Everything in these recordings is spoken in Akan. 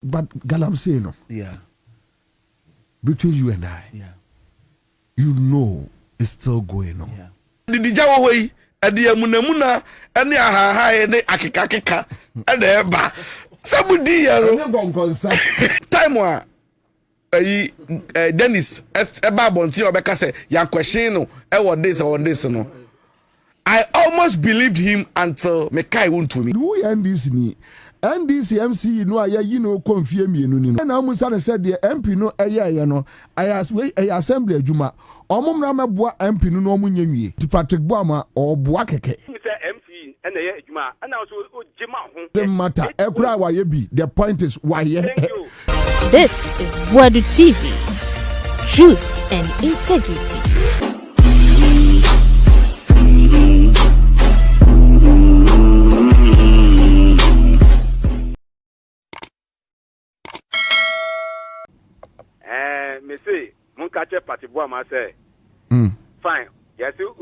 But Galamsey, no. Yeah. Between you and I, you know it's still going on. Yeah. The Jawa way, and the Munamuna, and the Aha, and the Akika, and the Eba. Somebody, time one. Dennis, Eba Bonti Obeka say, "Yan question no, this or this no." I almost believed him until Mekai won't to me. Do we NDC MC no aya you know confie me no ni no. Na Musa said the MP no aya no. I assembly adwuma. Omum na meboa MP no omu nyanwie. Ti Patrick Boama oboa keke. MC and the adwuma and also Jima ho. The matter ekura wa ye bi. The point is why ye. Thank you. This is Boadu TV. Truth and integrity. Me say, mon catch party boy ma say. Fine. Yes, you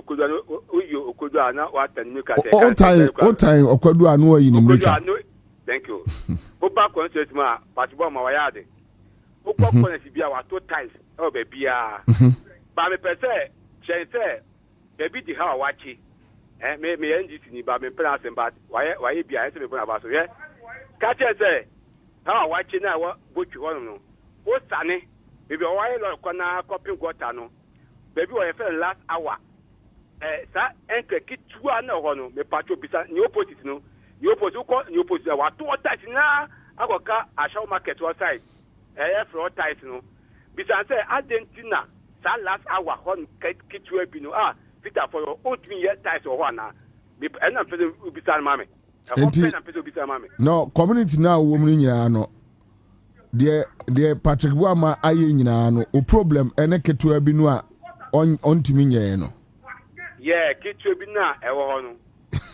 could na what and you catch. All time okwadu anu yi ni mecha. Thank you. Opa concert ma party boy ma wayade. Opa concert bia wa 2 times. Oh baby ah. Ba me pese, say baby di how wachi. Me NDC ni ba me plan sem but why bia say me plan ba so yeah. Catch say how wachi na wa bochu ho no. O sane baby why lo kona copy water no baby we fell last hour sa enke kitua na ho no me patcho bisa ni opposite no ni opposite ko ni opposite wa to tight na agoka ashaw market outside for tight no bisa say Argentina sa last hour ho kitua bi no Peter for your 3 years tight or ho na me na pese bisa mame no community now woman nyina no the Patrick Boama aye nyina no o problem ene ketua bi no a ontimi nyɛ no yeah ketua bi na ɛwɔ hɔ no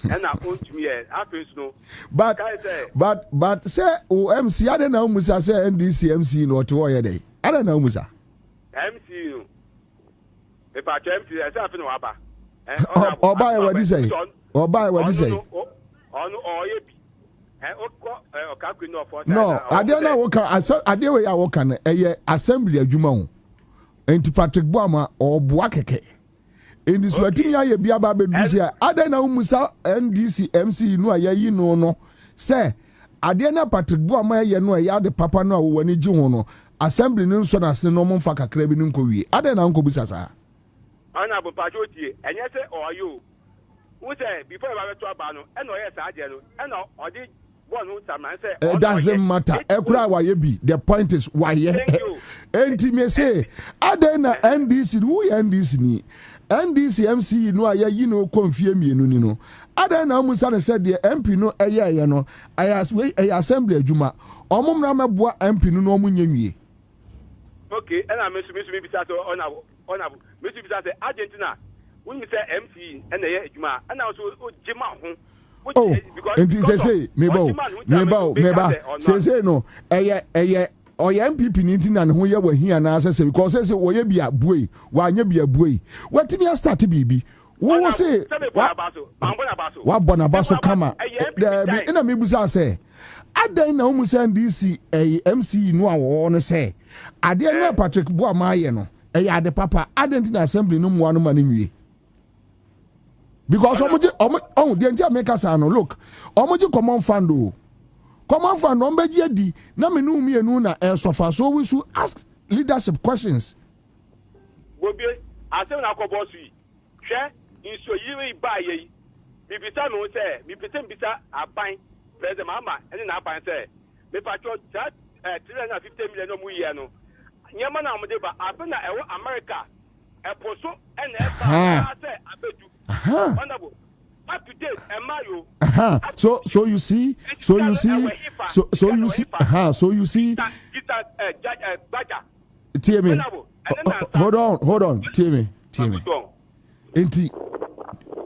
ɛna ontimi yɛ afei no but say o MC ade na umusa say NDC MC no to yɛ dey ade na umusa MC no e pa MC say afei no aba oba e wadi say onu oye bi no ade na wo kan ade we ya wo kan eye assembly adwuma ho enti Patrick Boama oboa keke eni so atimi aye bia ba bedu se ade na umusa NDC MC no ayi no say ade na Patrick Boama ye no ya de papa no a wo wani gi ho no assembly no so na se no mo mfa kakra bi nko wie ade na nko busa sa ana bo pa jotie enye se oyo wo say before you ba to aba no e no ye sa ade no e no odi it doesn't matter. The point is why. And me say, Adena NDC, who NDC ni? NDC MC no aya you know confirm me no no. Adena Musa said the MP no aya no. I assembly adwuma. Omum na meboa MP no no munyenwie. Okay, and I miss bisa so on miss bisa say Argentina. When you say MC and the adwuma, and also Jima ho. Oh, and say meba say no oya MPP ni ntina ne ho ye wahia na say because say oya bia buei wanya bia buei watimi start bibi wo say wa bona baso kama bi na mebusa say adan na umu say NDC MC no a wo no say ade no Patrick Boama ye no ade papa identity assembly no mu anu ma nwie because the entire makers are no look. Omoji common fund on beji di na menu mi enu na so we should ask leadership questions. Bobi asem na ko boss yi. Hwe inso yiwe ba ye. Bibisa no say, bi pese bisa aban president mama ene na aban say. Me patro that 350 million no mu ye no. Nyama na mo de ba abe na ewo America. Eposo ene e say abedu. So you see. TM. Hold on. TM. Enti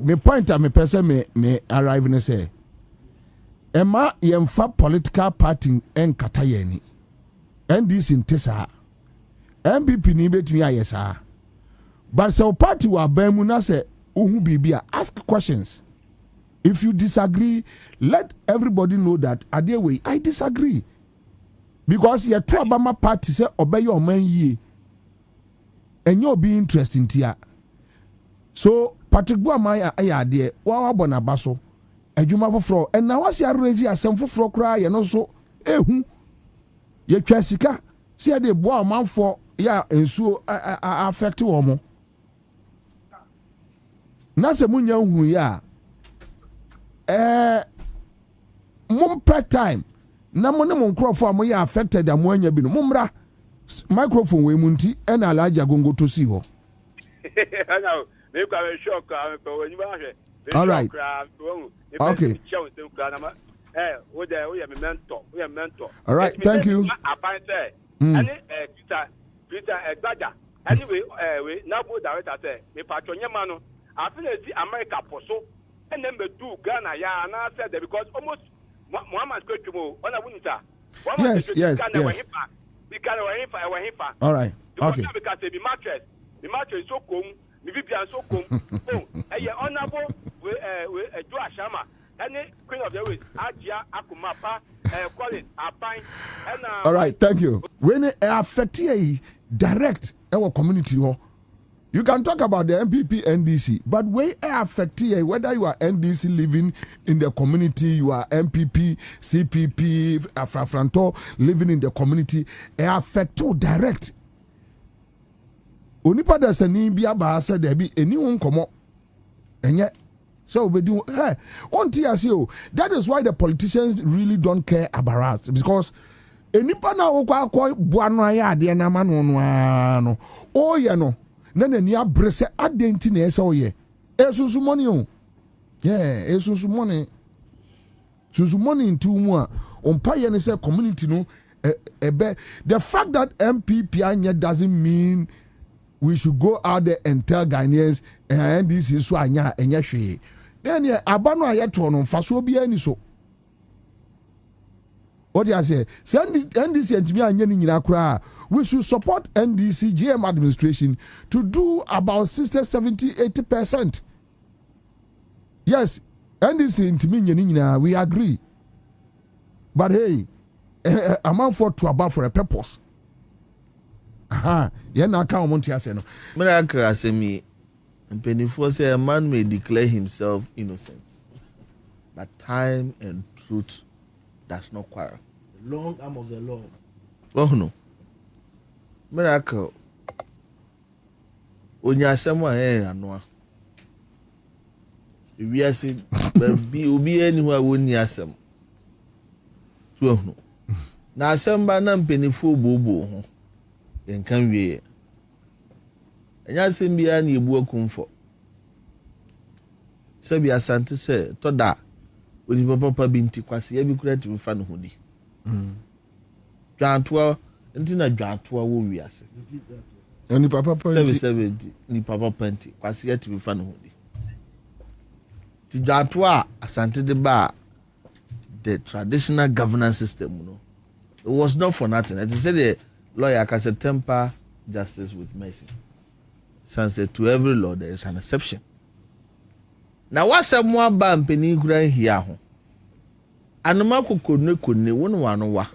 me point at me person me arrive and say Emma yemfa political party en katayeni. NDC ntesa. NPP ni betumi ayesa. But so party wa bemu na say ask questions. If you disagree, let everybody know that I disagree. because ye to Obama party say obey your man ye. And you'll be interesting tia. So Patrick Boamaya ayade wa bona baso. Adwuma foforo. And now what's your ready asem foforo kra ye no so ehu. Ye twa sika. See dey boa man for ya ensuo affect wo mo. Na se munya hu ya mum prep time na mo ne mo nkrofo am ya affected am anya bi no mumra microphone we munti e na alaja gongo to si ho. Ana me kwa we shock am pe woni ba hwe. All right. Okay. We are mentor. All right, thank you. Peter Egbaja. Anyway, we now go director say me patronya mano. I feel see America poso and then we do Ghana ya and I said that because almost Muhammad Kwetumo on a winter. Yes. All right. Okay. Because the mattress so cool, the Vivian so cool. Oh, a honorable we do a shama. Any queen of the way, Ajia Akumapa, Colin, Apine, and all right, thank you. When it affect direct our community, you can talk about the NPP, NDC, but when it affect whether you are NDC living in the community, you are NPP, CPP, Afrafranto living in the community, it affect you direct. Onipa da sani bi aba say there be anyone come up, and yet. So we do on TSO. That is why the politicians really don't care about us, because enipa na okwa buano ya de na ma no oh ye no na ni abrese adenti na ese oye esusu money o esusu money into mu a ompa ye ne say community no the fact that MPP anya doesn't mean we should go out there and tell Ghanaians and this is so anya enya hwe. Then abano ayeto no faso bia ni so. What do I say? Send NDC and me anya ni nyina kra. We should support NDC GM administration to do about 60, 70, 80%. Yes, NDC and me nyina we agree. But hey, amount for to about for a purpose. Aha, na ka omonti ase no. Miracle asemi. And Pennyfo say a man may declare himself innocent, but time and truth does not quarrel. The long arm of the law. Oh no. Miracle. Onya asemo anoa. We are saying be anywhere woni asem. So no. Na asemba na Pennyfo bobo ho. En kan wie. Enya sembia na ebu akumfo. Sebi asante se toda oni papa binti kwase ya bi kura ti mfa no hodi. Dwantoa ntina dwantoa wo wiase. Oni papa panti. Sebi ni papa panti kwase ya ti mfa no hodi. Ti dwantoa asante de ba the traditional governance system no. It was not for nothing. It said the lawyer can say temper justice with mercy. Sunset to every law there is an exception. Now what's a more bam penny grand here? Anoma kone one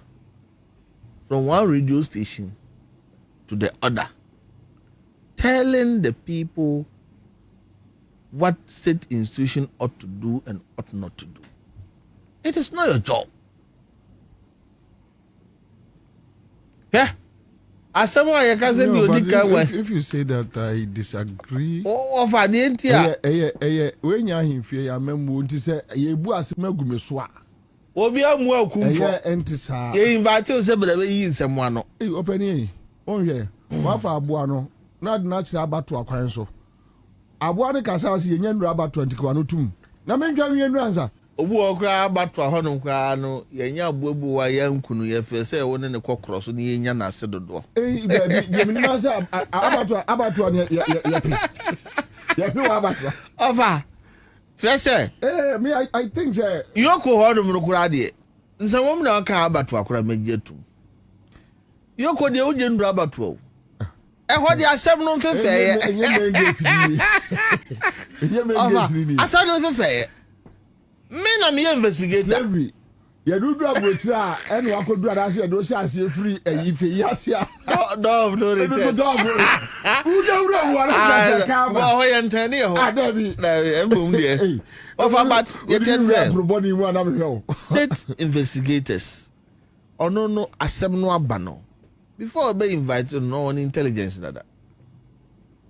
from one radio station to the other, telling the people what state institution ought to do and ought not to do. It is not your job. Yeah. If you say that I disagree. Oh, of an India. When you are in fear, I remember to say, you was Megumeswa. Obia Mua Kumfa, Entisa. You invite yourself, but I someone. Open here. Oh, yeah. Wafa Buano, not natural about to acquire so. Abuana Casasi, and Rabba 21. Now, make you answer. Obu okra batwa hono kra no yenya abuabu wa yankunu ye fe se woni ne kokro so ne yenya na ase dodo ye minima se abatwa ne ye pe wa abatwa ofa trese me I think say yoko hono mu kra de nsawom na ka abatwa kra magyetum yoko de uje ndru abatwa o ho de asem no mfefe ye enye mengeti ni asem no mfefe ye me na me investigate slavery You do abrochira and wako do adase do shase free e fe yasia. Dove no return. Dove. Who don't know what I say. Well, we antene ho. Debi. Ebum there. Of about you state investigators. Or no asem no abano. Before be invited no on intelligence that.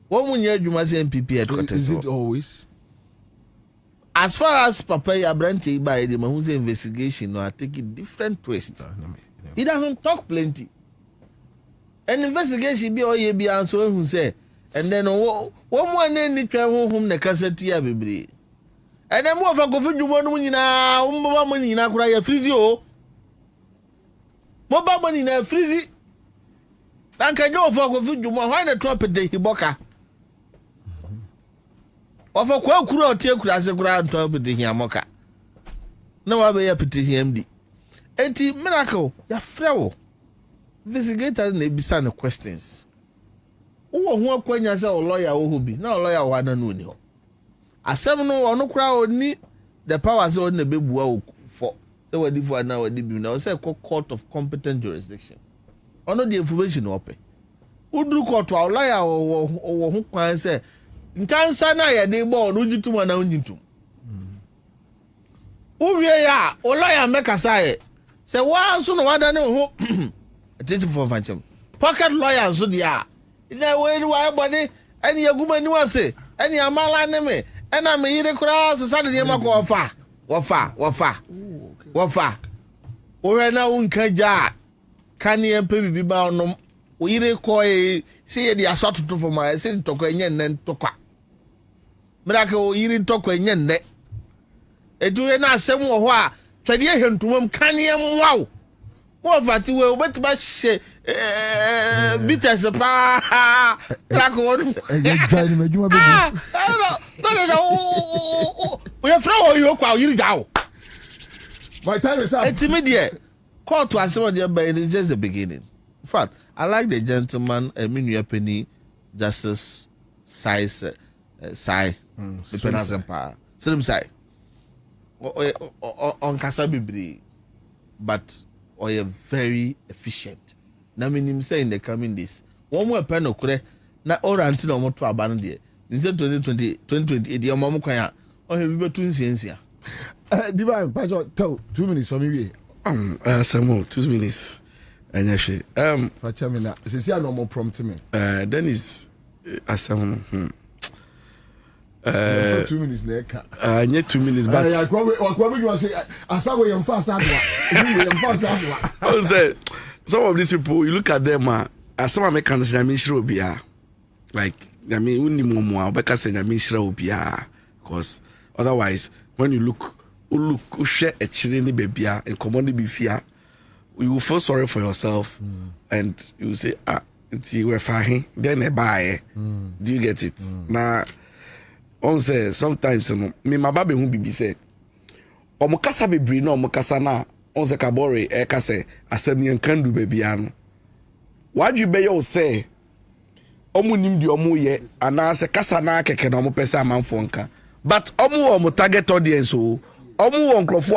What when you say NPP headquarters? Is it always? As far as Papa Abranti by the Mahuse investigation, I take a different twist. He doesn't talk plenty. An investigation be all ye be answer who say, and then one more name travel home the cassette everybody. And then more for coffee you want money now, money now cry a frizio. More money now frizzy. Thank I go for coffee you want why the trumpet de Hiboka. Of a quack kura tear crass a ground top with the Yamoka. No, I be a petty MD. Eti miracle, ya frail. Investigator may be son of questions. Who when you say a lawyer who be no lawyer one and no. A seven or no crowd need the powers on the baby for so what if I now did now say court of competent jurisdiction. Or not the information open. Who do court to a lawyer or who can say Ntansa na ya dey ball no jitu na onyitu. Uwie ya lawyer mekasa ye. Se wa so no wada ne ho. Atete for fanchem. Pocket lawyer so dia. Ina we wa body ani aguma ni wase. Ani amala ne me. Ena me yire kura sesa de ma ko wafa. Ore na unka ja. Kan ye pe bibi ba onom. O yire ko e se ye dia shot to for my se toko enye nen tokwa. Miracle yiri toko enye nne. Edu ye na asem wo ho a twede ye hentumam kan ye mwaw. Mo fati we obetima hye bites pa track won. Enye jani medjuma be. No. We fra you kwa yiri jaw. My time is up. Etimidie. Call to asem dey by it's just the beginning. In fact, I like the gentleman Emmanuel Penny Justice Sai the Penazempa. Slim Sai. On Kasa Bibri, but or very efficient. Na minim say in the coming days. One more pen okure na oranti no moto abano de. In 2020 the omo kwanya o he be tun siensia. Divine Pajo tell 2 minutes for me. Samo 2 minutes. Anyashe. Fachamina. Sisi no more prompt me. Then is Asamo. 2 minutes neka. Nye 2 minutes but you say asawo yem fa asadwa. I say some of these people you look at them some Americans say me shiro bia. Like I mean unni momo obeka say me shiro bia because otherwise when you look share a chire ni bebia and common be fear you will feel sorry for yourself and you will say it's we fine then buy do you get it now on say sometimes me my baby who be say omo kasa bebre na omo kasa na on say kabore e kasa asem yen kan du bebia no wadu be yo say omo nim di omo ye ana say kasa na keke na omo pese amanfo nka but omo target audience o omo nkrofo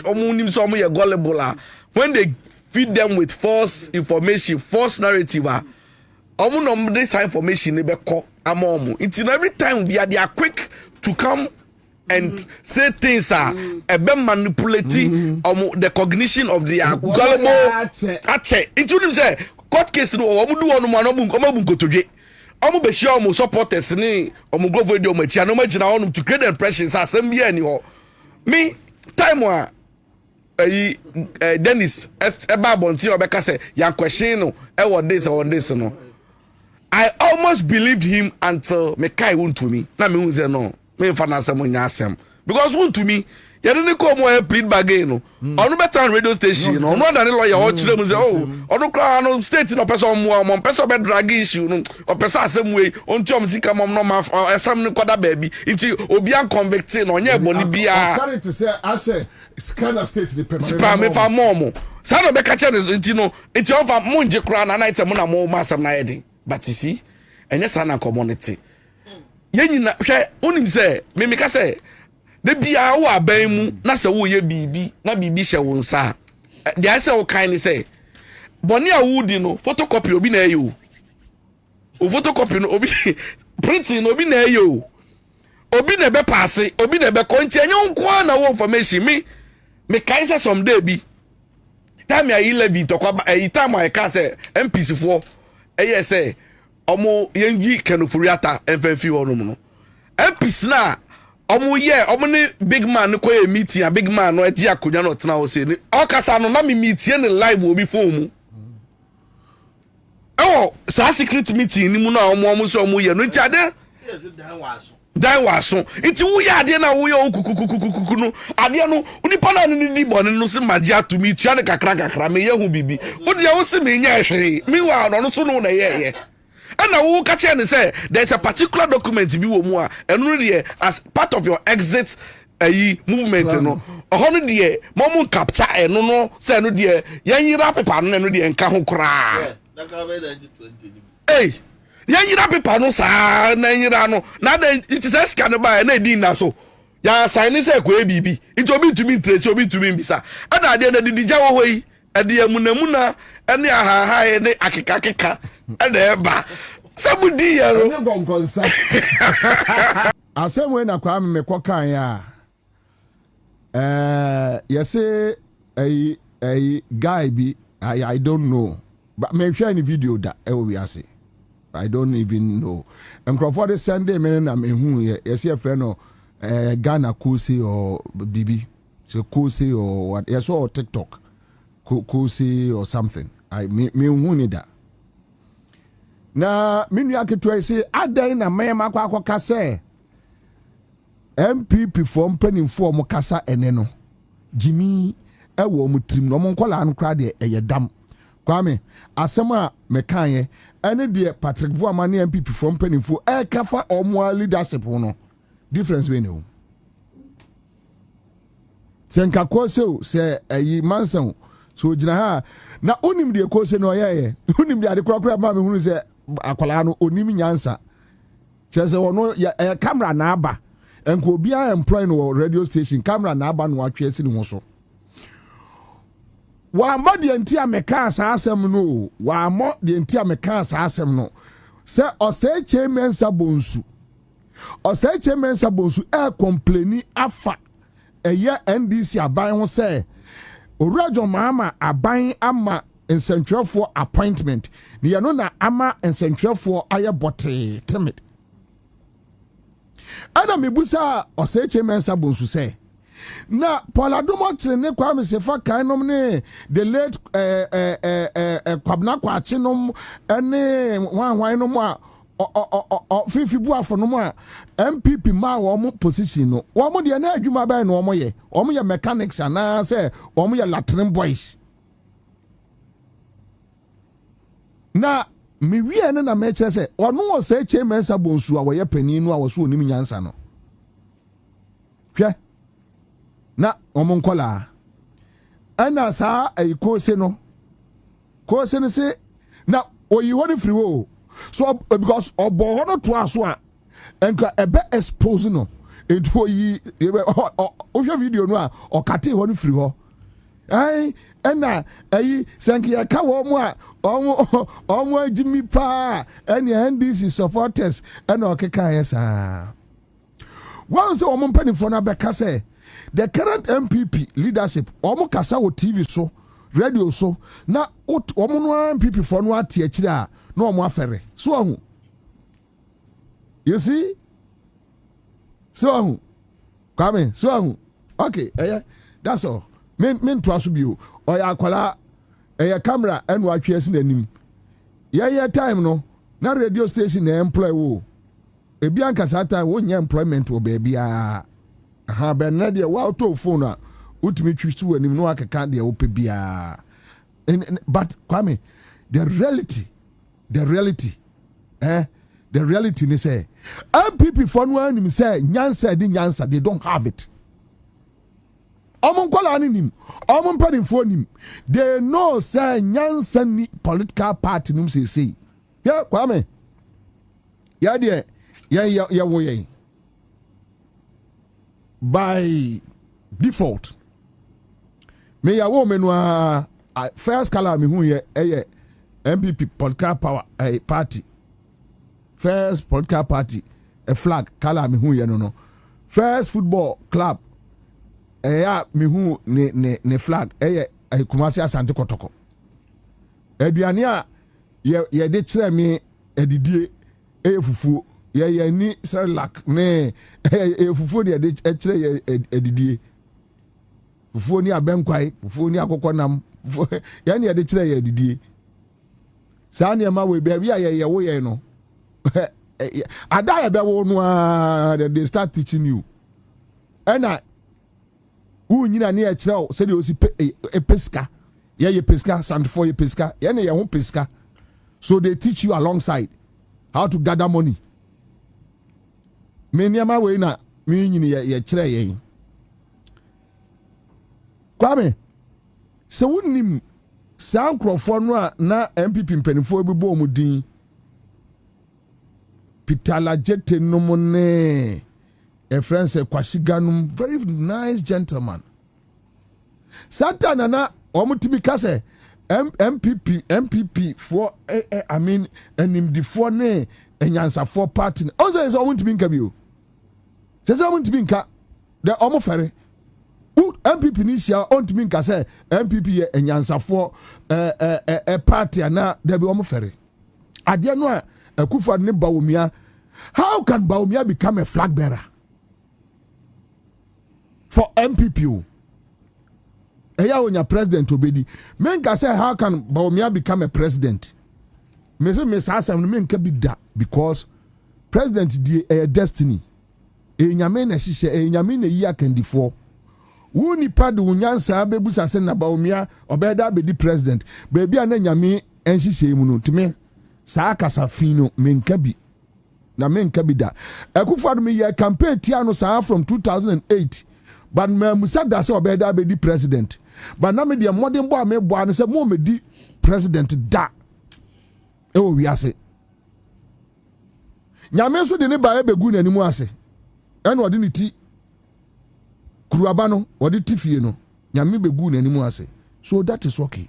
omo nim so omo ye gullible when they feed them with false information false narrative omo no this information be ko amomo it's every time they are quick to come and say things a be manipulating the cognition of the gullible ache into them say court case no omo do onu ma omo nkotodwe omo be share omo supporters ni omo go video omo chia no magina onum to create impressions asem bi ani ho me time wa Dennis eba bonti obeka say yan question no e what this no I almost believed him until me kai won to me na me say no me fa na asem nya asem because won to me you didn't come more plead bargain no onu better radio station no no than lawyer o chire mu say onu kra no state no person mo person be drag issue no o person asem we on tom sika mom no ma asem no kwada baby nti obi an convict no onye boni bia carry to say I say scanner state the person spam me fa mom sa no be ka chere nti no nti on fa mo nje kra na night mo na mo ma asem na yedin but you see enye sa na community yenyina hwe onim say me ka say de bia wo aban mu na se wo ye bibi na bibi hye wo nsa de I say wo kan ni say boni a wudi no photocopy obi na eyo o photocopy no obi printing no obi na eyo obi na be pass obi na be ko nti enye nko na wo information me kai say someday bi time ya 11 to kwa time I can say MPC for say omo yengi kanofuriata mfamfi wono no MPC na omo ne big man ko e meeting a big man no agi akonya no tena wo se ni okasa no na me meeting ni live obi phone mu sa secret meeting ni mu na omo so omo ye no nti ade dan waso nti wo ya ade na wo ye okukukukuku no ade no unipa na ni di bone no se magia to me tua ne kakra me ye hu bibi wo de wo se me nya hwere me wa no so no na ye ana wo ka che ne say there's a particular document bi wo mu a eno de as part of your exit movement no ho no de mom capture eno no say no de yanyira paper no eno de enka ho kra yanyira paper no sa na yanyira no na it is scan by na din na so ya sign say ko bibi it obi to me trace obi to me bisa ana de na didija wo hoyi ade amunamuna ene aha ene akeka ene eba sabudi yaro ne gonkonsa asemwe na kwa me kokan ya yese a guy bi I don't know but me share any video that we are say I don't even know and for the Sunday me na me hu yese e friend no Ghana Kosi or Bibi so Kosi or what yes or TikTok Kosi or something I me hu ni da na minu aketo say adan na mema kwa kasa MPP for mpanimfo mo kasa ene no Jimmy ewo mo trim no mo nkola an kra de eyedam kwame asema mekan ye ene de Patrick Vuama ne MPP for mpanimfo kafa omo leadership no difference we no senka kose se ayi mansan so jina ha na onim de kose no ye onim de ade kura ma me hunu se akwala no onim nyansa chese wono ya camera na aba enko obi a employ no radio station camera na aba no atwe si ne ho so wa ma de nti ameka asasem no wa mo de nti ameka asasem no se oseche mensa bonsu complaini afa eye NDC aban ho se Orajo mama aban ama nsentwerefo appointment ni ya no na ama nsentwerefo aye bote timid ana mebusa oseche mensa bonsu se na Poladomo ne kwa mesefa kainom ne the late kwabna kwachinom ene wanwan no a fifi bu afonom a MPP ma wo mo position no wo mo de na adwuma ba na wo mo ye mechanics ana se wo mo ye latrine boys na mi wie ne na me kire se ono wo se che mensa bonsu a wo ye panin no a wo so onim nyansa no hwe na wo mo nkola ana sa kose no se na oyi honi free wo so because obo to aso a enka ebe expose no into yi o video no a o kate ho no free ho ai ena ai sanki ya ka wo mu a omo agimi pa ene NDC supporters ena okeka yesa once omo mpanifo na beka say the current MPP leadership omo kasa wo TV so radio so na omo no MPP for no ate akire a no omo afere so ahu you see so ahu okay that's all men to aso bio oya akwala camera enu atwe esi nanim ye time no na radio station na employ wo ebi anka sa time wo nya employment wo ba bia ha be na de wa to phone a utimi twisu wanim no akeka de wo pe bia but kwame the reality ni say MPP for no anim say nyansa they don't have it omonkola nim omonpanifo nim they know say nyansa ni political party nim say yeah kwame yeah de yeah wo yen by default me ya wo me no first color me hu ye NPP political power party first political party a flag color me hu ye no first football club me hu ne flag Kumasi Asante Kotoko aduane a ye de kire me edidie fufu ye ni Serlac ne fufu de kire ye edidie fufu ni abenkwai fufu ni akokonam ya ne de kire ye edidie saa ne ma we bia ye wo ye no ada ye be wo no they start teaching you ena unyina ne e kire o se de osi peska ye peska sandfo ye peska ye ne ye ho peska so they teach you alongside how to gather money me niama we na me nyini ye kire ye kwame se wonim saa nkrofo no na MPP mpanifo bibo mu din pitala jete no mo ne a friend say kwashiganum very nice gentleman satana na omutimi kase MPP for I mean enimdifo ne enyansafo party onse say omutimi nka bio say omutimi nka de omofere MPP ni sia ontimi nka say MPP ye enyansafo party na de bi omofere ade no a Akufo ne Bawumia. How can Bawumia become a flag bearer for MPP? Eya onya president obedi. Menka say how can Bawumia become a president? Me say me sa asem me nka bi da because president di destiny. Enyame na hihye enyame na yi akandifo. Wo nipa de unyansa bebusa se na Bawumia obeda be di president. Baby na nyame enhihye mu no tumi saa kasafino menka bi na menka bi da Akufo me ye campaign tia no saa from 2008 but me musa da se obeda be di president but na me de modern boy me boa no se mo me di president da e wo wiase nyame so de ne ba e begu nanimu ase ene ode ne ti kuruaba no ode ti fie no nyame begu nanimu ase so that is okay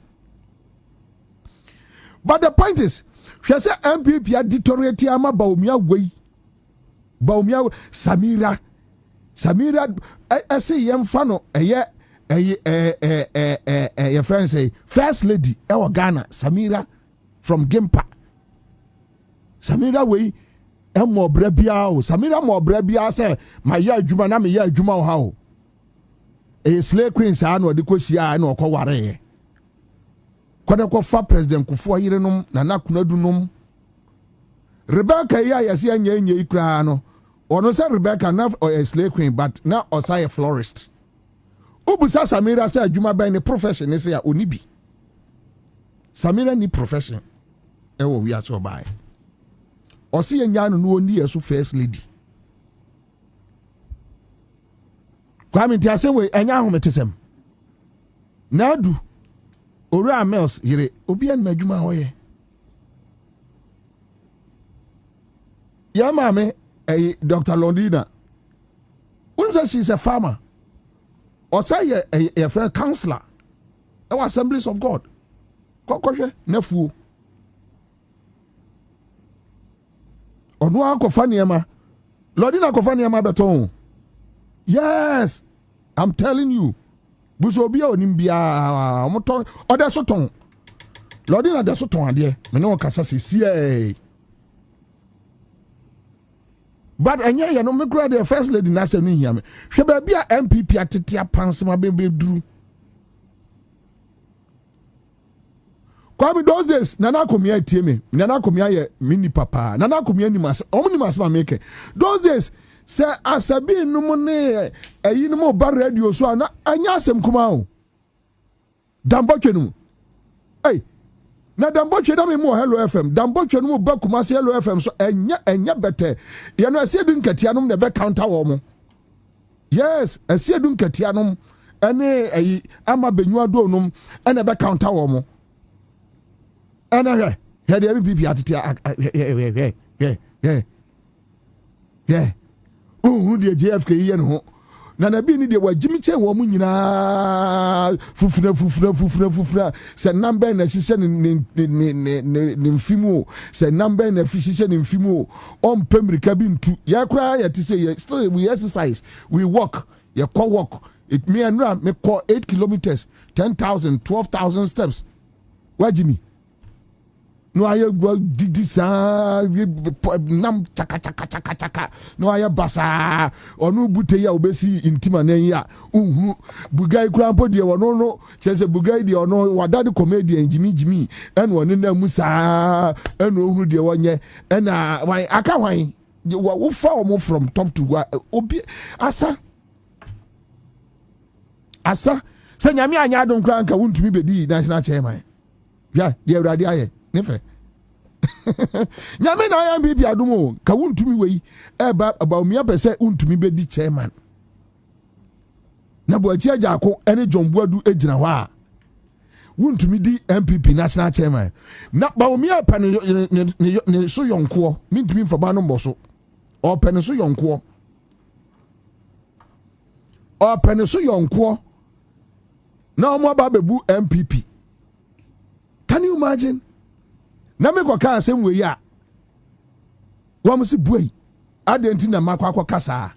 but the point is she say MPP a deteriorate ama Bawumia wey Bawumia Samira say yemfa no your friend say first lady e Ghana Samira from Gimpa Samira wey e mo bra bia o Samira mo bra bia say my ya adwuma na me ya adwuma o ha o e slay queen sa na odi kosia na okoware kwada ko fa president Kufuor yirenom na nakunadunum Rebecca ya yesi anya ikra no ono say Rebecca na a slay queen but na osai a florist ubusa Samira say adwuma ban ne profession ne say ya onibi Samira ni profession e wo wi aso bai osi anya no oni yeso first lady kwami ti asemwe anya ahometesem na adu Ora Mills yire obi an madwuma hoye ya mame Dr. Londina unza she's a farmer or say a friend counselor our Assemblies of God kokoshe nefu onu akofa niema Londina akofa niema beton yes I'm telling you buso bia onimbia moto ode soton Lordina de soton ade me no kasa sie but enye ye no me kura the first lady na se no hia me hwe ba bia MPP atete apansema be duru kwami those days nana komia tie me nana komia ye mini papa nana komia ni mas omni mas ma meke those days se asabi num ne ayi num ba radio so na anya asem kuma o dambotwe num na dambotwe da me mo Hello FM dambotwe num ba kuma se Hello FM so enya bete ye no asiedu nkatia num ne be counter wo mo yes asiedu nkatia num ene ayi ama benyu do num ene be counter wo mo ene he de MPP atete yeah who the JFK ye no na na bi ni de wa jimi che wo mu nyina fufuna se number na hihye ne mfimu se number na hihye ne mfimu on pemrika bi ntu ya kra ya ti say still we exercise we walk ya call walk it me and me call 8 kilometers 10,000 12,000 steps wajimi no aye didi sa nam chaka no aye basa onu bute ya obesi intima nan ya unhu bugai krampo de wono no chese bugai de ono wadade comedian jimi en woni na musa en ohuru de wonye en aka hwan wo fa omo from top to obi asa se nyame anya adon kra nka wuntumi bedi national chairman ya de awrade aye nefe nyame na ya bibi adumo ka wuntumi wei eba abawumia pese wuntumi bedi chairman na boachi ajako ene John Boadu ejina ho a wuntumi di NPP national chairman na bawumia pa ne so yonko mintumi mfaba no mboso o pa ne so yonko na omo ba bebu NPP. Can you imagine? Na me kwa ka asem we ya wa msi buai adenti na makwa kasa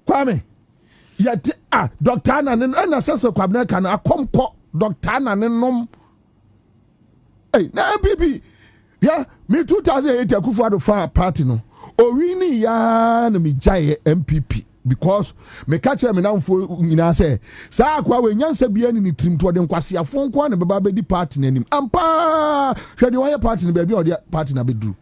kwame yati doctor na na sese kwabna kan akomko doctor na nom na MPP ya me 2008 Akufo-Addo fa party no owini ya na me jaye MPP because me catch me now for nyina say sa akwa we nyansa bia ni trim to de nkwase afon kwa na baba bedi party nanim ampa hwede why party na bia odi party na bedru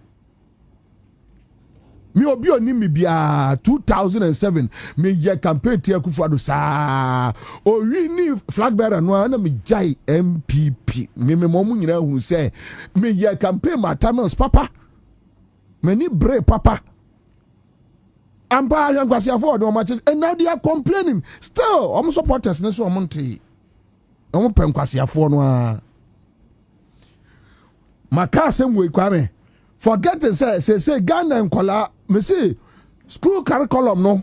me obi oni me bia 2007 me ye campaign ti Akufo-Addo sa o wi ni flag bearer no na me jai MPP me momu nyina hu say me ye campaign matamels papa me ni bre papa ampa yan kwase afford no match and now they are complaining still am supporters ne so omonte am pen kwase afford no a makase mwe kwame forget say Ghana nkola me say school curriculum no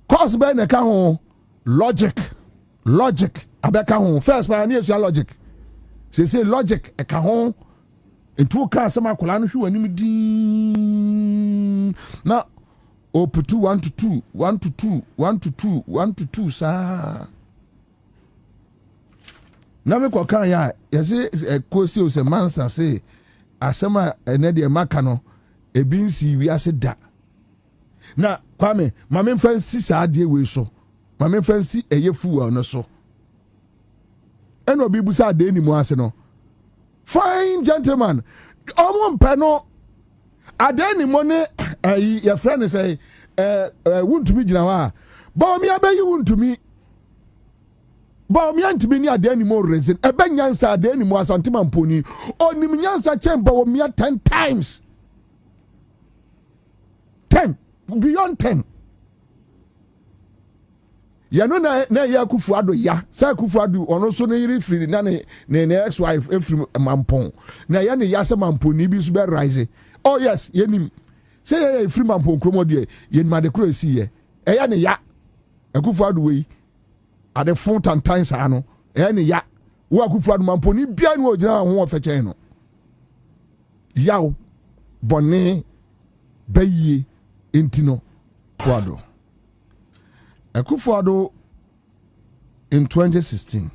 course be na ka ho logic abeka ho first by na logic say logic e ka ho entu ka sama kola no hwe wanim din na Oputu 1 to 2 1 to 2 1 to 2 1 to 2 sa na me kokan ya yese kosi o se mansa se asema ene de maka no ebinsi wi ase da na kwame mame fansi sa ade we so mame fansi eyefu no so eno obi bu sa ade ni mu ase no fine gentleman omo mpe no adeni mone your friend say wuntumi gina wa ba mi abeyi wuntumi ba mi antimi ni adeni mo reason ebe nyansa adeni mo asantima mponi onim nyansa chemba wo mi 10 times 10 beyond 10 ya no na ya Akufo-Addo ya sa Akufo-Addo ono so na yiri free na ne ex wife efrim mampon na ya ne ya se mamponi bi so be rise. Oh yes, yenim. Say ye free man pon kromo de yenim ade kro esi ye. Eya ne ya. Akufo-Addo we. Ade fon tantan sa no. Eya ne ya. Wo Akufo-Addo man pon ni bia no ogina ho ofeche no. Yaw bone baye entino Akufo-Addo. Akufo-Addo in 2016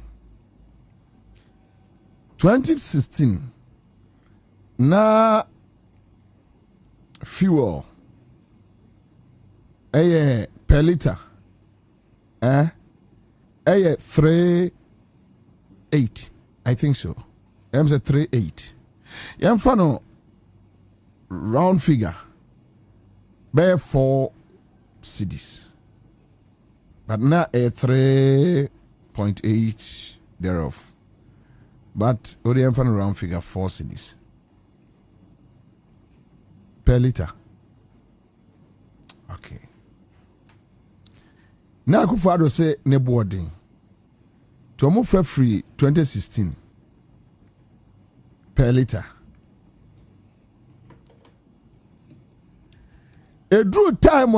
na fuel per liter 3.8 I think so. I'm say 3.8 yam fano round figure by 4 cedis but now a 3.8 thereof but only I'm fano round figure 4 cedis per liter. Okay. Now Akufo-Addo say ne boarding. To move free 2016 per liter. A drew time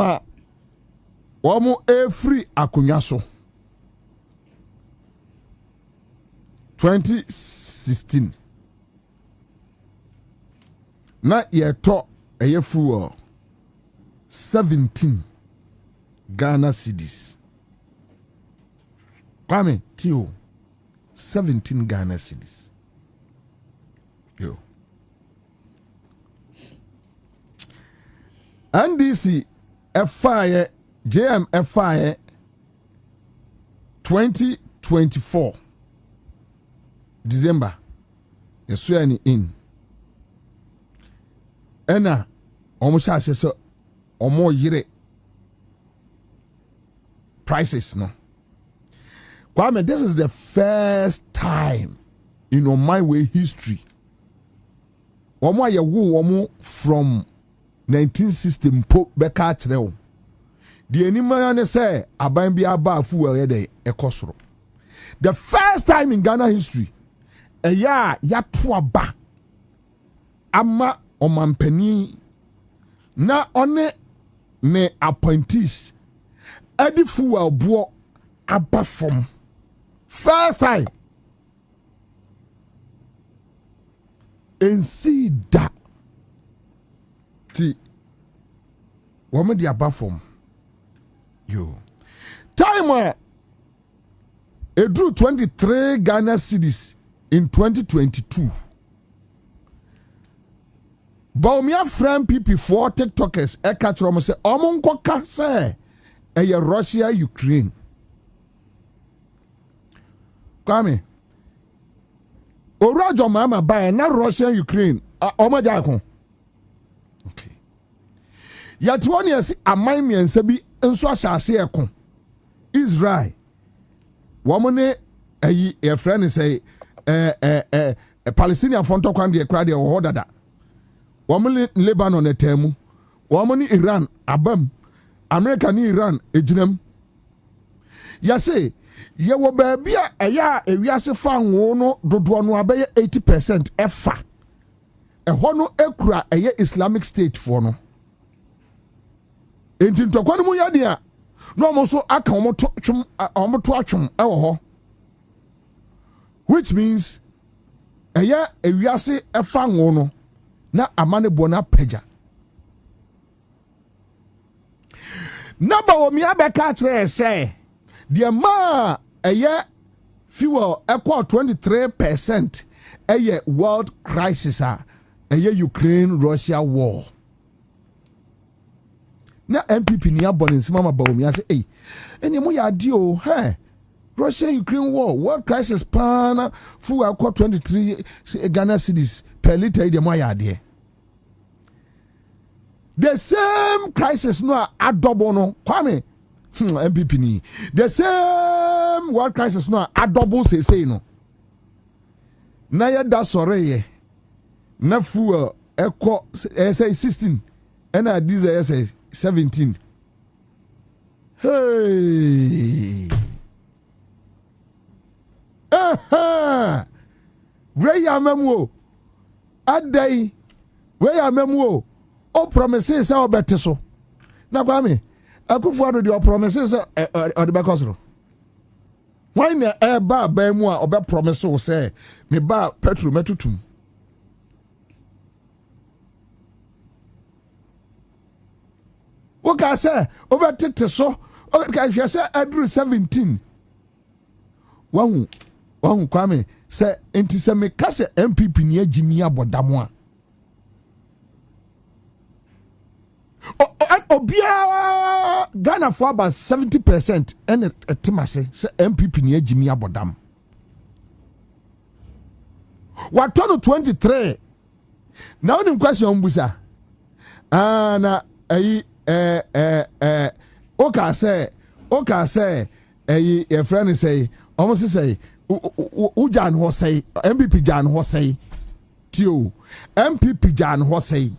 Omo free akonya so 2016 na yeto eye fuel 17 Ghana cedis. Kwame Tio 17 Ghana cedis. Yo. NDC FIA JM FIA 2024 December yesuani in ena omo sha so omo yire prices no. Kwame, this is the first time in on my way history. Omo ye wo omo from 1960 mpo beka kyerɛ. The anima ne say aban bi aba afu we dey ekosoro. The first time in Ghana history ya to aba ama omampani na one ne appointees edi fuel bo aba from first time and see that ti woman di aba from yo time it drew 23 Ghana cedis in 2022. Baumia friend NPP for TikTokers e catch rom say omonko ka say e Russia Ukraine. Kwame Orajo mama buy na Russia Ukraine omoja akon. Okay. Yet one year see aman mi ense bi enso asase ekon. Israel womone ayi e friend say Palestinian fonto kwan de kra de wo dada. Womone Lebanon etemu. Womone Iran abam. America ni Iran ejinam. Ya say ye wo baabi a eya ewiase fa nwo no dodo no abaye 80% efa. Eho no ekura eye Islamic State for no. Enti ntokwa no mu ya dia. No mo so aka omoto atwom ewo ho. Which means eya ewiase efa nwo no na amane bona peja. Na ba wo mi abeka kire say the ma eye fuel equal 23% eye world crisis eye Ukraine Russia war. Na NPP ni abon nsima ma ba wo mi say eh eni mo ya di o he Russia Ukraine war world crisis pan fuel equal 23 Ghana cedis per liter de mo ya de. The same crisis no a double no Kwame NPP ni the same world crisis no a double say no na ya da sore ye na fuel equal say 16 and a diesel say 17. Hey where ya memo adai where ya memo o promises say obete so na Kwame Akufo-Addo the promises or the backosro why na e ba mu a obe promise o say me ba petrol metutum o ka say obetete so o ka hwe say adru 17 wahu Kwame say enti say me ka say NPP ni agimi abodamo a Obia Ghana for about 70% and etimase say NPP ni agimi abodam. What turn 23? Now the question busa. Na oka say a friend say almost say Ujan ho say MPP Jan ho say tio MPP Jan ho say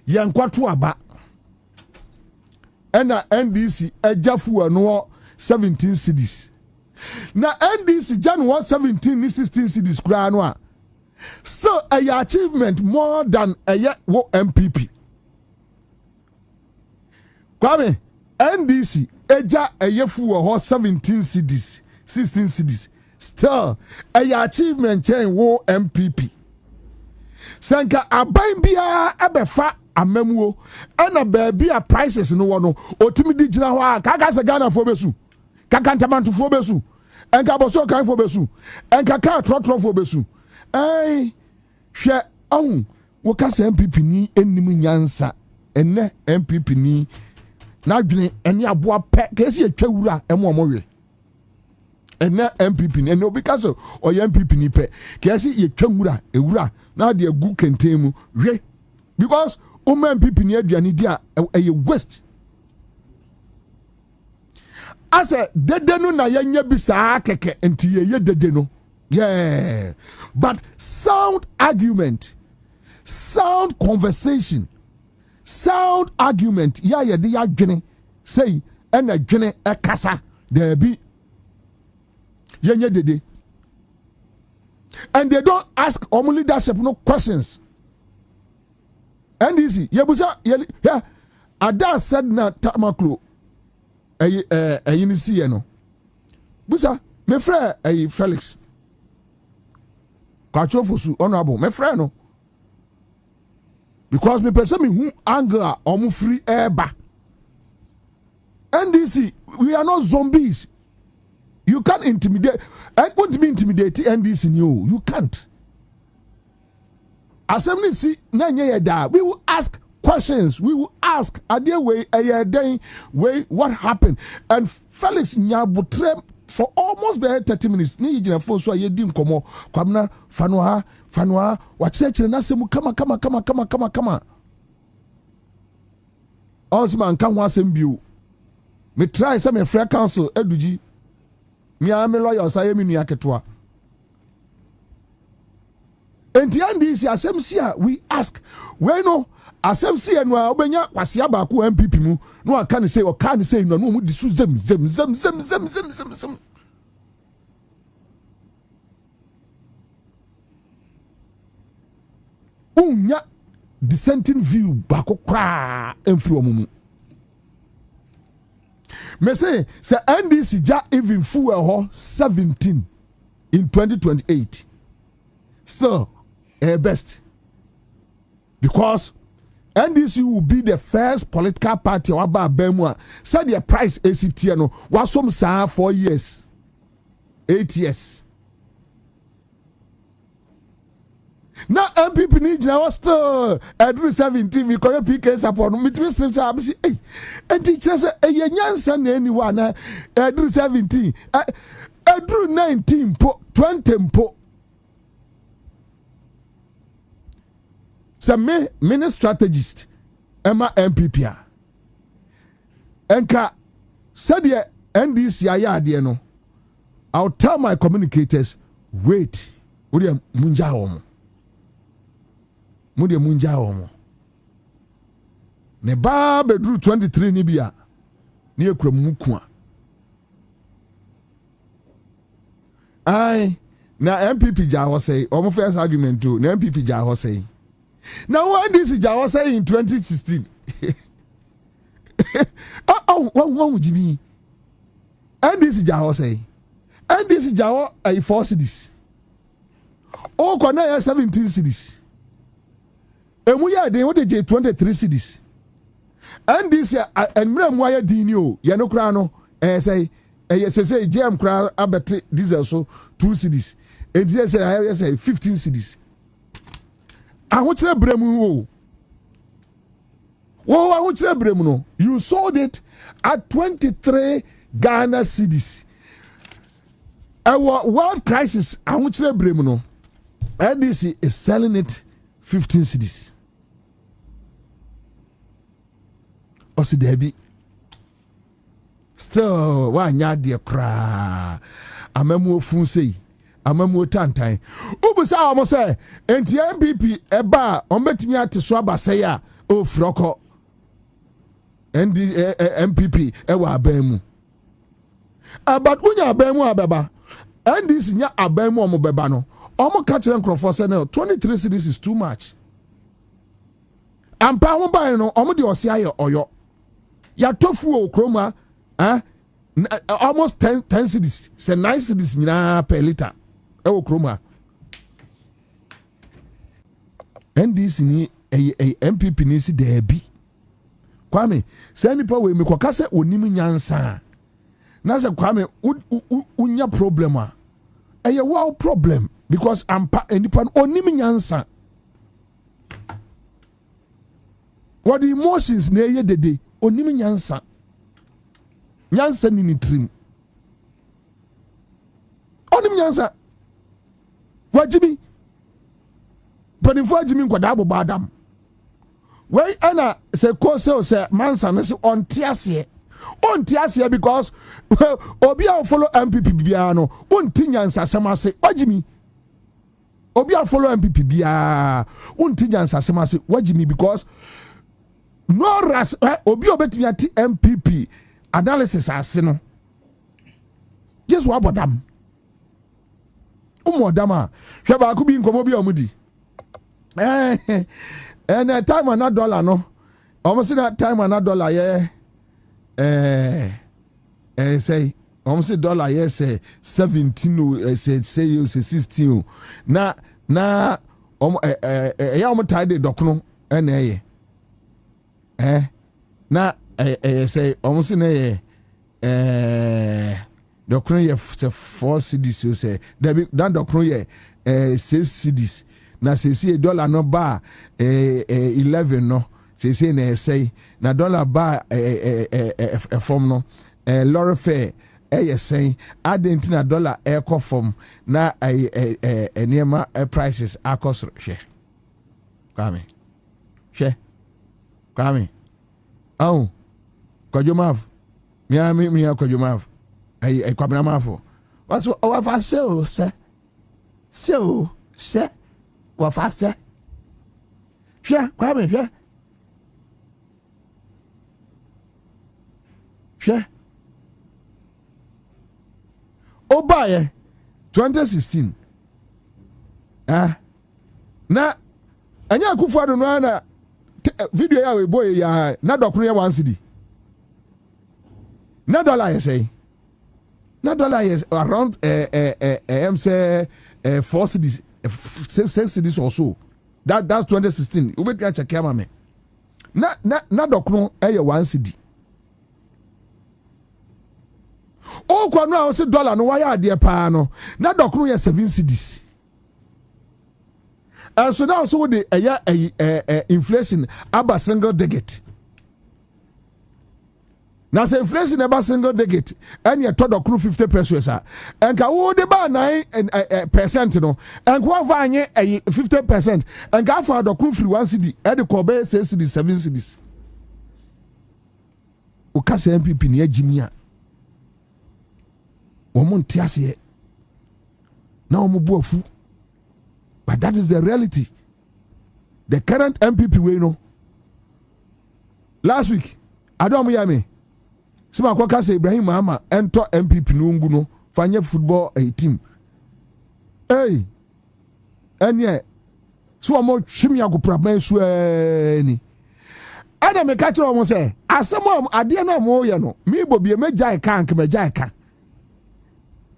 yankwatu aba ena NDC ejafu ano 17 cedis na NDC Jan 17 ni 16 cedis kura no a so a achievement more than a wo MPP Kwame NDC eja eyefu wo 17 cities 16 cities still a achievement chain wo MPP sanka aban bia ebefa amamuo ana baabi a prices no wo no otumi di gina ho a kaka se Ghana fo besu kaka ntamanto fo besu enka boso kan fo besu enka ka trotro fo besu ai hwe on wo ka se MPP ni enim nyansa enne MPP ni na dwene ene aboa pe kesi etwa wura emomowe ene MPP ni ene obi ka so o MPP ni pe kesi yetwa wura ewura na de agu kentemu hwe because o MPP ni aduane dia e waste ase dede no na yanya bi saa keke enti ye dede no yeah but sound argument sound conversation sound argument ya ye de ya dwene say ena dwene e kasa there be yanya dede and they don't ask omu leadership no questions NDC yebusa yeah ada said na tamaklo NDC no busa me friend Felix Kachofosu honorable me friend no because me person me who anger omu free airba NDC we are not zombies. You can't intimidate. I won't be intimidated NDC you can't. Assembly see we will ask questions. We will ask way what happened. And Felix Nyabutre for almost 30 minutes. Ni jina fo so yedim komo kwamna fanwa wacheche na semu kama. Osman kan ho asem biu. Me try some me free council eduji. Me am lawyer say me nua ketwa. Enti NDC asem sia we ask we no asem sia no obenya kwase abaako MPP mu no aka ne say o ka ne say no mu di su zem unya dissenting view baako kra emfiri omumu. Me say NDC ja even fuel 17 in 2028 still best because NDC will be the first political party waba bemwa said the price ACT no wasom sa 4 years 8 years now MPP ni jina was still at 17 we call PK support me to say hey and teacher say e nyansa na anyone na at 17 at 19 po 20 po some mini strategist Emma MPP enka said the NDC ayade no I'll tell my communicators wait we dey munja omo mude munja omo ne ba bedru 23 ni bia ne ekura muku a ai na MPP ja ho say omo first argument to na MPP ja ho say now when this ja ho say in 2016 one jibi and this ja ho say and this ja ho 4 cities o ko na 17 cities emu ya de wo de 23 cities and this enmra mu aya din ni o ye no kra no say say jam kra abete diesel so 2 cities e dey say 15 cities ahochire bremu wo ahochire bremu no you sold it at 23 Ghana cedis our world crisis ahochire bremu no NDC is selling it 15 cedis osi debi still wa nya de kra amamu ofun sei amamu tantan ubusa omo say enti MPP eba ombetimi ateso abasai a ofroko MPP ewa abamu but unya abamu abeba NDC nya abamu omo beba no omo ka kire nkrofo say no 23 cities is too much ampa ho ban no omo de osi aye oyo ya tofu o kroma almost 10 cedis say 9 cedis nyina per liter e o kroma NDC ni NPP ni si debi Kwame say nipa we me koka say onim nyansa na say Kwame unya problem a eye wow problem because ampa nipa onim nyansa what the emotions na ye dede onim nyansa ni trim onim nyansa wajibi Panifo Jimmy Kwadabo Badam. Why Anna say Koso say Manson is on Tiasie because Obia follow MPP Biano, Untinyansa Samase, Wajimi. Obia follow MPP Bia, Untinyansa Samase, Wajimi because no ras Obia Betiati MPP analysis as sino. Just what about them? Dama, Shaba could be in Komobia Mudi. And time another dollar no almost that time another dollar say almost dollar say 17 say 16 na tied dokno na say almost dokno ye 4 cedis say that dokno ye 6 cedis na sesi dollar no ba 11 no sesi na say na dollar ba form no lorry fare say adentina dollar eco form na enema prices akos hwe kwame au kojomav mi kojomav kwabna mafo waso owafa se wa faster Kwame Obaye 2016 na anya Akufo-Addo no na video ya we boy ya na dokro ya 1 cedi na dollar you say na dollar is around say 4 cedis 6 cedis or so that's 2016 we be check am me na dokro e 1 cedi o kwa no say dollar no why ade pa no na dokro ye 7 cedis and so now so the inflation aba single digit na say inflation aba single digit and ye todo kru 50 pesos and ka wo de ba 9% no and kwa fa anye 50% and ka fa do kru free 1 cedi e de ko be 6 cedi 7 cedis o ka say MPP ne agimi a wo mon tiase na wo mo bu afu. But that is the reality. The current MPP we know. Last week, Adam Yame, Sima Kwaka say Ibrahim Mahama enter MPP no fanye football a team. Hey, and yeah, so mo chimia go problem so any. Adam me catch am say, asem ade na mo ye no, me Bobie me jai kan ke me jai kan.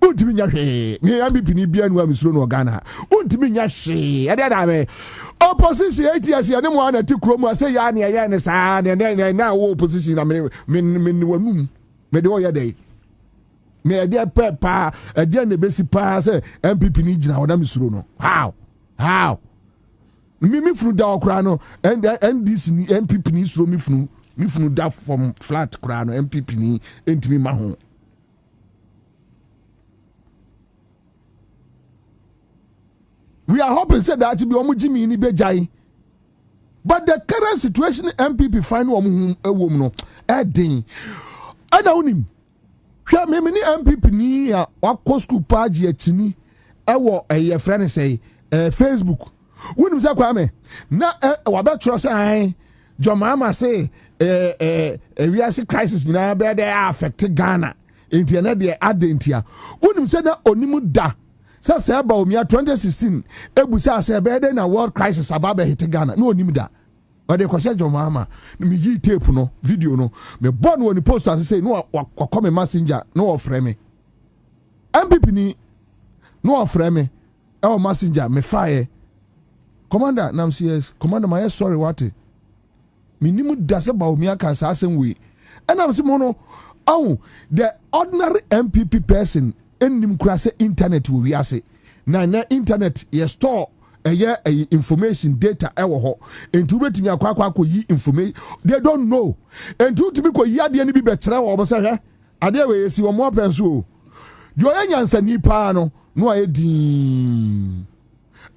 Untimi nya hwe me MPP ni bia no amisuro no Ghana untimi nya hwe ade da me opposition 8 years ya ne mo ana ti krom ase ya ne ya ne sa na wo opposition na me wanum me de o ya dai me ade pepa ade na besi pa se MPP ni gina wona misuro no how me funu da okra no NDC ni MPP ni suro me funu da from flat kra no MPP ni entimi ma ho. We are hoping said that to be Jimmy in Bejai. But the current situation MPP find a woman no adding. I know him. Share me many MPP ni a school page at me. I will a friend say Facebook. When was Kwame? Na wabet trust I John Mama say we are crisis now they are affected Ghana. Internet they adding here. When said that onimu da. Say about me 2016 ebusa say be na world crisis ababa hit Ghana no onim da But they question John Mahama. Me yi tape no video no. Me born when the poster say no come messenger no offer me. MPP ni no offer me. Our messenger me fire. Commander nam CS. Commander my sorry what? Me nimu dase ba omi aka sa asem we. And I'm saying no. Oh, the ordinary MPP person enim kura say internet we ase. Na internet ye store information data ewo ho entu betimi akwa yi information they don't know entu timi ko yi ade ni bi betre wo bo say ade we esi wo mo penso o de o yansa ni pa no ayedin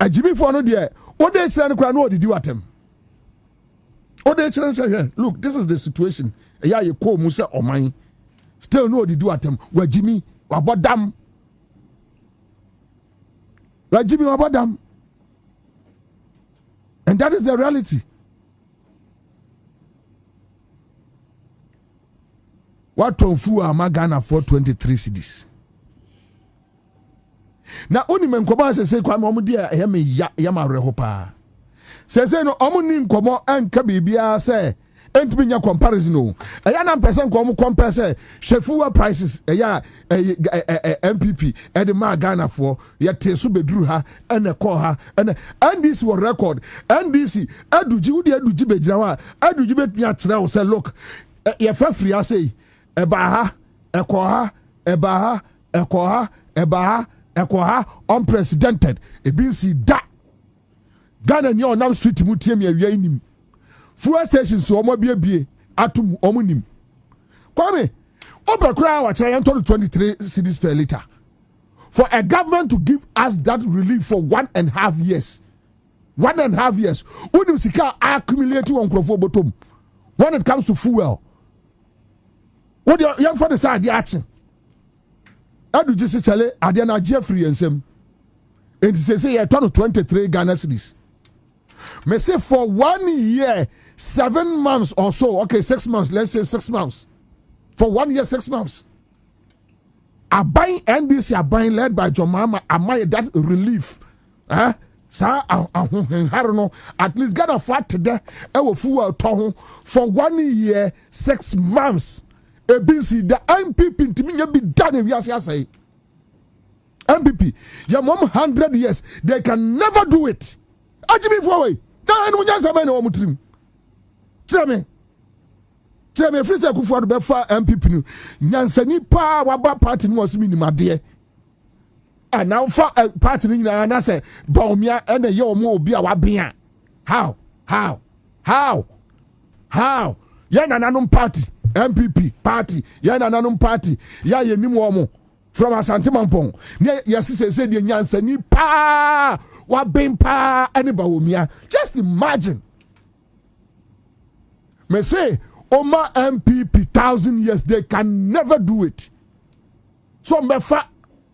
ajimi fo no de o de kire no kra no odidi watem o de kire say look this is the situation eya ye ko mu say oman still no odidi watem wajimi wabodam wabodam. And that is the reality. What Tonfu are Ghana for 23 cities. Now, only men come and say, "Kwa momu dia yame yama rehopa." Say no, omuni nkomo and kabibia say. Entumi comparison no. Eya na person ko compare say shefuwa prices eya NPP e de ma Ghana for ye tesu beduru ha ene call ha ene NDC will record NDC aduji wudi aduji bejira wa aduji betumi akyerɛ wo say look ye fa free asay eba ha ekɔ ha eba ha ekɔ ha eba ha ekɔ ha unprecedented ebinsi da Ghana ni onam street mu tie me awia nim fuel stations so omo bie atum omo nim kwame obekra wa kire 23 cedis per liter for a government to give us that relief for 1.5 years 1.5 years unim sika accumulate on crofo bottom when it comes to fuel what your young father say ade atin adu jisi chale ade na Jeffrey ensem and say you turn 23 Ghana cedis me say for 1 year 7 months or so, okay, 6 months, let's say 6 months. For 1 year, 6 months. I buy NDC, I buy led by John Mahama, I buy that relief. Sir, I don't know, at least get a flat today, I will fool for 1 year, 6 months. ABC, the NPP, to me, be done if you say. NPP, your mom 100 years, they can never do it. Ajimi forward. Now, I know you're saying, no, Mutrim. Tell me, free say kufu ado befa MPP nu. Nyansani pa waba party no was minimum de. And now for party ni na say baumia ene ye omo obi a wabia. How? Ya na nanum party, MPP party, ya na nanum party, ya ye nim omo from Asante Mampong. Ne yesi say de nyansani pa wabin pa ene baumia. Just imagine. Me say, Oma MPP 1,000 years, they can never do it. So mefa,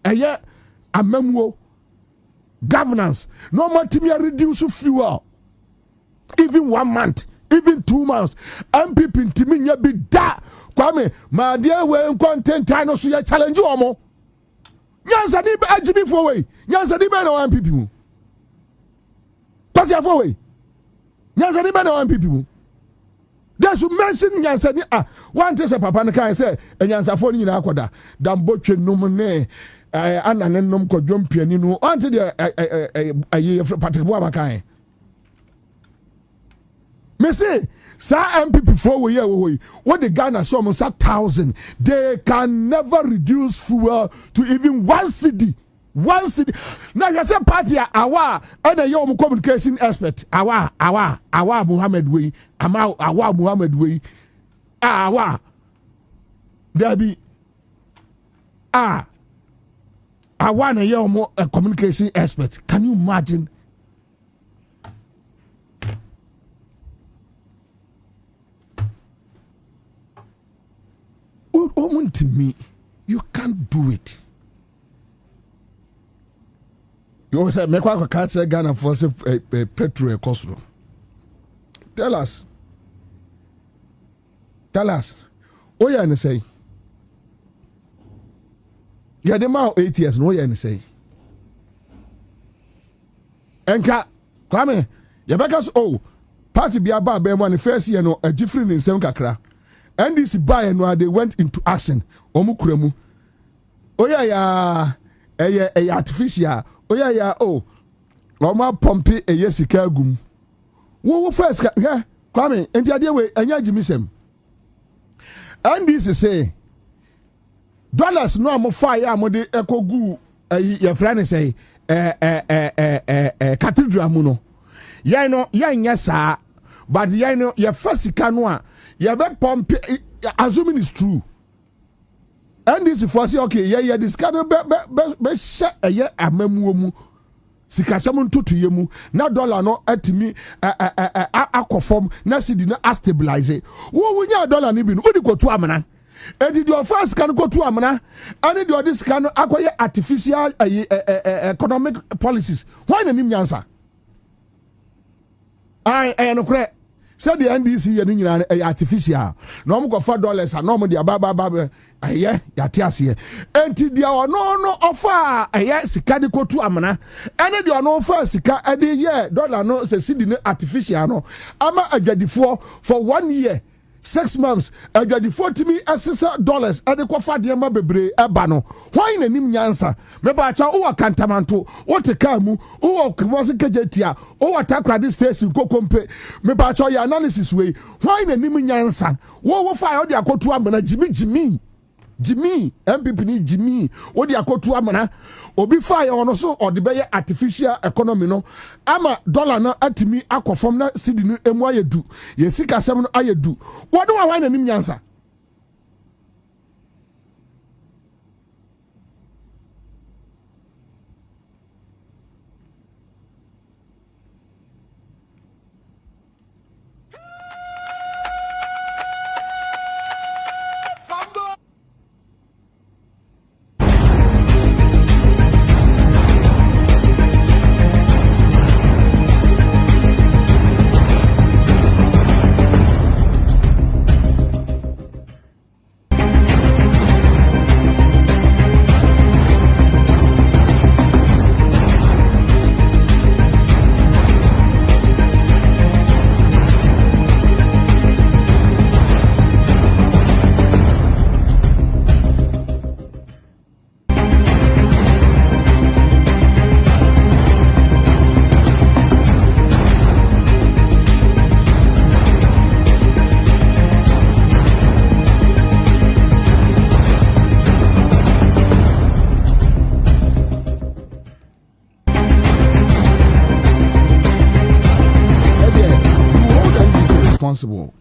eye, amemwo, governance. No more to reduce fuel. Even 1 month, even 2 months. MPP timi be da. Kwame, my dear way content I know so you challenge you omo. Nyansa ni ajibi for way. Nyansa ni be no MPP mu. Pass ya for way. Nyansa ni be no MPP mu. They should mention Nyansani. One day, Papa Naka say, and Yansafoni in Akoda, Damboche Numone, Ananum Kojum Pianino, until a year for Patrick Wabakai. Me say, Sir MPP 4 year what the Ghana show almost 1,000. They can never reduce fuel to even 1 city. 1 city. Now you say party awa and a young communication expert. Awa Muhammad way. Awa Muhammad way. Awa. There be awa and a young communication expert. Can you imagine? To me, you can't do it. You always say, "Make one catch Ghana for petrol cost." Tell us. Oh yeah, and say. Yeah, the man 8 years. No yeah, and say. Enka, Kwame, you because party bi aba abɛn first year no a different in nsɛm kakra NDC buy no they went into action ɔmo kura mu oya ya ɛyɛ artificial oya ya ɔmo pompe ɛyɛ sika agum wo first hwɛ kwame enti adeɛ we anya gimisem NDC say dollars no amo fire amode ekogu your friend say cathedral mu no yɛnyɛ saa but yɛ first sika no a yɛbɛ pump assuming it's true and this for say okay yɛ this kind of be hyɛ ɛyɛ amamuo mu sikasɛm ntoto yɛ mu na dollar no atimi akɔfam na Sedina stabilize wo nya dollar no bi no odi kotu amana edi the first can go to amana and the other can acquire artificial economic policies why na nim nyansa I no correct said the NDC ya nyina artificial no mo go $4 and no mo dia ba ayɛ yate ase enti dia no offer ayɛ sika de kotu amana ene dia no offer sika ade ye dollar no se Sedina artificial no ama adwadifo for 1 year 6 months adwadifo timi $6 ade kofa de ma bebre eba no why na nim nyansa me ba cha wo kantamanto wo te ka mu wo kwose kejetia wo takrade station kokompe me ba cha ya analysis we why na nim nyansa wo fa yo de akotu amana Jimmy NPP ni Jimmy wo de akotu amana obi fa ya ono so o de be artificial economy no ama dollar no atimi akofom na Sedina emu ayedu ye sika sem no ayedu wo de wa na nim nyansa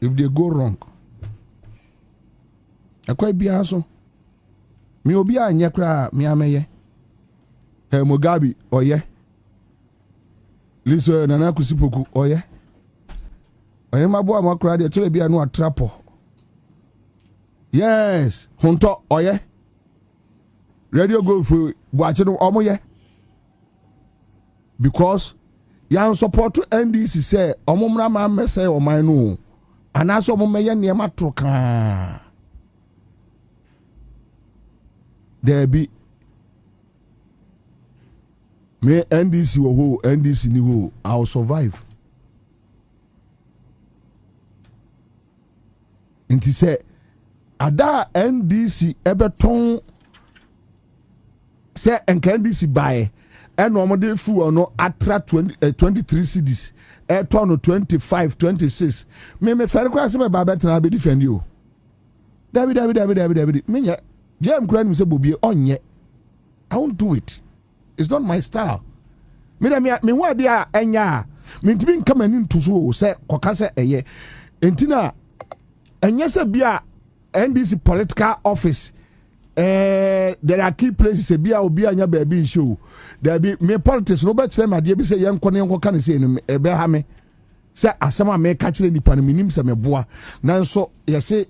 if they go wrong akwai bia so me obi anya kra me ameye Mugabe oye liso nana kusipoku oye mabo amakra de tole bia no atrapo yes honto oye radio go for buache no omoye because yan support to NDC say omomra ma mese oman no anaso omomeye niema troka there be me NDC wo NDC ni wo I'll survive inti say ada NDC ebeton say enka NDC buy and normally fu no atra 23 cities turn 25 26 me fair class me ba betra be defend you David me jam kran say Bobie onye I won't do it. It's not my style. Me wa dia enya me ntimi nka mani nto so say koka say eye entina enye se bia NDC political office there are key places bia obi anya baby show there be me politics no bet say ma de bi say yenko ne yenko kan say no ebe ha me say asema me ka kire nipa no minim say me boa nanso ye say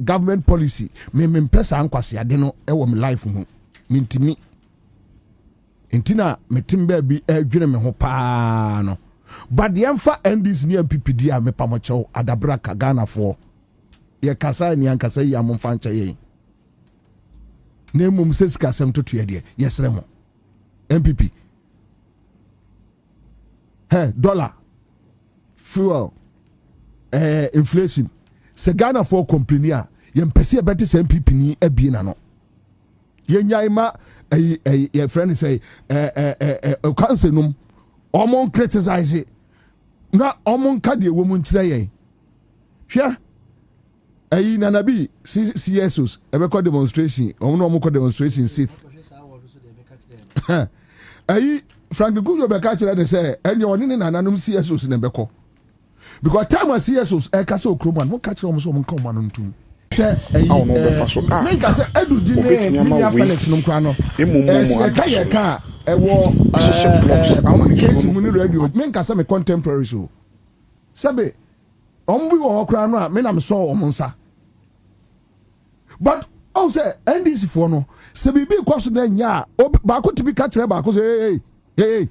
government policy me mpesa ankwase ade no e wo me life mu mintimi entina metimba bi adwene me ho pa no but the emfa NDC ni NPP dia me pamocho adabra ka Ghana for ye kasa ni ankasa yi amfa ncha ye nemum sesika sem to ye de yesre mo NPP dollar fuel inflation se Ghana for complain a yɛn pɛsɛ yɛbɛte sɛ NPP ni abie na no yɛn nyaima yɛ friend say council num ɔmo criticize na ɔmo nka deɛ wɔ mu nkyerɛ yɛn hwɛ nanabi CSOs ɛbɛkɔ demonstration ɔmo kɔ demonstration safe Frank Gujo bɛka kyerɛ ne sɛ ɛnyɛ ɔne ne nananom CSOs ne bɛkɔ because time as CSOs ɛka sɛ okroman mo ka kyerɛ ɔmo sɛ ɔmo nka ɔmo ano ntum sɛ menka sɛ edu gyi ne minia Felix nom kora no ɛka ɛwɔ communication mu ne radio menka sɛ me contemporary so sɛbe ɔmo bi wɔ hɔ kora no a me na me sɔ ɔmo nsa but ɔn sɛ NDC foɔ no sɛ biribi kɔ so na nya a baako tibi ka kyerɛ baako sɛ hey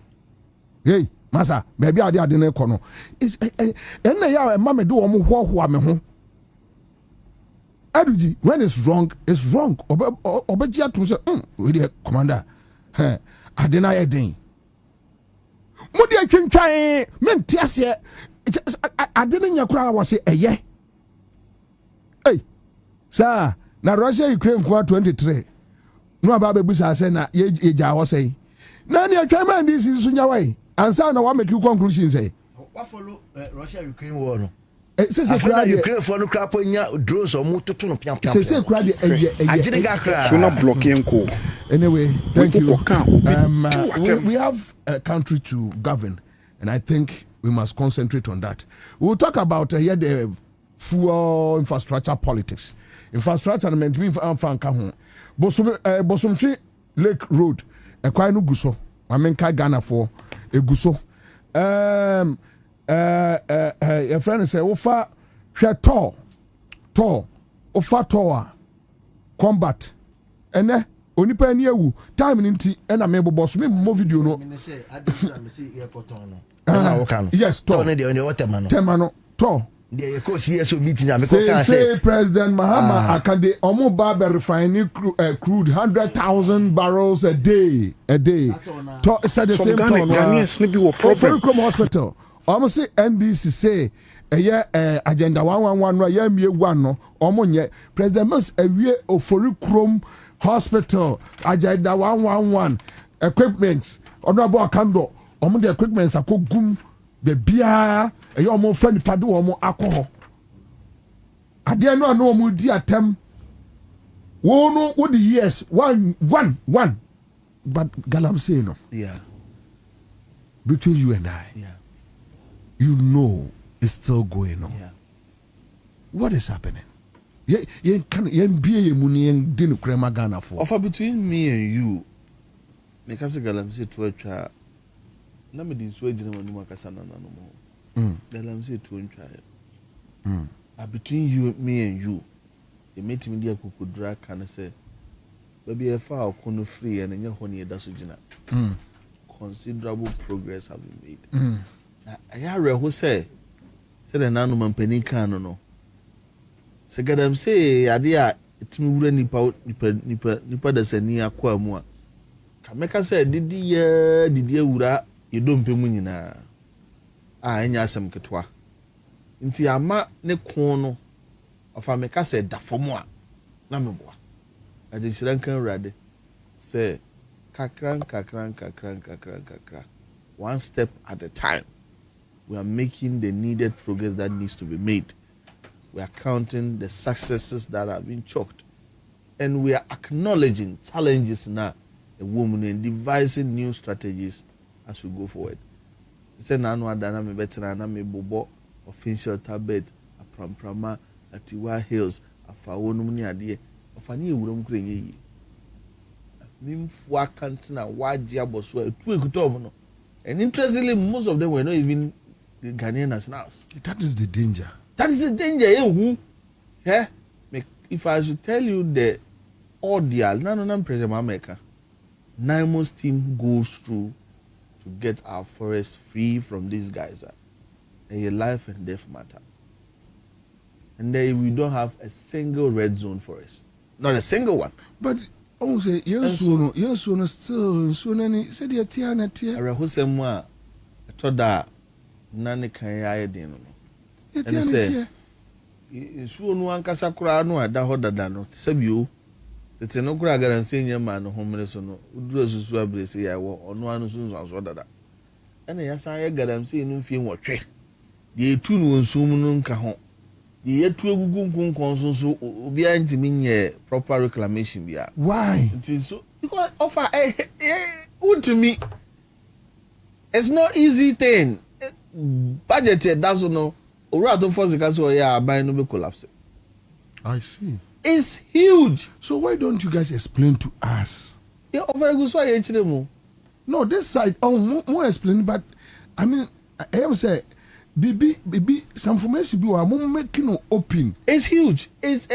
masa baabi ade no kɔ no ɛnna yɛ a ɛma me de ɔmo hoahoa me ho adugi when it's wrong ɔbɛgye atom sɛ wedeɛ commander ade no ayɛ den mode atwintwan mente aseɛ ade no nya koraa wɔ se ɛyɛ saa na Russia Ukraine kwa 23 no aba bebusa sɛ na yɛgya hɔ sɛ na ne atwa ma NDC so nya wai ansa na wa make conclusion sɛ wa follow Russia Ukraine war no sese kura de Ukraine for no kra po nya drones o mu toto no piam sese kura de agide ga kra so na blocking ko anyway thank you we have a country to govern and I think we must concentrate on that. We'll talk about here the fuel infrastructure politics. Infrastructure meant me franka ho. Bosomtwe Lake Road ekwan no guso. Amenka Ghana for eguso. Your friend say ofa hwe tor ofa tor combat ene onipa ani ewu time ni nti ena me bobo so me mo video no me say adesura me say airport on no yes tor no dey on your tema no tor the CSO meeting am ko say President Mahama akande omo ba be refining crude 100,000 barrels a day to said the same time Ghanaians ne bi wo problem from hospital omo say NDC say agenda 111 no ya mie one no omo nye President Mas awie ofori krom hospital agenda 111 equipment ono abo akando omo the equipments akogum be bia eyo omo fa nipa de omo akọ ade no ano omo di atem wo no wo the years one but Galam say no between you and I you know it's still going on what is happening yen bia ye mu ni yen din krema Ghana for offer between me and you make us Galam say to atwa na me din so agina manu makasa na no mo Galam say to ntwa between me and you they made me dia kokudra kan say baby e fa akono free and nya ho ne da so gina considerable progress have been made I reho say the nanu mampani kan no se Gadam say ade a etimi wura nipa da sani akwa mu a ka meka say didi awura yedompe mu nyina enya asem ketwa nti ama ne kon no ofa meka say da fom a na meboa ade shirankan rade say kakran one step at a time. We are making the needed progress that needs to be made. We are counting the successes that have been chalked. And we are acknowledging challenges now, a woman, and devising new strategies as we go forward. Say na no adana me betra na me bobo official tabet apramprama atiwa hills afawo no ni ade ofani ewuram krenye yi. Mimfu akantina waji aboso etu ekutom no. And interestingly most of them were not even Ghanaian nationals. That is the danger. That is the danger. Yeah? If I should tell you the ordeal, no, President America, NIMO's team goes through to get our forests free from these guys. A life and death matter. And then we don't have a single red zone forest. Not a single one. But also, yes, still, so many said your tiana tia. I thought that Nani can I didn't know. And say, nsuo no ankasa koraa no ada hɔ dada no sabio tete no koraa garanse nya ma no homre so no uduro susu abrese ya wo ɔno anu so nso dada ɛna yasan yɛ garanse no mfie nwɔtwe de etu no nsum no nka ho de yetu egugu nkonkon so obi antimi nyɛ proper reclamation bia. Why? It is so because offer to me it's not easy thing. Budget that's no ora to force ka so ya aban no be collapse. I see. It's huge. So why don't you guys explain to us? Yeah, over go so ya chire mu. No, this side more explain, but I mean I am say Bibi some information be am making no open. It's huge. It's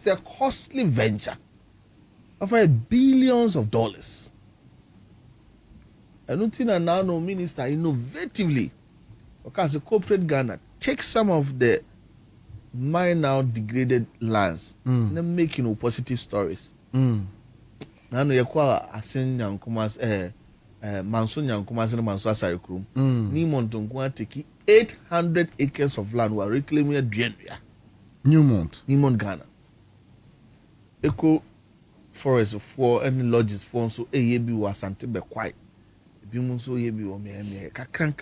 a costly venture. Over billions of dollars. And until now no minister innovatively because a corporate Ghana take some of the now degraded lands and making positive stories. Now you call asin yankumas manso yankumas and manso asari krum. Ni montonku take 800 acres of land were reclaiming a Duenria. Newmont Ghana. Eco forest for any lodges for so yebi was antibe quite. Bimun so yebi o me kakran.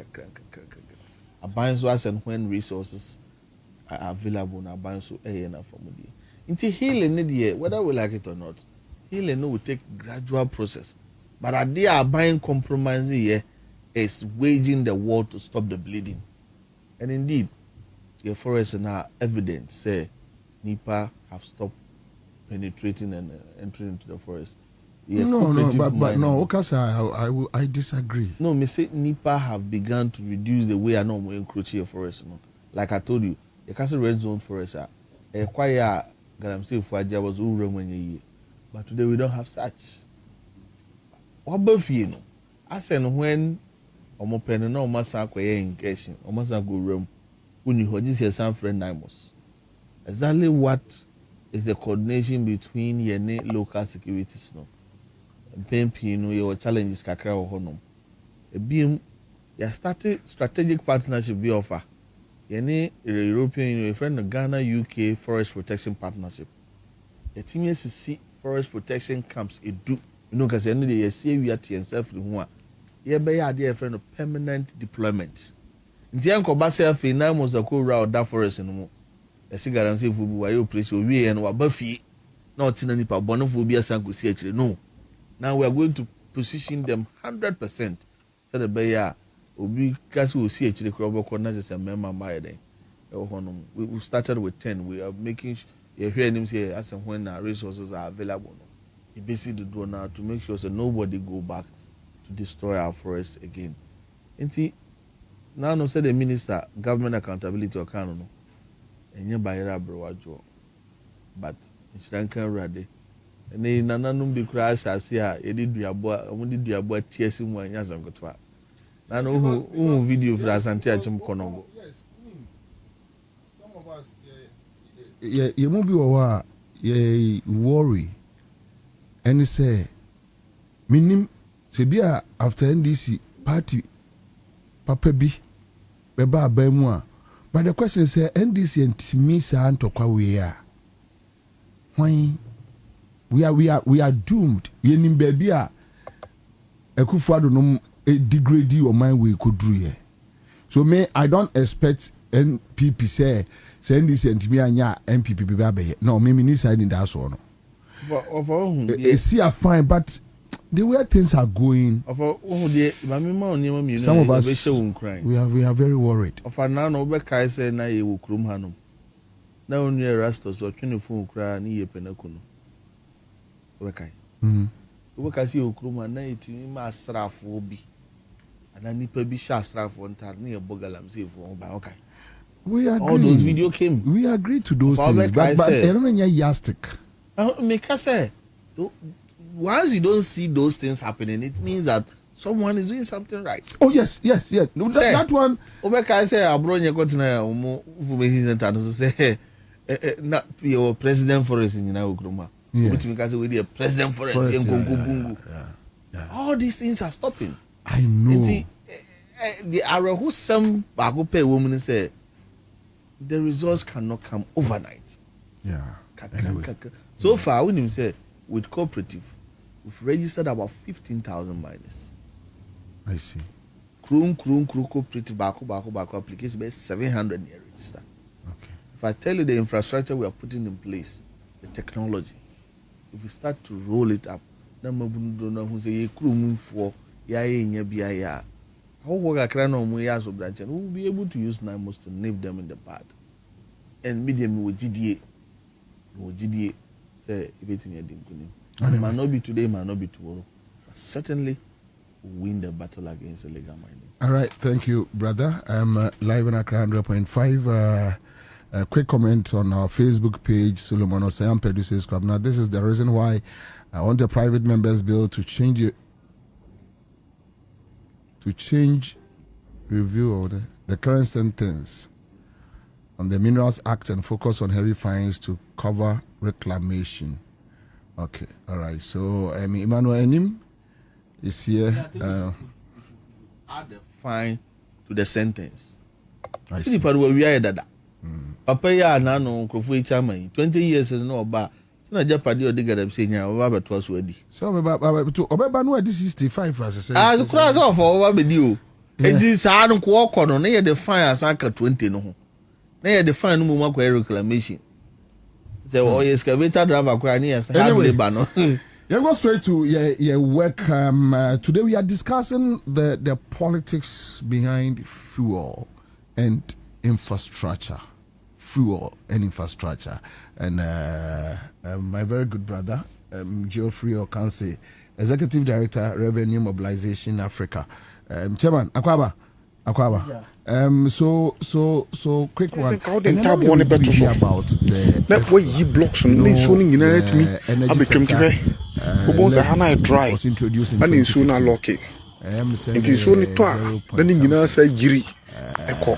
Aban so as and when resources are available na aban so na family. Until healing need whether we like it or not. Healing no will take gradual process. But at the aban compromise is waging the war to stop the bleeding. And indeed, the forest now evidence say NIPA have stopped penetrating and entering into the forest. But no, I disagree. No, me say NIPA have begun to reduce the way I know we encroach your forest. No? Like I told you, the Castle Red Zone forest quite galamsey for a was when but today we don't have such. What about you know? I said when omo pen no masa kwaye engagement, masa go room when you hold this your friend Nimos. Exactly what is the coordination between your local securities no? NPP no your challenges kakra ho honom ebiem ya started strategic partnership be offer yene European Union friend Ghana UK Forest Protection Partnership the team see forest protection camps edu you know cause eno dey see we at yourself ho a ye be ya dey friend permanent deployment nti enko ba self na mo zako ra oda forest no mo e si guarantee fu bi wa yo operation we en wa ba fie na otina nipa bonofo bi asan go si akire no. Now we are going to position them 100%. So the bear obi kasi will see a chile crop or not just a member by day. We started with 10. We are making you hear him say as and when our resources are available. He basically do now to make sure that nobody go back to destroy our forests again. And now no say the minister government accountability or canon. And you buy a browajo. But it's ready. Ne nananum bi kura asase a yedi duabo omudi duabo tiesi mu anya zankotwa na no hu video for asante achim konongo. Yes, some of us ye mu bi wo a ye worry and say minim se bia after NDC party papa bi be ba mu a but the question is NDC and me sa antokwa we a when we are doomed. Yenim baby a Ekufuado no degrade your mind we could do here. So me I don't expect NPP say this and me anya NPP baby. No, me need side in that so no. But see are fine, but the way things are going. Some of us we are very worried. Of now no be kai say na ye wo krum hanom. Na only rastos or 24 kra ni ye penakuno. Okay. We see Okruma na itimi ma asrafo bi. Ana nipa bi sha asrafo ntar na ebogalam say for ba okay. We agree. All those video came. We agree to those things, but I don't know yastic. Make us say once you don't see those things happening, it means that someone is doing something right. Oh yes. No, that one. Obeka say abro nye kotina omo information center no say na your president forest in Okruma. Which because we the president forest yeah. All these things are stopping. I know. The arrow who some bago pay woman say the results cannot come overnight. Yeah. Anyway. So far, when him say with cooperative, we've registered about 15,000 miners. I see. Krum cooperative back application by 700 near register. Okay. If I tell you the infrastructure we are putting in place, the technology, if we start to roll it up, then we don't know who say krum for ya. How work a branch, and we'll be able to use NIMOS to nip them in the bud. And medium with GDA. Say, it might not be today, might not be tomorrow. But certainly win the battle against illegal mining. All right, thank you, brother. I'm live in Accra 100.5. A quick comment on our Facebook page, Solomon Osayam produces club. Now, this is the reason why I want a private members bill to change it. To change review of the current sentence on the Minerals Act and focus on heavy fines to cover reclamation. Okay, all right. So, Emmanuel Enim is here. Add the fine to the sentence. I See, see. we are that. Papa ya na no krofo chairman 20 years no oba. So na Japadi odiga dem say nya oba beto so adi. So obeba no adi 65 as I say. Ah, the cross of oba bedi o. Enti sa no ko okọ no the fine asaka 20 no ho. Na the fine no mu makwa reclamation. Say o excavator driver kra na yes have labor no. Yeah, go straight to your work. Today we are discussing the politics behind fuel and infrastructure. Fuel and infrastructure. And my very good brother, Geoffrey Okanse, Executive Director, Revenue Mobilization Africa. Chairman, Akwaba. So quick one. How the tab one about the let way ye blocks and then soon in it me. I became to who wants a Hana dry and in sooner lock it. It is only twa. Then you say Giri Echo.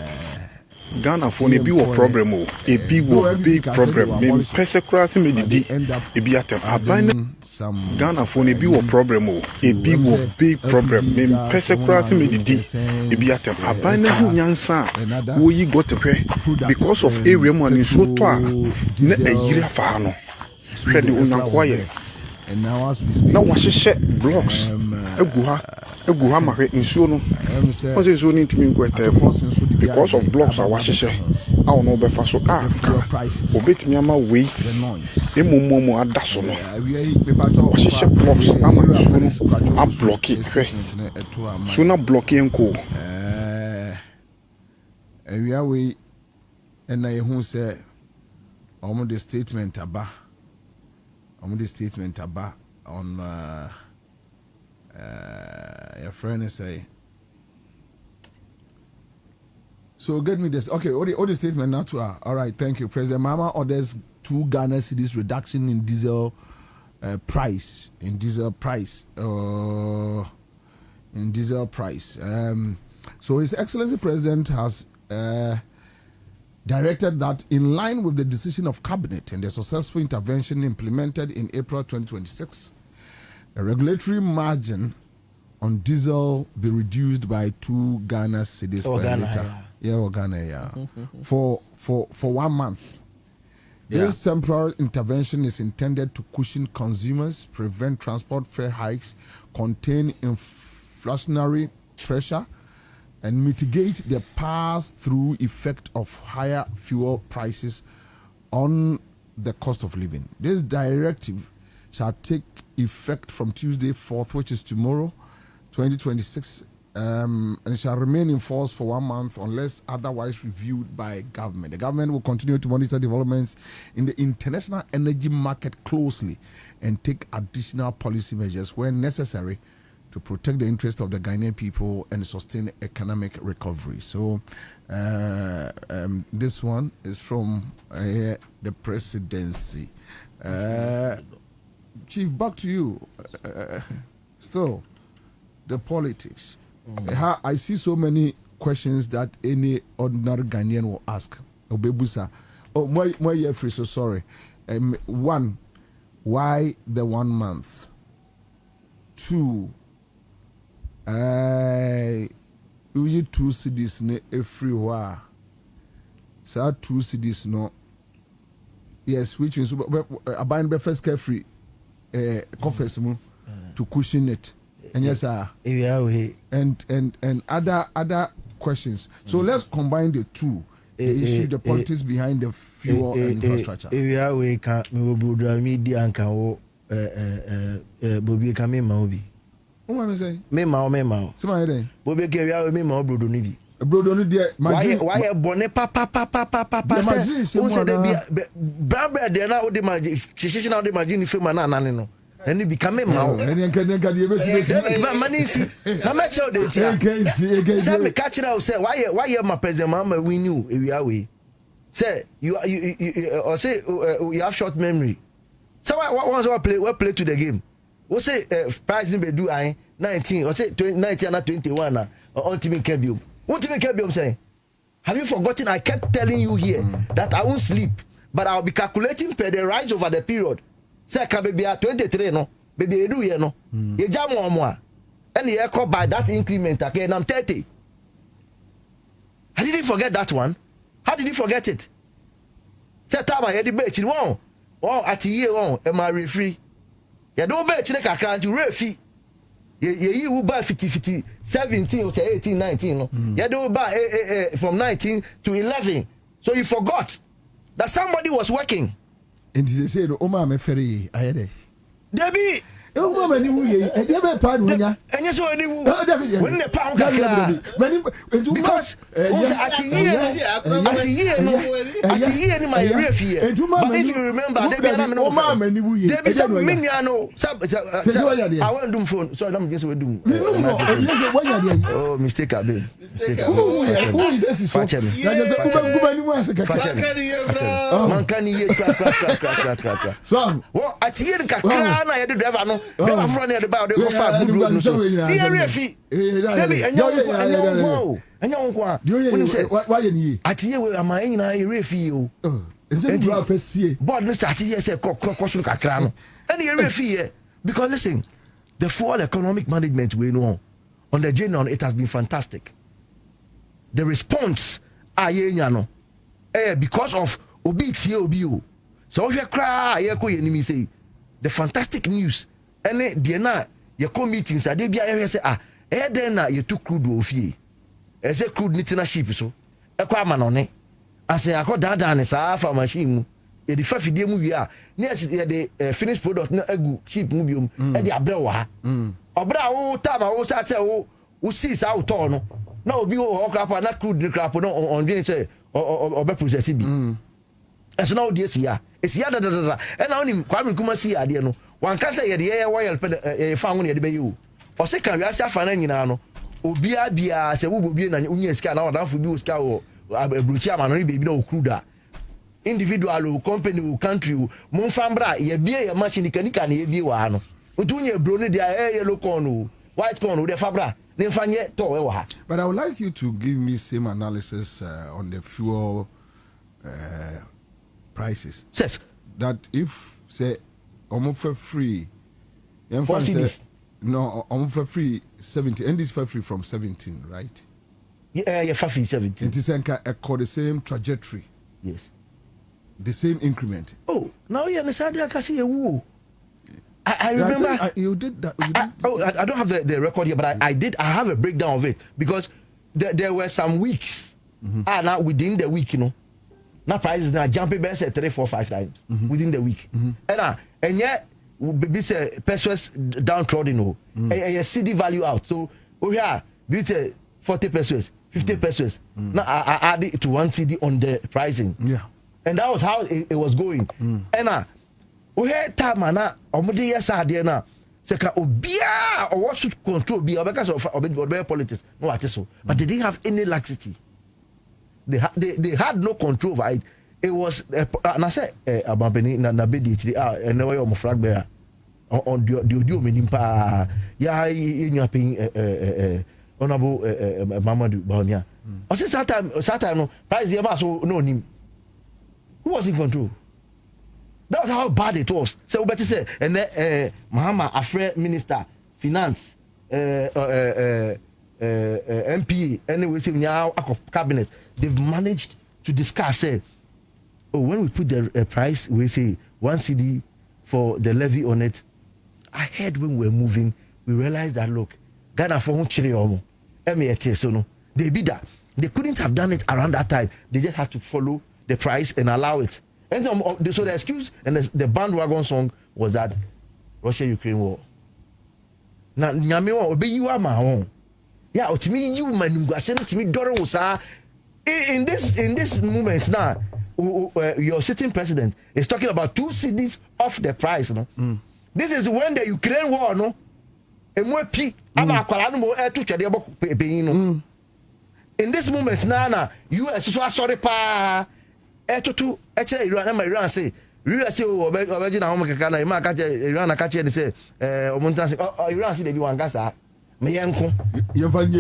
Ghana for a big problem, a big problem. Mean persecracy made the be at a Ghana for a big problem, a big problem. Mean persecracy made the be at a Abana Yansa, who ye got to pay because of area money so twa, net a year fano. Spread the unquiet. And now as we speak, now what she shed blocks, a guhama in Suno. Was it so need to be quite because of blocks are what she said. I don't know befa so prices. Obet me ama way. E momo adasono. What she shed blocks am a block it. Sooner block enko. We are we and I who say almost the statement about on your friend is say. So get me this. Okay, all the statement now to her. All right, thank you. President Mama orders 2 Ghana cedis reduction in diesel price. So His Excellency President has directed that in line with the decision of Cabinet and the successful intervention implemented in April 2026, the regulatory margin on diesel be reduced by 2 Ghana cedis per liter. For 1 month. This temporary intervention is intended to cushion consumers, prevent transport fare hikes, contain inflationary pressure, and mitigate the pass-through effect of higher fuel prices on the cost of living. This directive shall take effect from Tuesday 4th, which is tomorrow, 2026, and it shall remain in force for 1 month unless otherwise reviewed by government. The government will continue to monitor developments in the international energy market closely and take additional policy measures where necessary to protect the interests of the Ghanaian people and sustain economic recovery. So this one is from the presidency. Chief, back to you. Still, the politics. I see so many questions that any ordinary Ghanaian will ask. Obebusa. Oh, my year free, so sorry. 1, why the 1 month? 2, you 2 cities everywhere. so 2 cedis no yes which is abandon be first carefree conference to cushion it and yes and other questions. So let's combine the two. The issue, the politics behind the fuel and infrastructure. Area we can me media and can Bobie can me Maobi. What am I saying? Me Mao. Somebody there. Bobie carry out me Mao brodo ni bi. Brodo ni there. Why bonnet papa. Who said they be Barbara there now? The imagine. She now the imagine if man na no. And it become Mao. And can money see. How much out there? Say me catch it out. Say why my president mama win you area way. Say you or say you have short memory. So what play to the game. We say price ni be do 19 or say 19 and 21 or ultimate kebium. Ultimate kebium say. Have you forgotten I kept telling you here that I won't sleep but I'll be calculating per the rise over the period. Say ka baby 23 no baby edu ye no ye jam omo a and ye call by that increment again I'm 30. I didn't forget that one. How did you forget it? Say time ye debate won at year won e ma refree ye do be chire kakra nti refi ye who buy 50 17 or 18 19 no ye do buy from 19 to 11 so you forgot that somebody was working. And they say, "Oh, my ferry, I had it." Debbie, oh, mamma, you never pardon me. And yes, when the pound because at a year in my ref here. But if you remember, there is a miniano. I won't do phone, so I'm just with doom. Oh, mistake, I did. Who is this? So, what at year, Kakana, I did driver. Never front the about the far good road. The refi. Debbie, and why you at here am I in a refi? But Mr. Atiye said, Cock, and the refi. Because listen, the full economic management we know on the general, it has been fantastic. The response, because of Obi. So you cry, you say the fantastic news. And the your meetings are they be say then you took crude ofie. As a crude knitting a ship so. A quaman on it. I say I got that done as a machine. The first day movie are near the finished product no egu cheap mubium and the abrewa. Obra time I was say who sees out on no be all crap and not crude crap on say or be process be. And so now this year it's yada and now him Kwame Nkrumah see idea no. One can say the air wire found near the bayou. Or second, we are suffering no. Obia bia se wo bobie na unye ska na wadanfo bi ska wo abruchi man no baby no cruda. Individual or company or country mon fambra ye bia ye machine kanika na ye bia wa no. Untunye bro no dia yellow corn white corn the fabra. Ne mfanye to we wa. But I would like you to give me same analysis on the fuel prices. Yes. That if say almost for free. No, almost for free 17. And this for free from 17, right? Yeah, for free 17. It is the same trajectory. Yes. The same increment. Oh, now you understand I can see a woo. I remember you did that. I don't have the record here, but I did. I have a breakdown of it because there were some weeks. Now within the week, now prices now jumping best at 3, 4, 5 times within the week. And yet, baby say pesos downtrodden, a CD value out. So we are 40 pesos, 50 pesos. Now I add it to 1 CD on the pricing. Yeah, and that was how it was going. And we had time na omudi yesa de na se ka obia or what should control be because of politics. No, what so, but they didn't have any laxity. They had no control over it. It was and I said about Beni na BDH and no way on flag bearer on the menimpa ya in honorable Mamadou Bawumia. I said that no price the so no him. Who was in control? That was how bad it was. So better say and Mahama Afre Minister Finance MP anyway now cabinet they've managed to discuss say, oh, when we put the price, we say 1 cedi for the levy on it. I heard when we were moving, we realized that look, Ghana for Chile so no, they be that. They couldn't have done it around that time. They just had to follow the price and allow it. And so the excuse and the bandwagon song was that Russia-Ukraine war. Now, Nyame obey you are my own. Yeah, to me, you manunga send to me Doro in this moment now, your sitting president is talking about 2 cedis off the price. No, this is when the Ukraine war no. In this moment, Nana, US so sorry pa. To Iran say, Iran say, Iran say, Iran say they be one gas. Me yanko. You find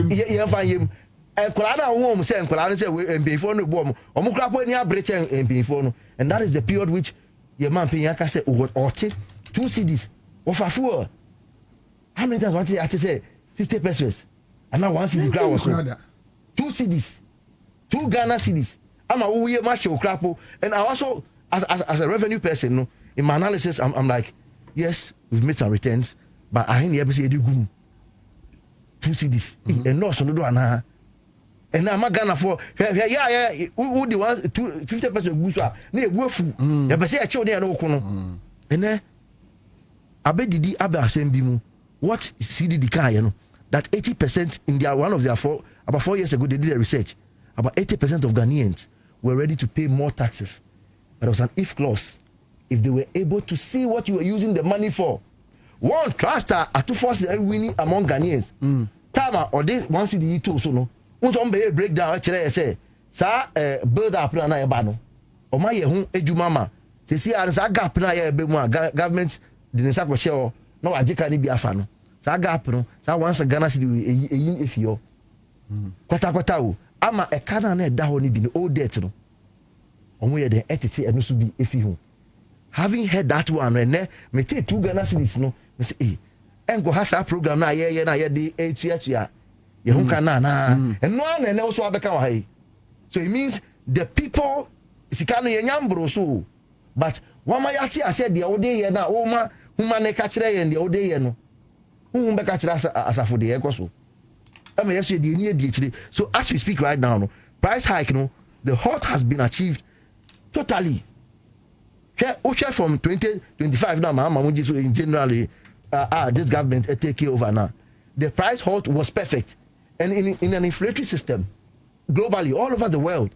him. And Kolana home say, and Kolana say, and before no bomb, or Mukrapo near breach and before. And that is the period which your man Pinyaka said, or 2 cedis of a fool. How many times what I say 60 pesos? And now 1 cedi ground was 2 cedis, 2 Ghana cedis. I'm a we macho crapo. And I also as a revenue person, no, in my analysis, I'm like, yes, we've made some returns, but I ain't ever say do good. 2 cedis. And no so no do ana. And I'm Ghana for yeah, who the one 50 pesos good so na go fu. Ya be say a che dey na okuno. And then abedidi abe asem mu. What CDD can you know that 80% in their one of their about 4 years ago they did a research about 80% of Ghanaians were ready to pay more taxes, but there was an if clause if they were able to see what you were using the money for. One trust at 2 force winning among Ghanaians. Tama or this 1 cedi too so no. Unto be breakdown actually say sa build up na e ba no. O ma ye hu edwuma ma. Se si an gap na ye be mu government the nsa ko share no ajika ni bi afa no sa gap no sa once Ghana city eyin efio kwata o ama e kana na da ho ni bi no old debt no omo ye de etete eno so bi efi ho. Having heard that one and me take 2 Ghana cities no me say engo ha sa program na ye de etua ye hu kana na eno na also abeka wa hai. So it means the people sikano ye nyambro so, but wama yati ase de ode ye na o ma huma ne ka kire ye de ode ye no hu be ka kire asafo de ye koso am yeso de ni edi kire. So as we speak right now no price hike no the halt has been achieved totally. Share from 2025 now mama so in generally this government take over now. The price halt was perfect, and in an inflationary system globally all over the world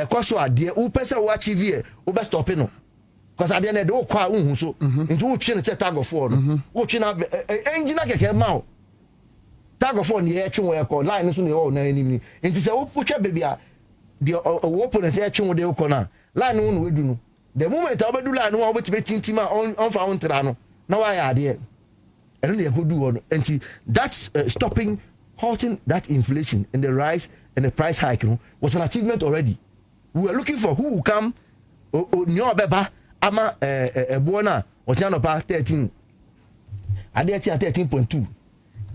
koso ade u pese wo achieve here o be stop no. Because at the end of the day, kwa so into which chain tag of four, which in engine keke ma tag of four near chun we call line so no na enemy. Into say we put baby the opponent here chun we dey corner line no we do no. The moment I do line no we be tintima on fa on tra no. Now why are there? And then they go do one. And that's stopping, halting that inflation and the rise and the price hike was an achievement already. We were looking for who will come nyo beba ama buona otiano pa 13 ade tia 13.2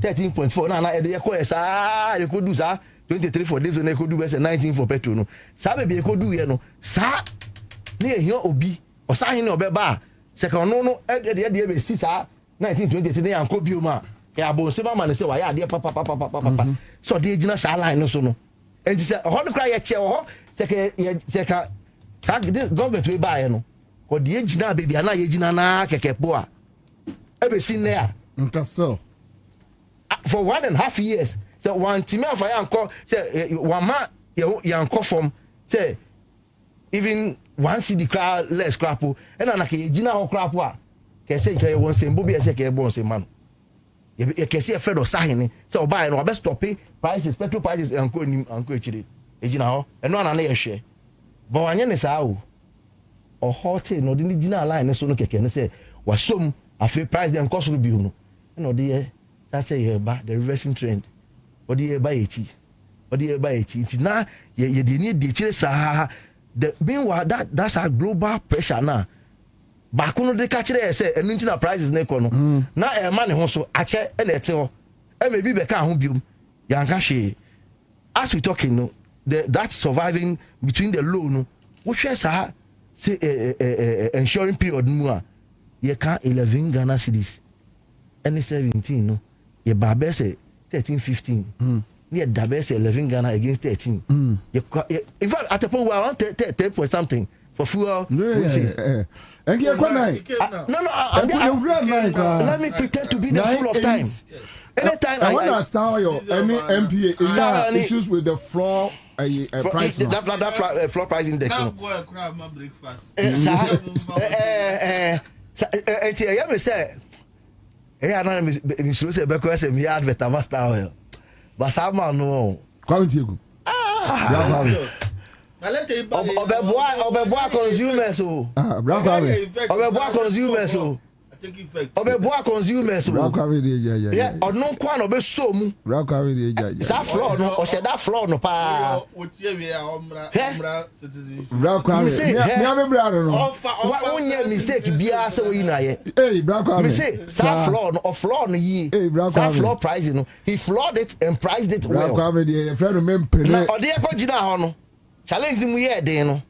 13.4 na e ko esa e ko do sa 23 for diesel na e ko do 19 for petrol no sa be e ko do ye no sa na e hian obi o sa hin na obeba se ka no de be si sa 1923 na anko bi o ma e abonse ma na se wa ya ade papa so de gina sa line no so no enti se ho no kra ye che ho se ka sa government we buy no ko de gina baby ana ye gina na kekepo a e be si ne a so for 1.5 years so one team of yanko say one ma yanko from say even one city crowd less crapo and na ke gina ho crapo a ke say ke won say mbo bi say ke bon say man ye ke say Fred Osahene say oba no be stop prices petrol prices anko nim anko echire e gina ho eno ana na ye hwe but wanye ne saa o hotel no de gina line so no keke no say wasom afi price dem cost bi no no de that say here ba the reversing trend or the ba echi nti na ye de ni de chire saa the meanwhile that's our global pressure now ba ko no de ka chire say enu nti na prices na eko no na e ma ne ho so ache e na ete ho e me bi be ka ho biom ya nka hwe as we talking no that surviving between the low no which is say ensuring period mu a ye can 11 Ghana cedis any 17 no ye ba say 13 15 near dabe say 11 Ghana against 13 in fact at the point where I want 10 point something for fuel. And here let me pretend to be the full of time. Anytime I want to start your any MPA is there issues with the floor price that floor price index. Say I don't say because me advert master but some man no quality go Obeboa consumers so Obeboa consumers so Obeboa consumers so yeah ono kwa no be so mu sa floor no o that floor no pa me am brother no wa onye mistake bia say we na ye me say sa floor no o floor no yi sa floor price no he floored it and priced it well friend me mpele o de ko gina ho no challenge ni mu ye den no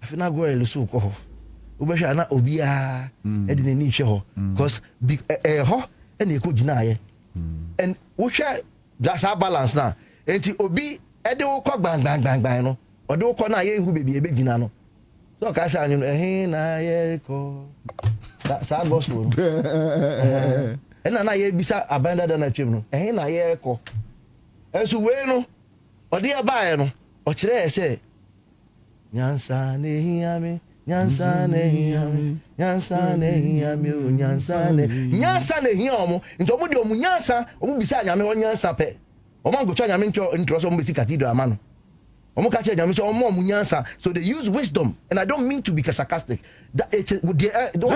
afina go ele so ko ho obehwa na obia e de ni hwe ho because ho e na ko gina ye and wo hwe that's our balance na enti obi e de wo ko gbangban no o de wo ko na ye hu bebi e be gina no so ka sa anyu na ye ko sa gospel na ye bisa abanda da na twem no na ye ko enso we no o de ya ba ye no o kire ese nyansa ne hiame nyansa ne hiame nyansa ne hiame o nyansa ne hiamo nto mo de o mu nyansa o mu bisa nyame o nyansa pe o ma go twa nyame ntro so mo bisi cathedral amano o mo ka che nyame so o mo mu nyansa so they use wisdom and I don't mean to be sarcastic that it what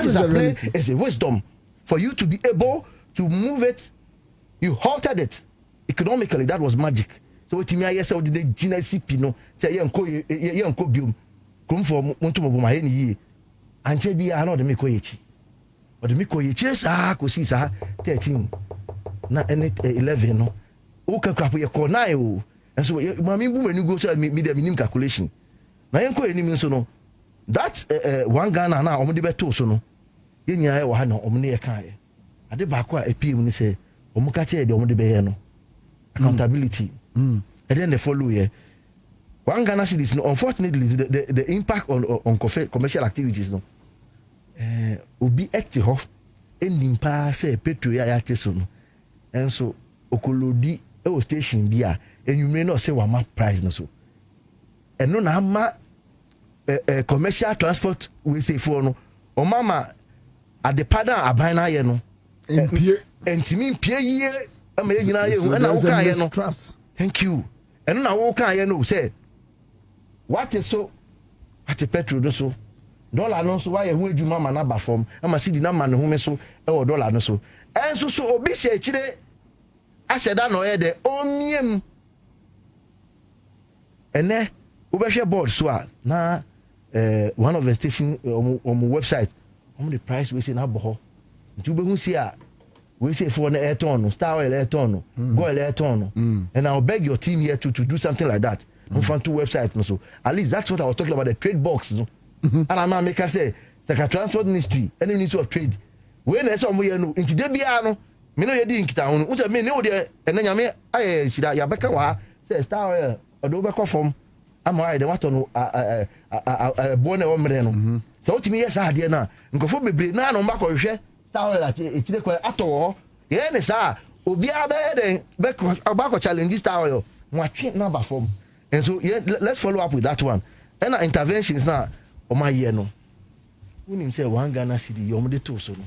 is a play is a wisdom for you to be able to move it. You halted it economically. That was magic. So what me say the Gina CP no say yenko biom krum for monto mo ma heni yi anche bia na o de me koyechi o de me koyechi sa ko si sa 13 na 11 no o ka krapo ye ko 9 o so ma mi bu mani go so me de minim calculation na yenko enim so no that one Ghana na o mo de beto so no yenya e wa ha na o mo ne ye kan ye ade ba ko a epim ni say o mo ka che de o mo de be ye no accountability and then they follow here. One Ghana cedis, no, unfortunately, the impact on commercial activities, no, ubi eti ho, enimpa se petro ya teso no, and so okolodi e station bia, and you may not say what my price no so, and no na ma commercial transport we say for no, o mama at the padan abana ye no, and timi pie ye. I'm no. Thank you. And now walk no say what is so at the petrol do so dollar no so why you do mama na ba from am Sedina man who me so e wo dollar no so and so obi se chire aseda no ye de omiem ene obehwe board so na one of the station on website the price we say na bo nti obehu si a we say for an airton, star oil airton, go airton, and I'll beg your team here to do something like that. On front to website, no so at least that's what I was talking about the trade box, no. And I'm make I say like a transport ministry, any ministry of trade. When there's somewhere no, into the piano, me no you didn't town. What's me no there, and then you I should ya beka wa say star oil or do back from. I'm right. The what no born a woman no. So to me yes I dey na. Nkofo bebre na no back hwe. It's ato ye ne sa obi abede be about challenge style mwatwe number form and so yeah, let's follow up with that one and interventions now o ma ye no unim say one Ghana cedi yo mde to so no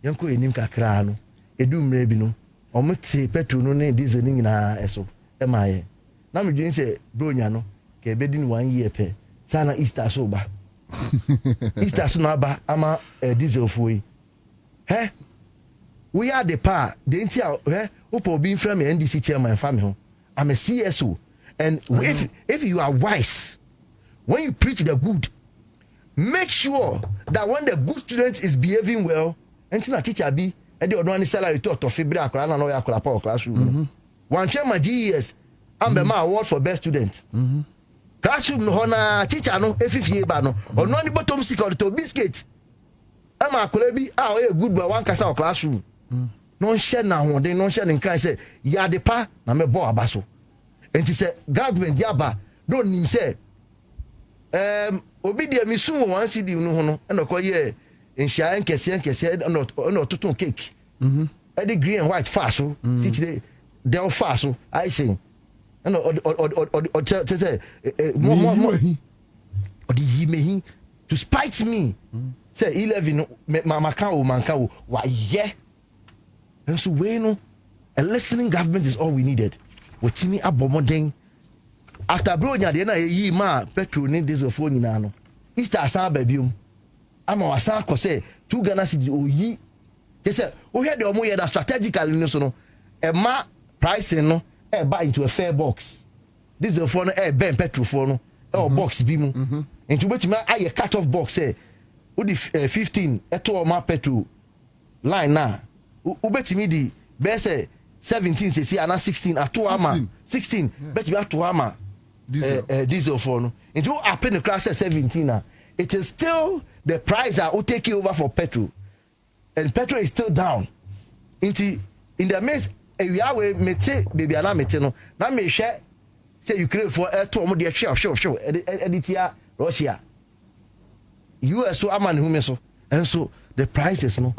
yanko enim kakra no edu mre bi no o mte petrol no ne diesel ni nyina eso e ma ye na me dwen say bronya no ke be din 1 year pe sana Easter so ba Easter so na ba ama diesel foi. Hey, we are the power. The entire Upo being from the NDC chairman family. I'm a CSO, and if you are wise, when you preach the good, make sure that when the good student is behaving well, and teacher be and the ordinary salary to fibra classroom. One chairman GES, I'm the man award for best student. Classroom no na teacher no efifie ba no. Ono ni bottom secret to biscuit. Am akole bi a good boy one kasa classroom. No share na ho den no share in cry say ya de pa na me bo abaso. Enti say government dia ba don nim say obi dia mi sun one CD no ho no e no koye enhia nkese no toton cake. The green and white fast so see they fast so I say or say more the me to spite me say 11 mama can man why yeah. And so we know a listening government is all we needed. With me abomoding after bronya de na yi ma petrol ni diesel phone nyina no Easter asan babium ama wasan ko say 2 Ghana cedi oyi they say o hear the omo hear that strategically no so no e ma pricing no e buy into a fair box diesel phone no e ben petrol phone no e box bi mu into betimi aye cut off box say o di 15 e to ma petrol line na u betimi di be say 17 say ana 16 ato ama 16 betimi ato ama diesel phone no into happen the class 17 na it is still the price that will take you over for petrol and petrol is still down in the midst we are mete baby ana mete no na me hwe say Ukraine for to omo de show editia Russia US so aman who me so and so the prices no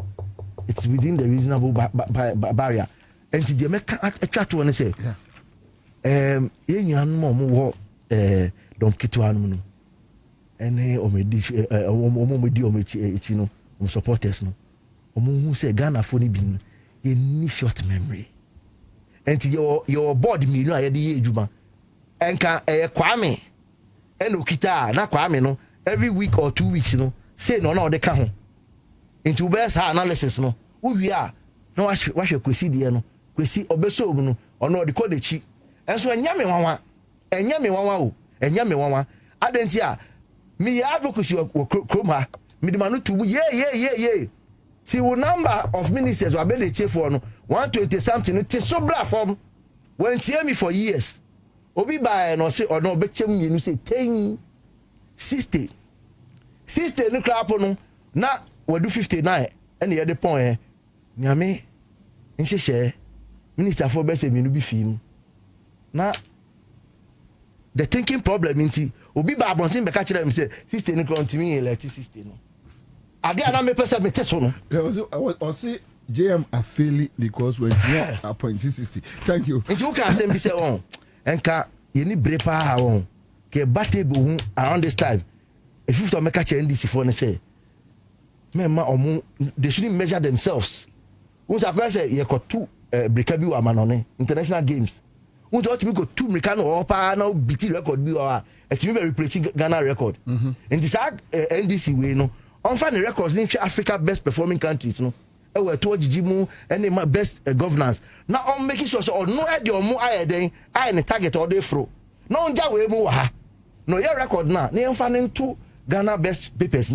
it's within the reasonable barrier and the make atwa to one say yenyan mo wo don kitu anu no ene omedi omechi no supporters no omo say Ghana for ni bi no ye ni short memory and your board me no ayede ye ejuma enka kwame eno kita na kwame no every week or 2 weeks no say no na de ka ho into best analysis no wi a na wa hwe kwesi de no kwesi obeso obu no ono de ko de chi enso enya me wanwa o enya me wanwa adenti a me advocacy kroma me de manu tubu ye see the number of ministers who have been the chief for no 120 something it is so bra form when see me for years obi by no say or no be chem you say 10 60 no crap no na we do 59 and the other point nyame nhehye minister for be say me no be film na the thinking problem inti obi ba abontin be ka kire me say 60 no crop me elect 60 no ade ana me pesa me teso no I say JM affili because when you appoint 60 thank you nti uka asem bi say on enka ye ni brepa ha on ke batable around this time if you to make a NDC for say mema omu they shouldn't measure themselves won say say ye ko two breaka bi wa manone international games won to me go two breaka no pa na BT record bi wa etimi be replace Ghana record and this NDC we no on find the records in Africa best performing countries no e we to gigimu any best governance now on making sure so no e de omo ayeden ay ne target or dey fro no nja we mu wa ha no your record na mfa to Ghana best papers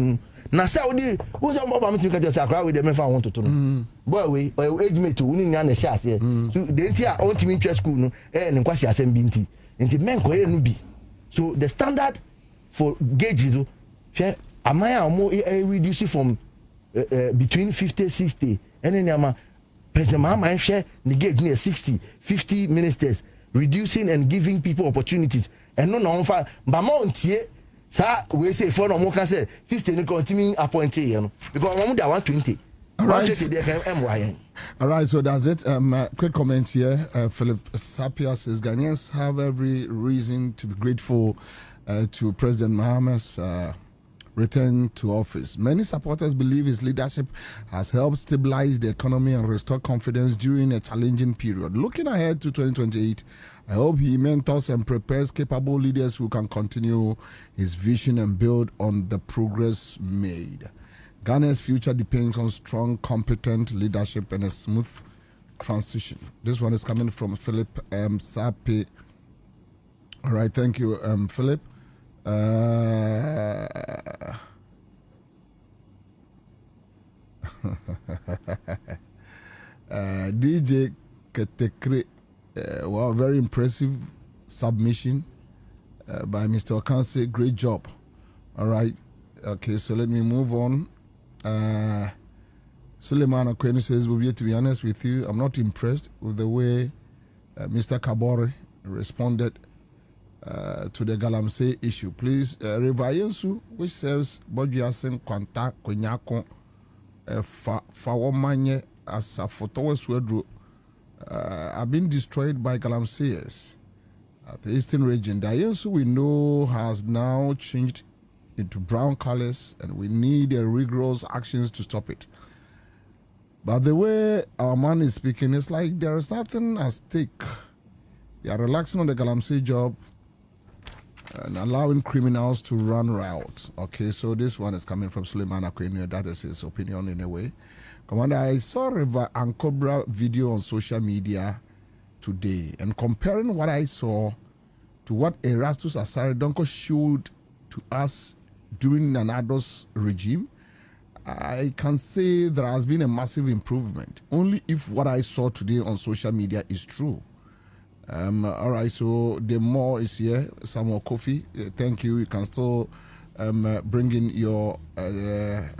na say odi who say Boba mtimi ka just akra we dey me fa won to no boy we age mate we ni na share ase so the ntia on timi interest school no ne nkwasi asem bi nti men ko ye no bi so the standard for gauge do hwe amaya omo reduce from between 50-60 and then ama pesema ma hwe ni gauge near 60-50 ministers reducing and giving people opportunities and no onfa ba ma ontie sa we say for no mo can say 60 ni continue appointee you know because we da 120 all right they can MYN. All right, so that's it. Quick comment here. Philip Sapia says Ghanaians have every reason to be grateful to President Mahama's return to office. Many supporters believe his leadership has helped stabilize the economy and restore confidence during a challenging period. Looking ahead to 2028, I hope he mentors and prepares capable leaders who can continue his vision and build on the progress made. Ghana's future depends on strong, competent leadership and a smooth transition. This one is coming from Philip Sapi. All right, thank you, Philip. DJ Ketekre, wow, very impressive submission by Mr. Okanse. Great job. All right. Okay, so let me move on. Suleiman Akwenu says, to be honest with you, I'm not impressed with the way Mr. Kabore responded to the Galamsey issue. Please, Revayensu, which serves Bojiasen Kwanta Kwenyako Fawomanye as a photo swedru have been destroyed by Galamseyers at the eastern region. The Ayensu we know has now changed into brown colors, and we need rigorous actions to stop it. But the way our man is speaking, it's like there is nothing at stake. They are relaxing on the Galamsey job and allowing criminals to run riot. Okay, so this one is coming from Suleiman Akwenu. That is his opinion in a way. Commander, I saw River and Cobra video on social media today, and comparing what I saw to what Erastus Asare Donko showed to us during Nanado's regime, I can say there has been a massive improvement. Only if what I saw today on social media is true. All right, so the more is here. Samuel Kofi, thank you. You can still bring in your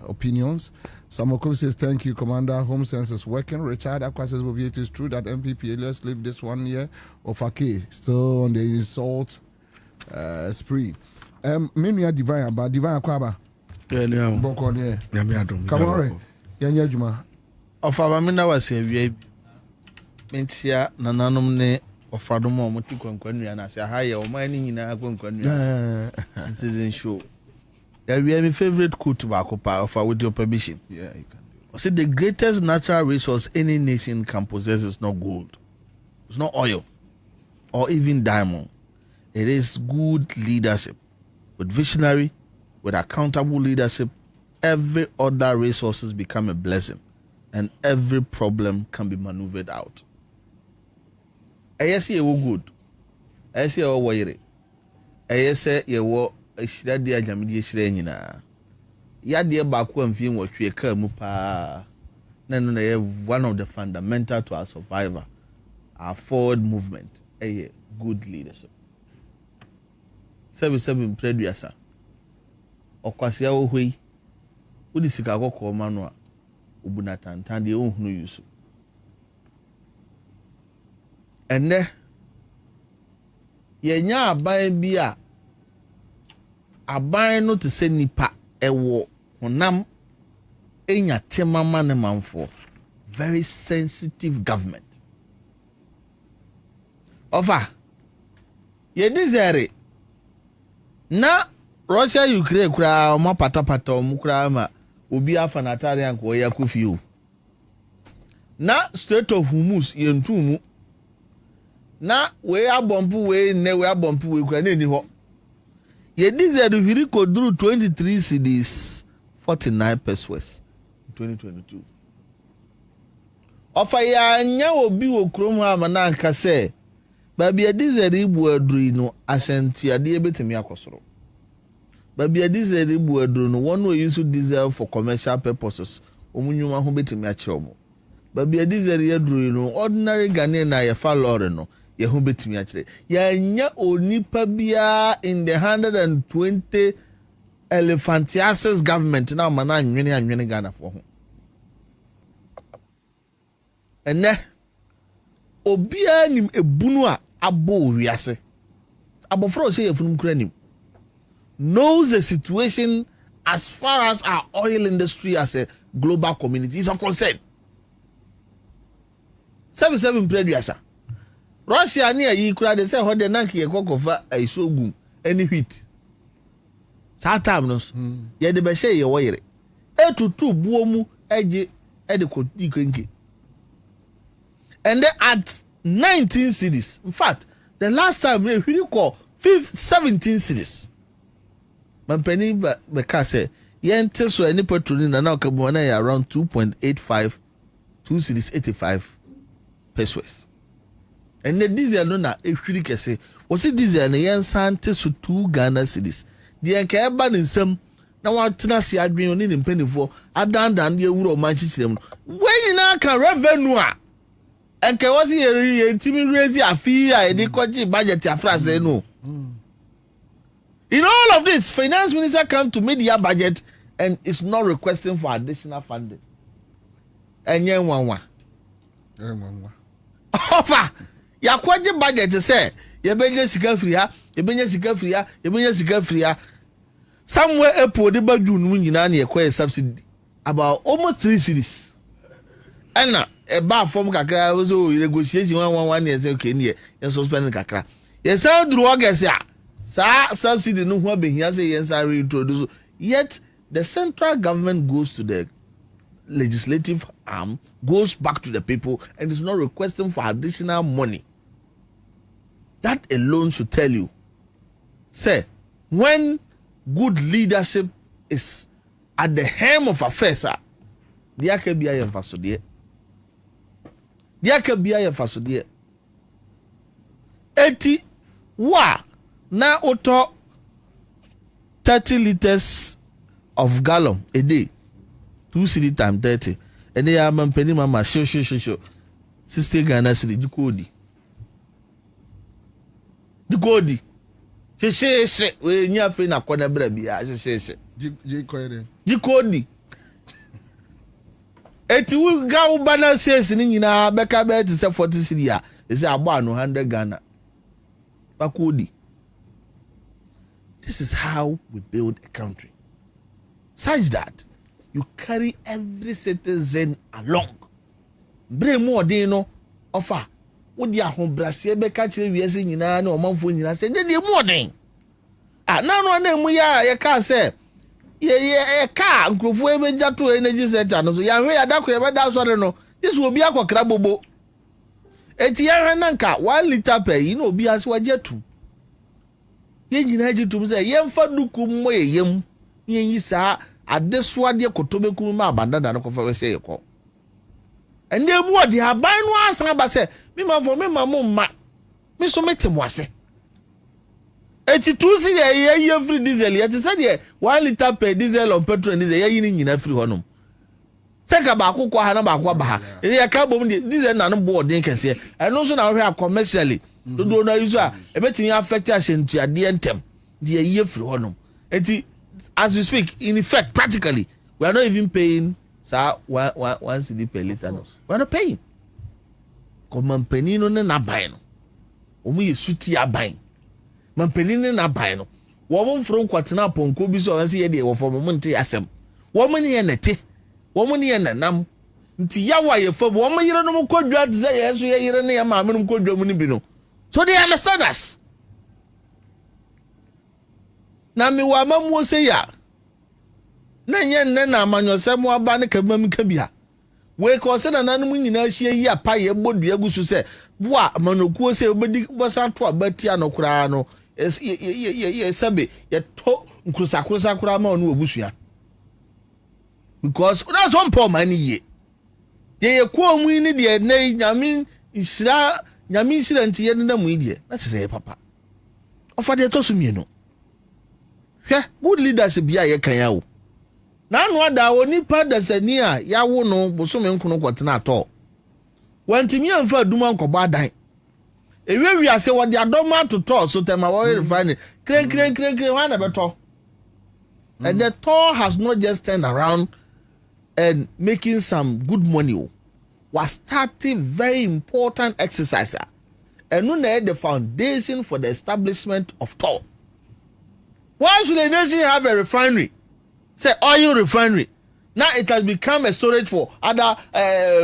opinions. Samuel Kofi says, thank you, Commander. Home Sense is working. Richard Aqua says, it is true that NPP, let's leave this 1 year of Ake still on the insult spree. Menu Divine, but Divine Kwaba. Boko there. Come on, Yanya Juma. Of our mina was a VA Mentia Nananum ne of Fadomo Motikon and I say, hi, or mining in a citizen show. That we have a favorite cool tobacco power for with your permission. Yeah, you can do. See, the greatest natural resource any nation can possess is not gold, it's not oil, or even diamond. It is good leadership. With visionary, with accountable leadership, every other resources become a blessing, and every problem can be maneuvered out. I say you good. I say you worry. I say you wo shida dia jamidi shire nyina. Ya dia ba ko amfie nwotwe ka mu pa. Na one of the fundamental to our survival, our forward movement, good leadership. Seven preduasa. Okwasia wo hoi. Udi sika kokko ma no a obunatantan de ohunu yusu. Enne yenya aban bi a aban no te se nipa ewo honam enya temama ne manfo. Very sensitive government. Ofa ye desire na Russia Ukraine kura ma patapata o kura ma obi afa natare anko ya kofi o na Strait of Hormuz yentumu na we abompu we ne we abompu we kura na ni ho ye diesel hiri koduru 23 cedis 49 pesos 2022 ofa ya nya obi wo krom ha ma na nka se ba bia diesel ibu aduri no asenti ade ebetimi akosoro. But be a diesel no one will use diesel for commercial purposes. Omunyuma ho betimi acheomo. But be a diesel no ordinary Ghanaian na ye fa lorry no ye ho betimi achere. Ya nya onipa bia in the 120 elephantiasis government na mana anwene Ghana for ho. Ene obia nim ebunu a abo wiase. Abofro se ye funum kura nim. Knows the situation as far as our oil industry as a global community is of concern. 77 preduasa. Russia near ye crowd they say how the nanki ekokofa aisogum any wheat. Satamnos. Ye de be say ye woyere. Etutu buomu eje edekoti kenke. And then at 19 cities. In fact, the last time we call 17 cities. Mampeni beka say yente so any petrol na na okabu na around 2.85 2 cedis 85 pesos. And the diesel no na ehwiri kese. What see diesel na yensante so 2 Ghana cedis. The enka eba nsam na watena se adwen oni ne mpanifo adandan de ewuro man chichirem. When na ka revenue a enke was ye ntimi raise afi a edi kwaji budget afra say no. In all of this, finance minister come to media budget and is not requesting for additional funding. Enye nwanwa. Offer ya kwaji budget say ye benye sika free ha, ye benye sika free ha, ye benye sika free ha. Somewhere airport the badu nu nyina na ye kwa subsidy about almost 3 cities. And a bar form kakra was negotiation 111 years okay near and suspend kakra. Yes, I do August ya. Sa subsidy no ho be here say yes I reintroduce. Yet the central government goes to the legislative arm, goes back to the people and is not requesting for additional money. That alone should tell you, say, when good leadership is at the helm of affairs, there can be a fasodie. There can be a fasodie. 80 wa na auto 30 liters of gallon a day. 2 cedi times 30. And they are penny mama show 60 Ghana cedi jikodi. Jikodi. She we nya fe na kona bra bia she jikodi eti we ga u bana says ni nyina beka be ti say 40 cedi a e say agba no 100 Ghana bakodi. This is how we build a country such that you carry every citizen along. Bre mu odin no offer wodi ahobrase be ka kire wiase nyina na omanfo nyina se de mu odin na no na mu ya ye ka se ye ka nkrofo e be jato energy center no so ya hwe ya da kure be da so no yesu obi akokra bobo eti ya hwe na nka 1 liter per yi na obi ase wajetu ye nyina jitum se ye mfa duku mo yeyem ye yi sa adeso de kotobeku ma abandada no kofa we se yekọ. And they would have by no answer, but say, me ma for me, mamma, me so met him was it. 82 cedi a year free diesel, yet said, yeah, 1 liter per diesel or petrol is a year in a free honum. Take about Hana Baquabaha, a carbon diesel and board, they can say, and also now we have commercially. Don't know use a betting affectation to a dientem, the year free honum. As we speak, in effect, practically, we are not even paying. Sa 1 cedi per liter no. We are not paying. Come penny no na buy no. Omo ye suti aban. Man penny na buy no. Wo mo fro kwatena ponko bi so anse ye de wo fo mo nte asem. Wo mo ne ye nete. Wo mo ne ye nanam. Nti yawa ye fo wo mo yire no mo kodwa de say ye so ye yire ne ye ma me no kodwa mu ni bi no. So they understand us. Na mi wa mamu say ya. Na nye nne na amanyosem aba ne kabam kabia we ko se na nanum nyina hie yi apa ye bodu agusu se boa manokuo se obedi bosa to abati anokura no ye sabe ye to nkurusa kura ma onu obusua because that's one poor man ye ko mu ni de ne nyame isira nti ye na mu ide that is papa ofade to so mienu hwe good leadership bia ye kan yawo na no ada oni pa da sania ya wo no bosome nkono kwotena ato wantimi amfa aduma nkoba dan ewe ase wo de adoma to so tema wo refine kren wana beto and the tour has not just turned around and making some good money was starting very important exercise and no na the foundation for the establishment of tour. Why should a nation have a refinery? Say oil refinery. Now it has become a storage for other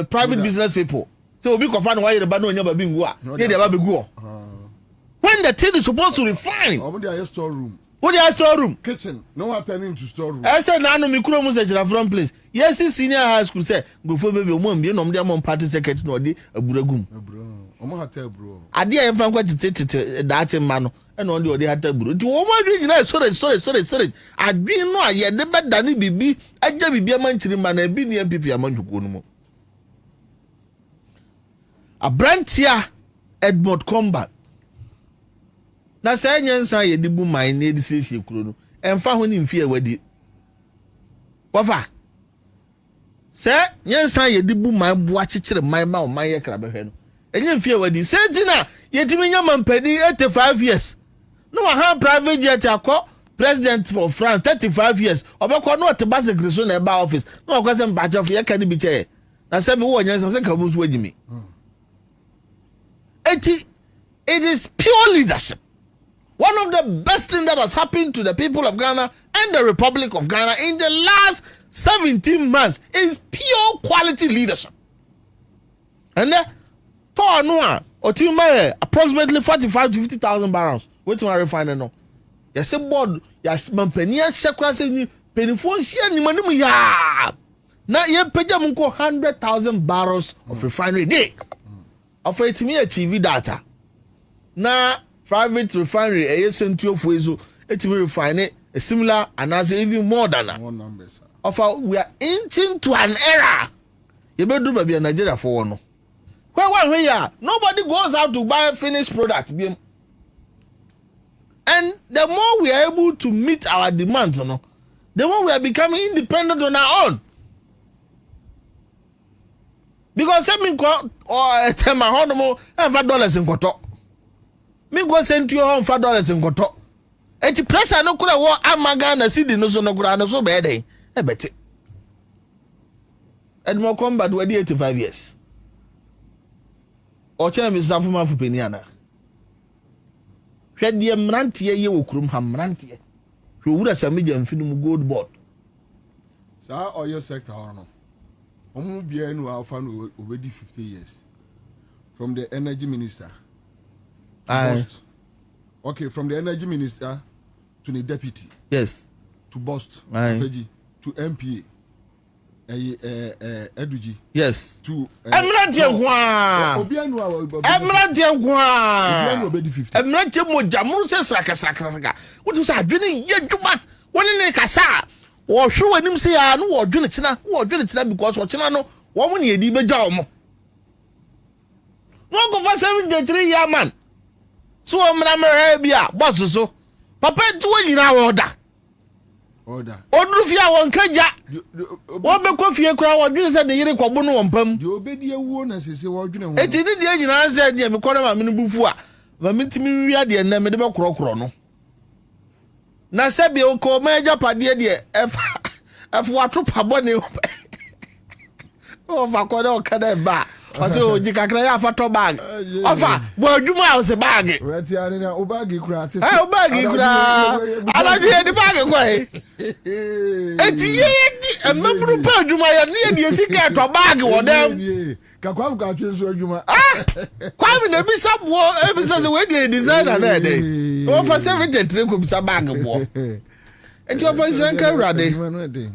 private business people. So we can find why the bad no being go. When the thing is supposed to refine. What the storeroom? What the storeroom? Kitchen. No one turning into storeroom. I said no me kuro must from place. Yes, senior high school say go for baby mom be no dem party secretary no dey aburagum. Omo hotel bro. Ade e fan kwatete that man no and on the hotel bro. Ti wo ma dwi na sorry. Adwi no aye de beda ne bibi aja bibi amanchiri man na bi ne NPP amanjuko no mo. Abrantia Edmond Combat. Na say nyansa ye di bu man na edisi hie kuro no. Emfa ho ni mfie wadi. Wafa. Say nyansa ye di bu man bo akekere man ma o man ye kra behwe no. enye mfie wadi Sedina yetimi nyama mpedi 85 years no ha private jet akọ president for France 35 years obekọ no te basic reso na eba office no kwase mbacho for yeka ni biche na se bi wo nyansa se ka busu wajimi it is pure leadership. One of the best things that has happened to the people of Ghana and the Republic of Ghana in the last 17 months is pure quality leadership. And then, approximately 45 to 50,000 barrels. Wait till I refine it now. Yes, a board, yes, Mampenia, Shakra, Penifon, Shani, ya. Now, you pay them 100,000 barrels of refinery a day. Of it, me TV data. Now, private refinery, a central for you, it will refine it, a similar and as even more than that. We are inching to an era. You better do maybe a Nigeria for one. Where we are, nobody goes out to buy a finished product. And the more we are able to meet our demands, the more we are becoming independent on our own. Because $7 $5 in Koto. Me go send to your home $5 in Koto. And the pressure no could have Amagana City no so no grana so bad. I bet it. And more combat with 85 years. Or tell me something for Peniana. Shed the Mrantia ye will crum Hamrantia. Who would have some medium film gold board. Sir, or your sector, or no? Omubienu Alfano already 50 years. From the energy minister. Okay, from the energy minister to the deputy. Yes. To Bost. To MPA. Eduji. Yes. To Emrantia Kwa. Emrantia Kwa. Obianu already 50. Emrantia Mojamu says Saka. What was I doing? Yejuma. One in a Kasa. Or show him say, I know or drill it because what China no woman ye di bejaum. No go for 73 year man. So I'm Arabia, boss so. Papa to in our order. Order Fia won Kaja. What be coffee crowd or said the year Kobuno on Pum. You obey the one as he what you know. It did the engine answered, yeah, because I'm in Bufua. The mintimia, the name of the Crono. Na sebi oko meja padie de efa watu pabone o fa ko de kada ba o se o jikakra ya fa to bag o fa bo adwuma o se bag weti ani na o bag kura te o bag kura ala de de bag ko eti ye emabru pa adwuma ya ne de sika to bag wo dem kakwam ka twenso adwuma kwam na bi sabo e bi se we de designer na de o fa 73 ko bisa bag bo enti o fa shanka urade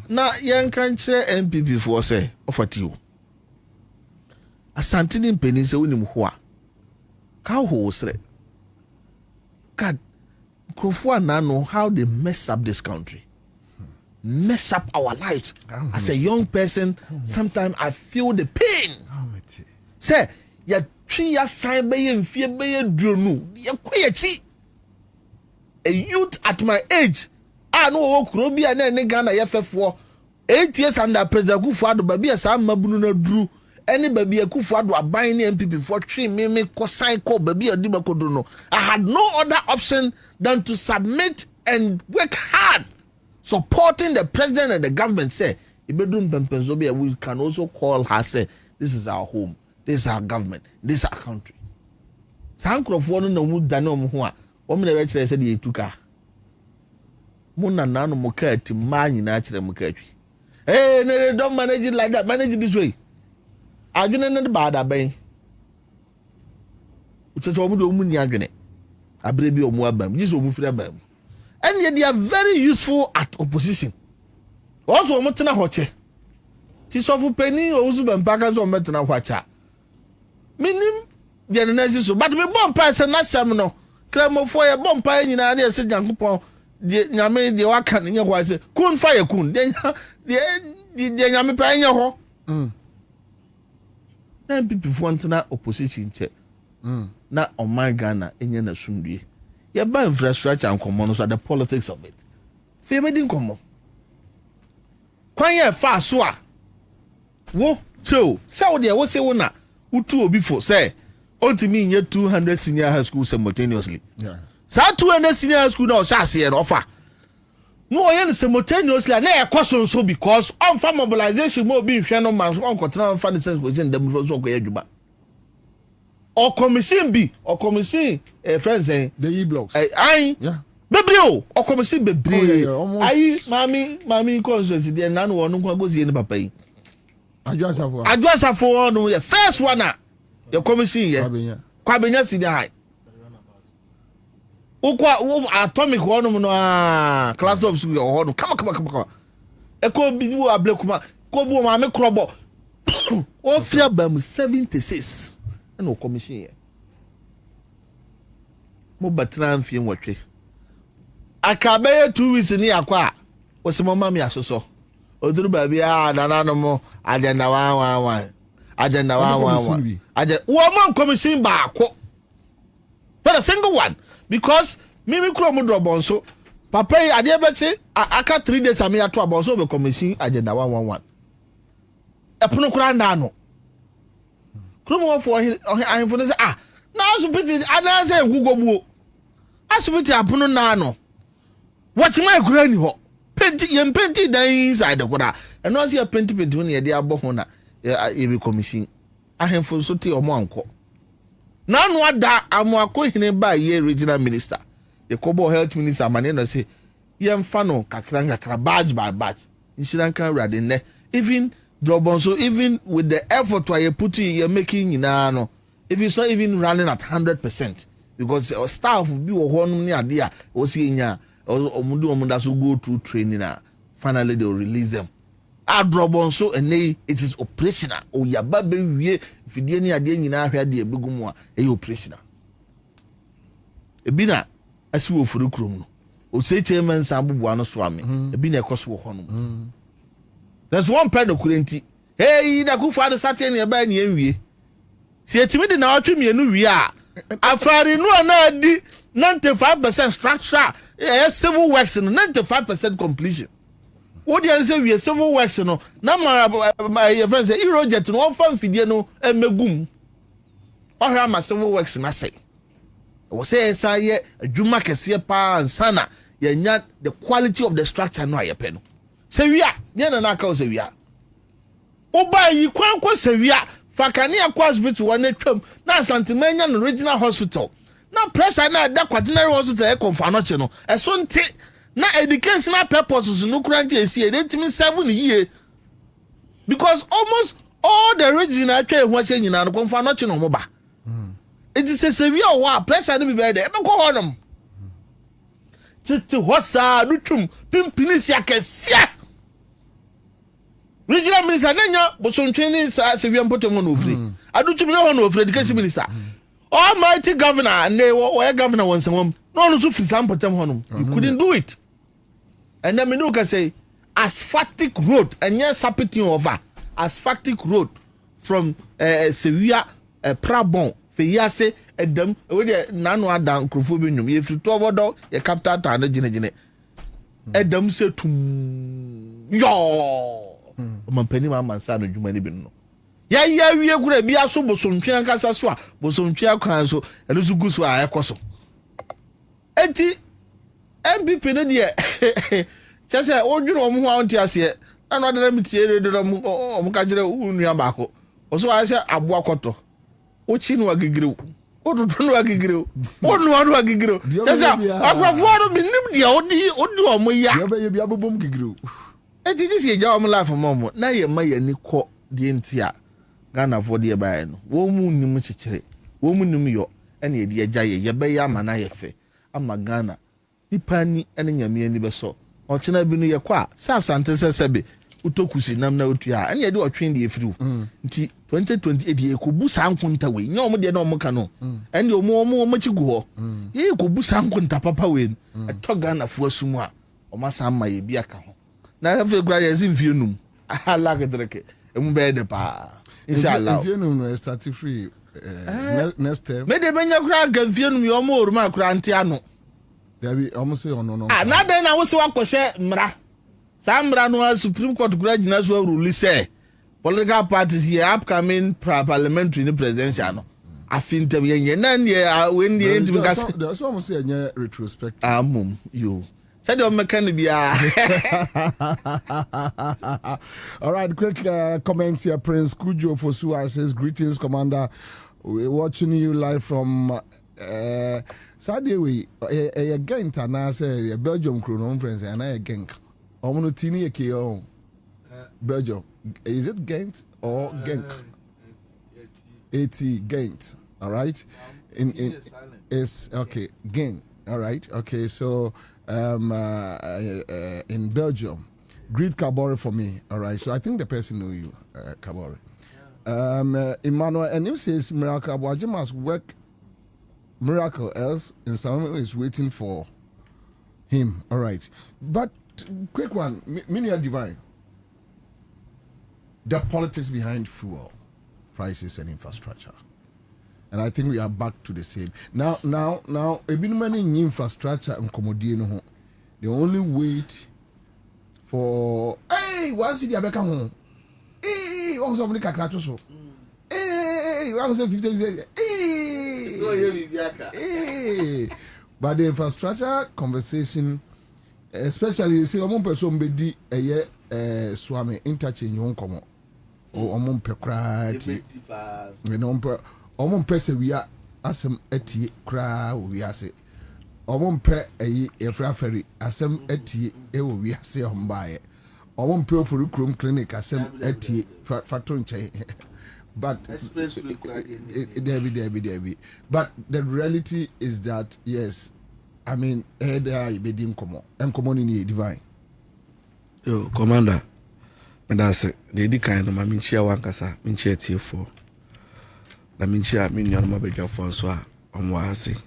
na yen kan kire NPP for say ofati o asante ni mpeni se wonim ho a ka ho sre god krofo anano how they mess up this country, mess up our lives. As a young person, sometimes I feel the pain. Say, ya 3 years sign by you fear by you dronu. Ya quiet. A youth at my age, I know Krobi and Ghana FF4 8 years under President Kufuor, baby as I'm Mabuna Drew. Any baby a Kufuor are buying NPP for 3 me cosine call baby a Dibakodono. I had no other option than to submit and work hard, supporting the president and the government. Say, we can also call her, say, this is our home, this is our government, this is our country. Sankrofono no mu dano mu ho a wo me na kire se de etuka muna nanu mukati manyi na kire mukatwi no, don't manage it like that, manage it this way. Adwene ne ba da ben uchecho mu do mu ni adwene abre bi omu abam jiso omu fira abam, and yet they are very useful at opposition. Also omu tena hoche ti sofu peni ozu ban paka so metena hwacha minim de na so but me bomb pass na sam no kramofo ye bomb pa nyina na ese Nyankopon de nyame de waka ne hwa se kun fire kun de nyame pa nya ho na people want na opposition che na oman Ghana enye na sumdue ye ba infrastructure ankomo no so the politics of it fe be din komo kwan ye fa so a wo cho se wo de wo se wo na utu obi fo say Ultimately, you 200 senior high school simultaneously. Yeah. So 200 senior high school now shall an offer. No, I am simultaneously and a question so because on farm mobilization more being channel man on continental funding sense within them from so or commission B or commission friends saying the E-blocks. Yeah. Bebrio or commission Bebrio. Mammy constituency there none one who goes in papa. I just have for the first one. Your commission here. Kwabenya senior high. Ukwa atomic one no class of school or come. Eko bi wo ablekuma ko bu ma me krobo. O fia bam 76. No commission here. Mo batran fie nwotwe. Akabe 2 weeks ni akwa. O se mo ma me asoso. Oduru ba bia nanano mo agenda 111. Agenda 111. Agenda woman commission baako. But a single one because Mimi Kromo Drobonso, Papa, I never say aka 3 days. I mean, I trouble also be commission agenda 111. A punokra nano. Kromo for I for say now so pity I say Google bu. As pity apuno nano. What my granny ho? Penti dan inside the corner. And no see a penti when you dey abon e be commission. Ahemfo so te omo anko. Now no da amwako hine ba ye regional minister. The Kobo health minister mane no say yemfa no kakra badge by badge. Insurance can rade ne. Even Drobonso even with the effort why you put you making no. If it's not even running at 100% because staff will be one near there or see nya or so go through training finally they will release them. Drobonso and it is operational. Oh ya baby we if you any ade nyina hwa de ebegumu a e operational. Ebina asi wo furu krom no. O say chairman sambubu ano so ame. Ebina ekoso wo hono. There's one plan okurenti. Hey, na ku fa start any e ba na enwie. Si etimi de na otwe mienu wie a afari no na di 95% structure civil works no 95% completion. What do you say we are civil works no na my friend say project no one fan fidie no emegum ohra ma civil works na say we say say adwuma kese pa ansana ya nya the quality of the structure no ayepe no say we a na na ka say we a oba yi kwankwo say we a fakani akwa hospital one twam na santimanya no regional hospital na pressure na da quaternary hospital e konfa no che no eso nti na educational purposes no currently see they timi 7 years because almost all the regional twa ho che nyina no konfa no che no mo ba it is a severe war pressure no be be there e be ko honom titi hosa dutum pimpinisi akesia regional minister nanya bosontweni sa severe mpotomo no ofre adutum no ho no ofre education minister almighty governor and they were governor once no so free some potem honom you couldn't do it. And then me can say asphaltic road and yes happening over asphaltic road from Sevilla Prabon Feyase Edem we dey nanu adan krofo bi nyum ye free to bodo ye capital town gine Edem say tum yo man pani man mansa no dwuma ni bi no ya wie gura bi aso bosontwe kasa so a bosontwe kwan so eno so guso a ekoso enti NPP no de chese odwunu omo ho anti ase na no de na mitie de omo ka gire unua baako oso a se abo akoto ochi no agigire odudu no agigire onu anu agigire chese akrafo no binim de odi omo ya ye bi abobom gigire enti disi ye ja omo life momo na ye ma ye ni ko de enti a Ghana for de bae no wo mu nim chichire wo mu nim yo ene ye de agya ye be ya ama na ye fe ama Ghana nipani ene nyame ani beso o chena bi no ye kwa sa asante sesebe utokusi nam na otu a ene ye de otwen de efiri nti 2028 ye ko bu sankunta we nya omo de na omo ka no ene omo chigu ho ye ko bu sankunta papa we to Ghana fo asumu a omo san ma ye bi aka ho na afi gra ye zin fienum ala gedreke emu be de pa inshallah fienum no start free next term me de benya kra ga fienum yo omo oruma kra nti ano Dabi almost say no. Na den na wo se wakɔhye mra. Sa mra no Supreme Court kura gina so rule say political parties here upcoming parliamentary and presidential no. I think that we when the end because there's almost a retrospective. You said your mechanic be All right, quick comments here. Prince Kujo Fosua says, greetings, Commander. We're watching you live from Saturday. A Gent, and I say a Belgium crew, friends, and I Genk. I'm going to Tini KO. Belgium. Is it Gent or Genk? 80 Gent. All right. It's okay. Gent. All right. Okay. So in Belgium, greet Kabore for me. All right. So I think the person know you, Kabore. Emmanuel, and he says Miracle Abuaji must work miracle, else in some way is waiting for him. All right. But quick one, Minia Divine. The politics behind fuel prices and infrastructure. And I think we are back to the same. Now, a bit many infrastructure and commodity. They only wait for once the Abeka home. Once somebody can catch us. Once 50. But the infrastructure conversation, especially say one person be di swami interchange won komo. O omon pekrati. We no omon pese we are asem etie kra we ase. Omon pe efra ferry asem etie wo we ase ombaye. Omon pe for krom clinic asem etie fato nche. But Debbie. But the reality is that yes, I mean, there be dim komo. En komo ni divine. Yo, Commander. And that's it. They did kind of my minchia wankasa, minchia T4. Na minchia minion mabeja François Omwasi.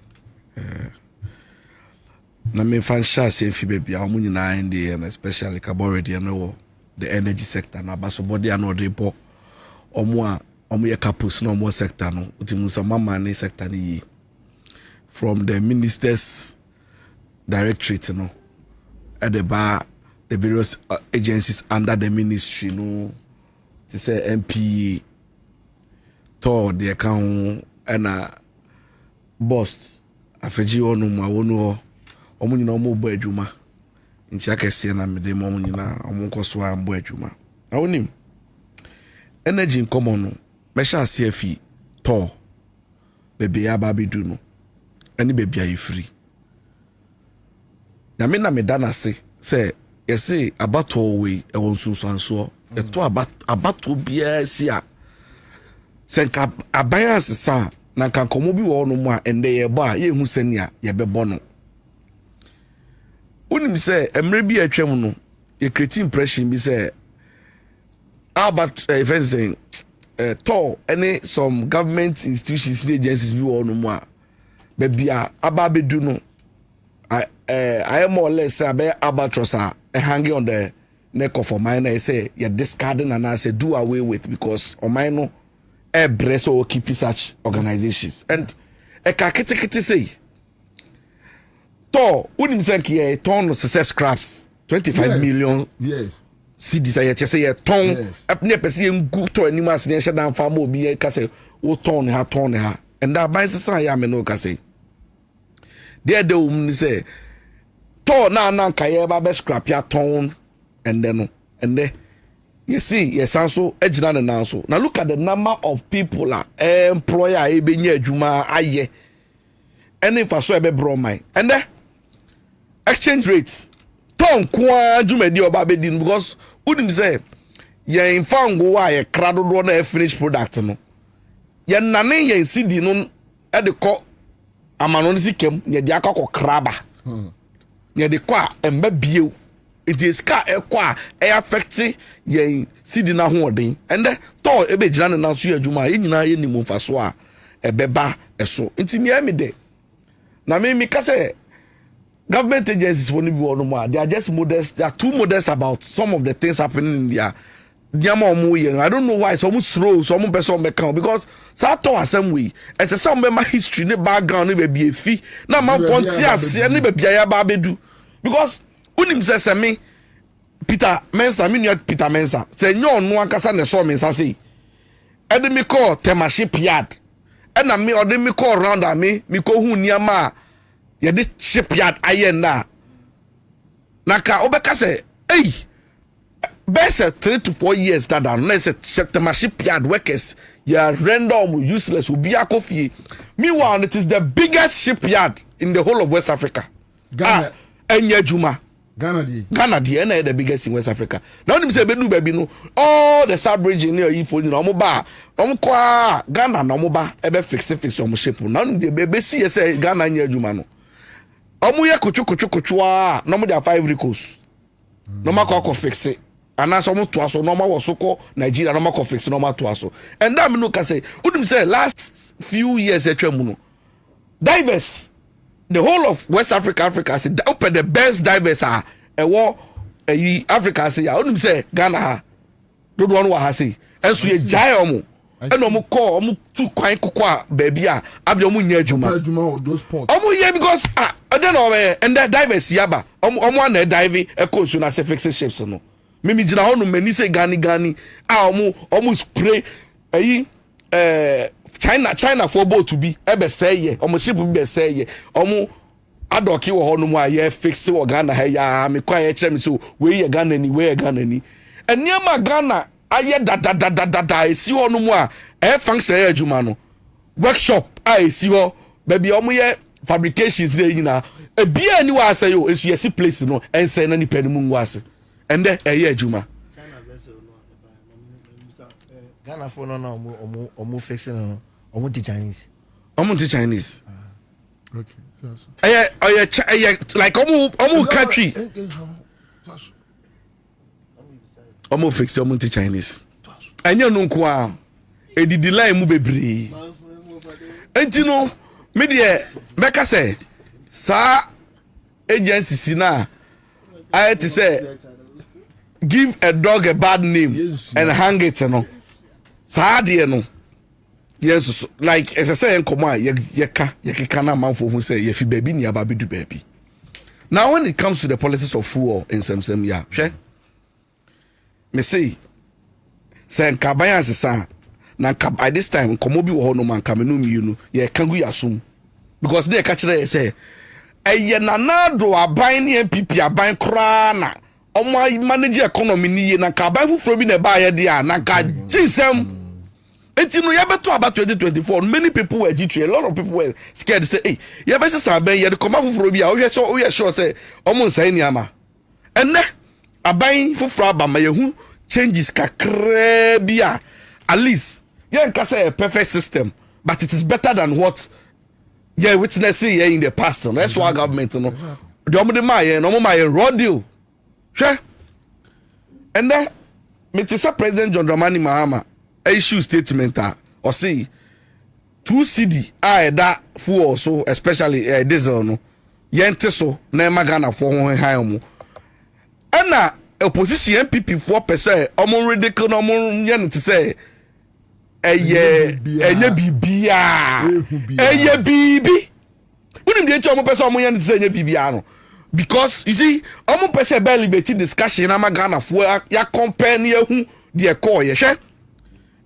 Na me fan shase fi baby amunyi na NDC and especially Kabore dey know the energy sector na basobody and report omo ye capus no more sector no utimusa mama ne sector ni from the ministers directorate no at the bar the various agencies under the ministry no to say NPP to the account and boss afeji onu ma wonu omo nyina omo bo adwuma nchi akese na mede mo nyina omo koso a mbo adwuma na wonim energy in common no mesha CFI to bebe ya babedu no ani bebe ya free na me na me dana se yesi abato we e won sunsanso e to abato bia si a senka abayas sa na kan komo bi wo no mu a ende ye ba ye hu senia ye bebo no unim se emre bi atwam no ye create impression bi se about fencing to any some government institutions agencies bi wo no mu a bebia ababedu no I am more or less albatross hanging on the neck of a mine. I say you're discarding and I say do away with because on mine no breast or keep such organizations and a kakiti say to unim senki a ton of success scraps 25 million CDs I just say a ton up near person good to any mass nation down far more be a case o ton her and that by society I no say there the woman say to na kaye ba be scrap ya ton and then you see yes also ejina na so now look at the number of people employer e be nya adwuma aye and if so e be bro mine and then exchange rates ton kwa adwuma di oba be din because udim say ye infango wa ye krado do na finished product no ye nane ye CD no e de ko amano si kem ye di akọ kraba ye de kwa emba bieu it is ka ekwa e affect ye Sedina ho odin and to e be gina na so adwuma ye nyina ye nimu mfaso a e beba eso ntimi e me de na me ka say government agencies for no be one more they are just modest, they are too modest about some of the things happening in their I don't know why some slow some person account because sato asem way as a some member history ne background ne be fee na man fonti ase ne be bia ba bedu because unim say me Peter Mensah me new Peter Mensah say nyo no ankasa ne so Mensah say ede me call tema shipyard na me ode me call around am me ko hu niama ye de shipyard ayen na ka obeka say best 3 to 4 years that down let's say shipyard workers random useless will be akofie. Meanwhile it is the biggest shipyard in the whole of West Africa. Ghana Juma Ghana the biggest in West Africa. Now him say bedu baby no all the sub region near ifo ni no ba kwa Ghana no ba ebe fix on ship. Now the baby see say Ghana nya Juma no omu ye kuchu no mo dey 5 recos no ma ko fix it. And as omo to aso no ma wo soko Nigeria no ma ko fix no ma to aso. And that me no can say udum say last few years etwa mu no divers the whole of West Africa say open the best divers are Africa say ya udum say Ghana ha do one wa ha say enso ye jai omo eno omo call omo tu kwan kokwa baby a abi omo nya adwuma those ports omo ye because then and the divers yaba omo na dive e ko so na say fix ships no mimi jina honu mani say gani omo spray China for boat to be ebe say ye omo ship be say ye omo adoki wo honu mu aye fix wo Ghana ha ya me kwa ye chere me so we ye Ghana ni eniema Ghana aye da esi honu mu a function ya adwuma no workshop esi ho baby omo ye fabrications dey nyina ebia ni wa say yo esu yesi place no ense na ni panu mu ngwase ende eye adwuma Ghana for no omo fixing no omo the Chinese okay like omo country omo fix omo the Chinese anya no nko a edidi line mu bebre enti no me de meka say sa agency na I to say give a dog a bad name and hang it no sa de no yes like as I say enkomo a ye keka na manfo hu say ye fi baby ni aba bedu baby. Now when it comes to the politics of fool in some yeah hwe me say nkaban asesa na by this time nkomo bi wo ho no man kamenu mienu ye kangu yasum because they catch there say eye nanado aban ni NPP aban kra na omo manage economy ni ye na kaban fufuro bi na ba ye dia na ka gisem enti no ye beto about 2024 many people were a lot of people were scared to say hey ye be say aban ye de koma fufuro bi a wo hwe sure say omo nsai ni ama enne aban fufuro aba ma ye hu changes kakra bia at least you can say a perfect system but it is better than what you witnessing here in the past. That's why government no the omo de my no my raw deal sure and then me say President John Dramani Mahama issue statement or say 2 cedi that fuel also especially diesel no yente so na magana for ho high omo and opposition NPP 4% omo ridiculous omo yen to say eye bibia eye bibi unim de omo person omo yen to say eye bibia no because you see omo person be liberty discussion na magana for ya compare na hu de call ye hwe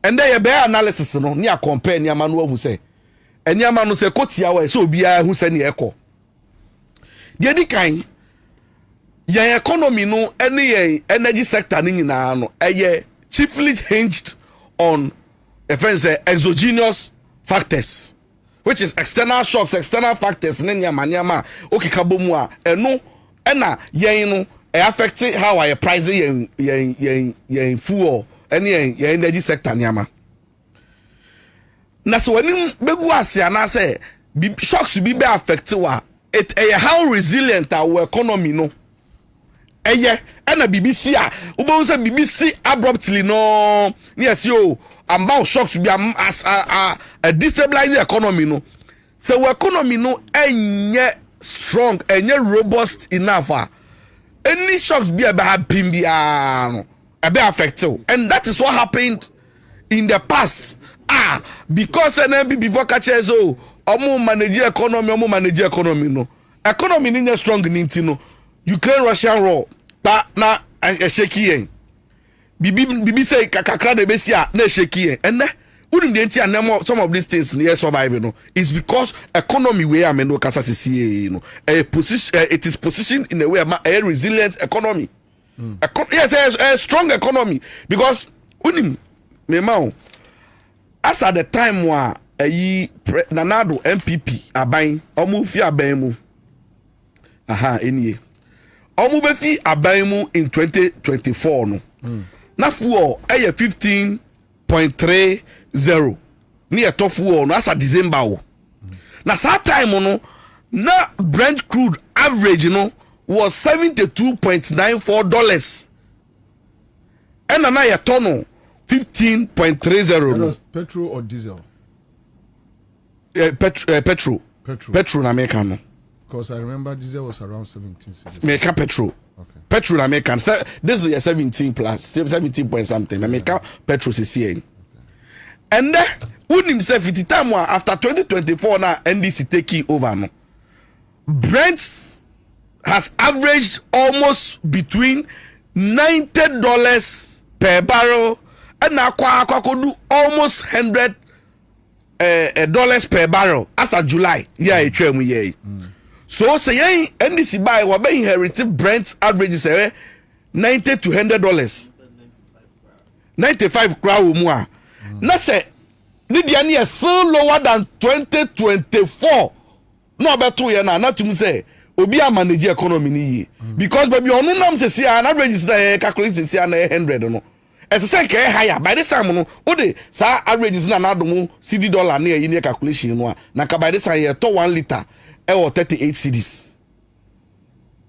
and there be analysis no na compare na manu hu say eni amanu say kotia wa so bia hu say na e call de di kan your economy no any energy sector ni nyina no chiefly hinged on exogenous factors which is external shocks external factors ne nyama okikabo mu a eno na yen no affect how I price yen fuel any energy sector nyama na so wani begu asia na say shocks be affect wa it how resilient our economy no eye na BBC a ubo say BBC abruptly no yes yo I'm about shocked to be as a destabilizing economy no so our economy no enye strong enye robust enough any shocks be about bimbiano a be affected and that is what happened in the past because NPP before catches omo manage economy no economy ni strong ninti no Ukraine Russian war ba na a shaky bibi say kakakra de besia na shaky enne Wouldn't the entire some of these things near surviving? No, it's because economy where I mean no kasa you know a position it is positioned in a way a resilient economy. Yes, a strong economy because wouldn't me as at the time where Nanado NPP abain omu fi abain mu eniye omu be fi abain mu in 2024 no na fuel 15.30 ni eto fuel no as at December o na that time no na Brent crude average no was $72.94 and na eto no 15.30 petrol or diesel. Petrol American. Because I remember diesel was around 17 cedis. American petrol. Okay. Petrol American. So this is 17 plus 17 point something. American petrol is here. Okay. And then when himself at the time after 2024 now NDC taking over no. Brent has averaged almost between $90 per barrel and now could do almost $100 per barrel as of July. Yeah, it's true. So say NDC buy we be inherited Brent averages $90 to $100. 95 crowd more. Na say the dia is so lower than 2024. No better ya na to say obi a manage economy ni because baby onu nam say an average is calculate say na 100 no. As I say higher by this time no ode sa averages na adom CD dollar na yi calculation no na ka by this time ye to 1 liter e wo 38 cedis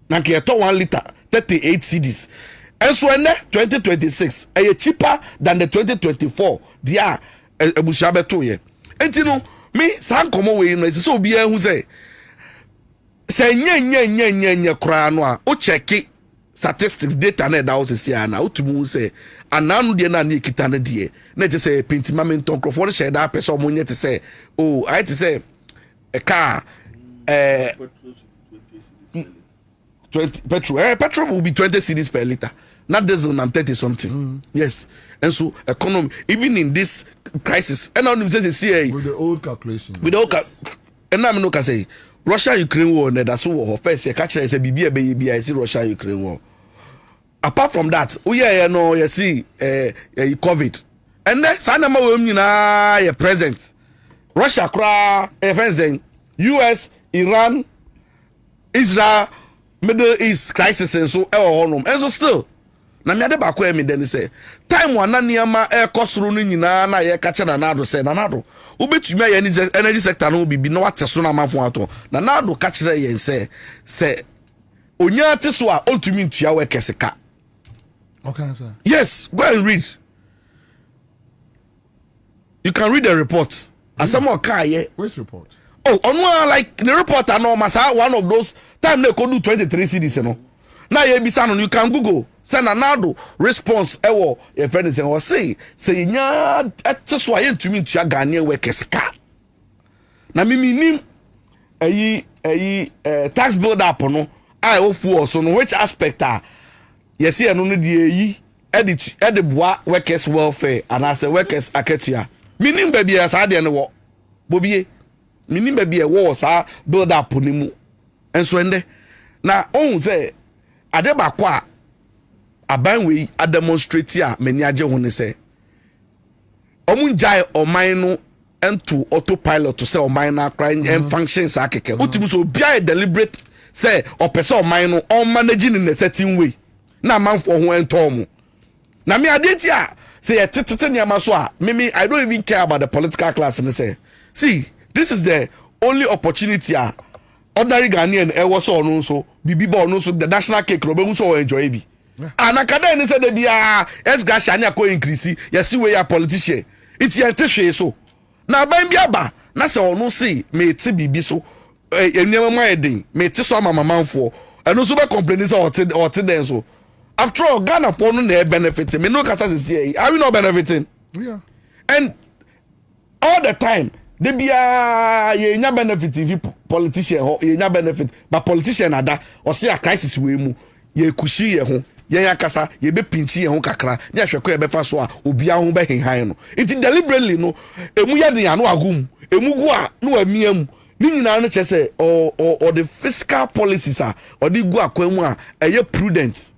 na ka ye to 1 liter 38 cedis and so in 2026 e cheaper than the 2024 dia ebusia beto ye enti no me san komo we no eti so obi a hu say nya kra no a o check statistics data na da was see na utumu say ananu de na nikita na de na je say pentima menton crofo no share that person mo nye te say oh I te say a car 20 petrol will be 20 cedis per liter, not diesel and 30 something. Yes, and so economy even in this crisis and now say with the old calculation and now no can say Russia Ukraine war na that's war first you catch say bibia be I see Russia Ukraine war. Apart from that you see COVID and then sanama we nyina ye present Russia kra US Iran Israel Middle East crisis and so and so still na me ade ba kwa me den say time one na niama ekosoro no nyina na ye ka che na nado say na nado obetumi aye energy sector no bibi na wateso na manfo ato na nado ka kire ye say onya teso a ontumi ntua we keseka. Okay, sir. Yes, go and read. You can read the report. As more car here. Which report? Oh, on like the report I know masa one of those time they could do 23 cities, you know. Now you be sound you can Google send another response your friend say or say nya that's why you to me to Ghanaian workers car. Na nim tax build up no I ofu so no which aspect are yes here no dey edit boa workers welfare and as a workers aketia minim baby as ade ne wo bobie minim baby e wo sa build up ni mu enso ende na on say ade ba kwa aban we a demonstrate a mani age ho ne say omunjai oman no ento autopilot to say oman na kra en functions akeke otimu so bia deliberate say opese oman no on managing in a certain way na manfo ho ento mu na me adeti a say tete niam so a me I don't even care about the political class and say see this is the only opportunity a ordinary Ghanaian e was so no so bibi ball no so the national cake no be so enjoy bi anakada ni say de bia esgasha anya ko increase yes we ya politician it yente hwe so na ban bia ba na say ono see me ti bibi so enema ma eden me ti so mama manfo eno so be complain say o ti den so after all Ghana for no na benefit me no kasa say are we not benefiting? Yeah. And all the time they be ye nya benefit if politician ye nya benefit but politician ada or say a crisis we mu ye kushi ye ho yɛn akasa yɛbɛ pinchi yɛn ho kakra ne ahwɛ kɔ yɛbɛfa so a obia ho bɛ henhan no nti deliberately no emu yɛ de ano agum emu gu a no amia mu ni nyinaa no kyɛ sɛ or the fiscal policies a ɔde gu akwan mu a ɛyɛ prudent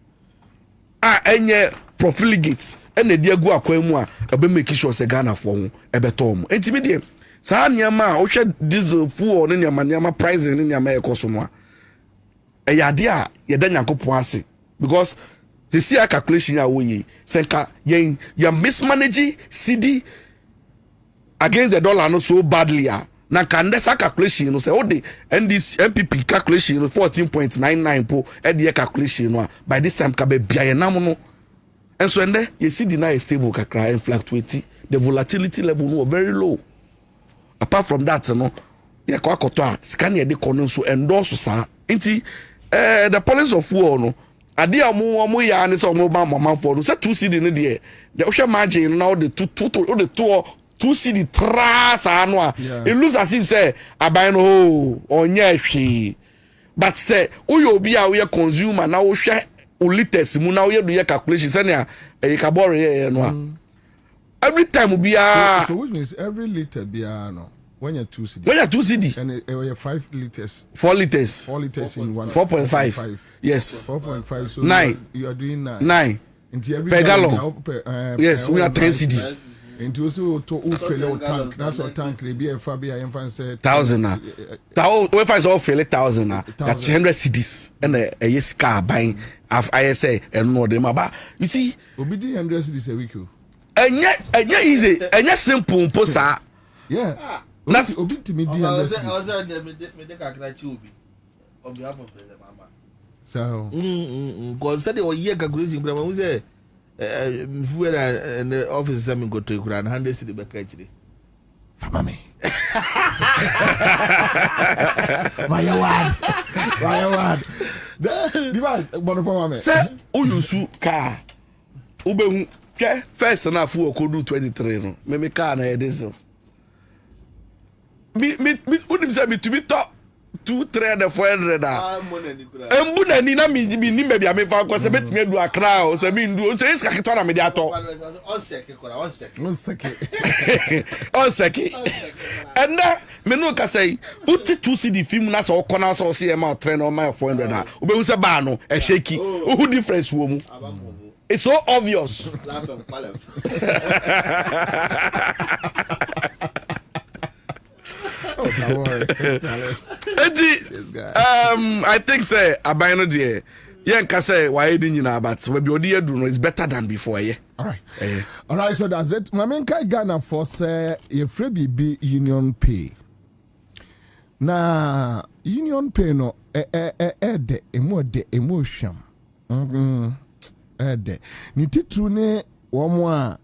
a ɛnyɛ profligate ɛna ɛde agu akwan mu a ɛbɛ make sure sɛ Ghana fo ho ɛbɛtɔ mu nti me deɛ saa nneɛma a wohwɛ diesel fuel ne nneɛma pricing ne nneɛma ɛkɔ so no a ɛyɛ ade a yɛda Nyankopɔn ase because the CI calculation a woyi senka yen mismanage CD against the dollar no so badly na kan desa calculation no say o the NDC NPP calculation no 14.99 po e the calculation no by this time ka be bia ye nam no enso ende ye Sedina is stable kakra and fluctuate the volatility level no very low apart from that no ye kwa koto a scan ye de kono so endorse sa nti the policy of war no ade a mo ya ne so mo ba mama for no say 2 CD ne de the ohwe margin now the 2 CD trasa ano a it looks as if say aban no onye hwe but say uyo obi a we consumer na wo hwe liters mu na wo do ye calculation say na e ka bore ye no a every time obi a so which means every liter bia no when you 2 CD. When you 2 CD. And you 5 liters. 4 liters. 4 liters in one. 4.5. Yes. 4.5. So 9. You are doing 9. 9. Per gallon. Yes, we are 10 CDs. Into also to fill tank. That's our tank. They be a Fabia and fan say 1,000. We find all fill 1,000. That's 100 CDs and a yes car buying of ISA and more them about. You see, we be doing 100 CDs a week. And yet easy and yet simple posa. Yeah. That's obi to me di on behalf of the mama. So because said they were year calculation but we say fuel and the office them go to Ukraine 100 city back actually. Famame. My word. Divide bono famame. Say uyusu car. Ube first na fuel ko do 23 no. Me car na diesel. Me unim say me to be top 200 400 embu na ni na me ni me bia me fa ko se betime du akra o se me ndu o se iska keto na me dia to on seke and me no ka say uti 2 CD film na so kona so se e ma 3 na o ma 400 a obehu se ba no e sheki who difference wo mu it's so obvious I think say abino there yen ka say why didn't you know but we be odi edu no is better than before yeah all right so that's it my main kai Ghana for say ye free be union pay na union pay no de emu hwam de ni titru ne wo mo a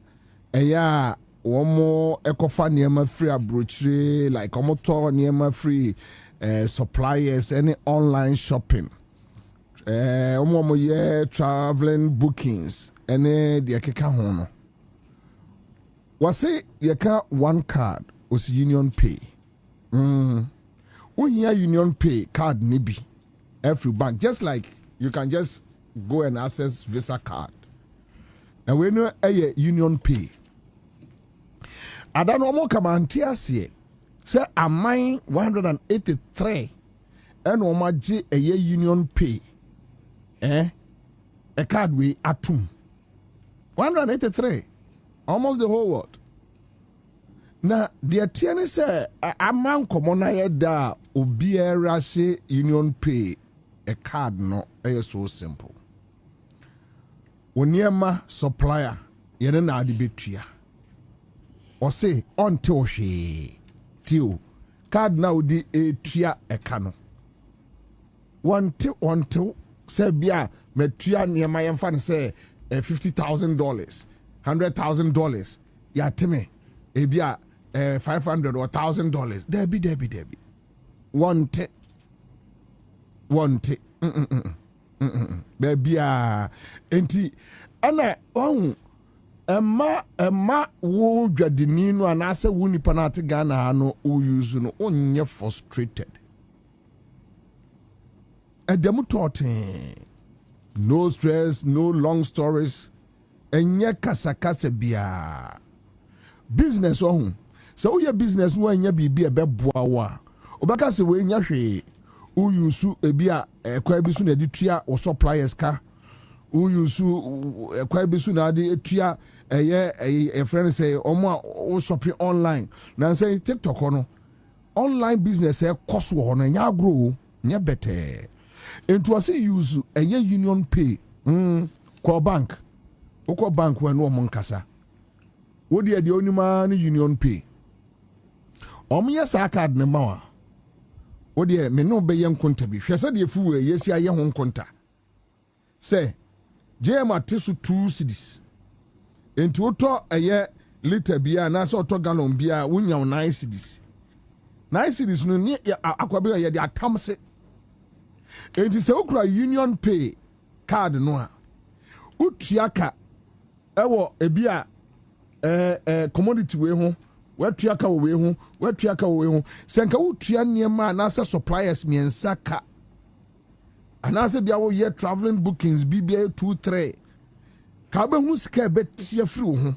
eya Womo ekofa niema free abrochire like omoto niema free suppliers any online shopping omo ye traveling bookings any de keka ho no wase ye ka one card was union pay Unya union pay card nibi every bank just like you can just go and access Visa card now we know a union pay Adano mo kamanti ase say amine 183 and omaji eye union pay a card we atum 183 almost the whole world na the tiene say aman komona ye da obiara se union pay a card no so simple oniema supplier yene na ade betua or say until she till card now di etua ekano until say bia metua niema yemfa say $50,000 $100,000 ya teme ebia $500 or $1,000 debi want baby enti ana on Emma wo dwadini no anase wo nipa na ate Ghana no o use no onye frustrated. Edemu tote no stress, no long stories. Enye kasa biya. Business on. So your business no enya bibi e beboa wa. Obaka se we nya hwe. Uyusu ebia kwa bisu na ditua o suppliers ka. Uyusu kwa bisu na de etua a friend say omo o shopping online. Na say TikTok no. Online business cost wo no nya grow, nya better. Into us use a union pay. Call bank. Oko bank when no monkasa. What the only man union pay. Omiya sa card ne mawa. What the me no be yan konta bi. Hwese de fu we yesi aye hon konta. Say JM atisu 2 cedis. Into oto aye liter bia na so oto gallon bia wunya 9 cedis. 9 cedis no ni akwabe ye de atamse. Enti se okura union pay card no a. Utiaka ewo ebia commodity we ho watuaka we ho watuaka we ho senka utua niema na se suppliers miensa ka anase bia wo ye traveling bookings bibia 2-3 ka be hu ska betia firi ho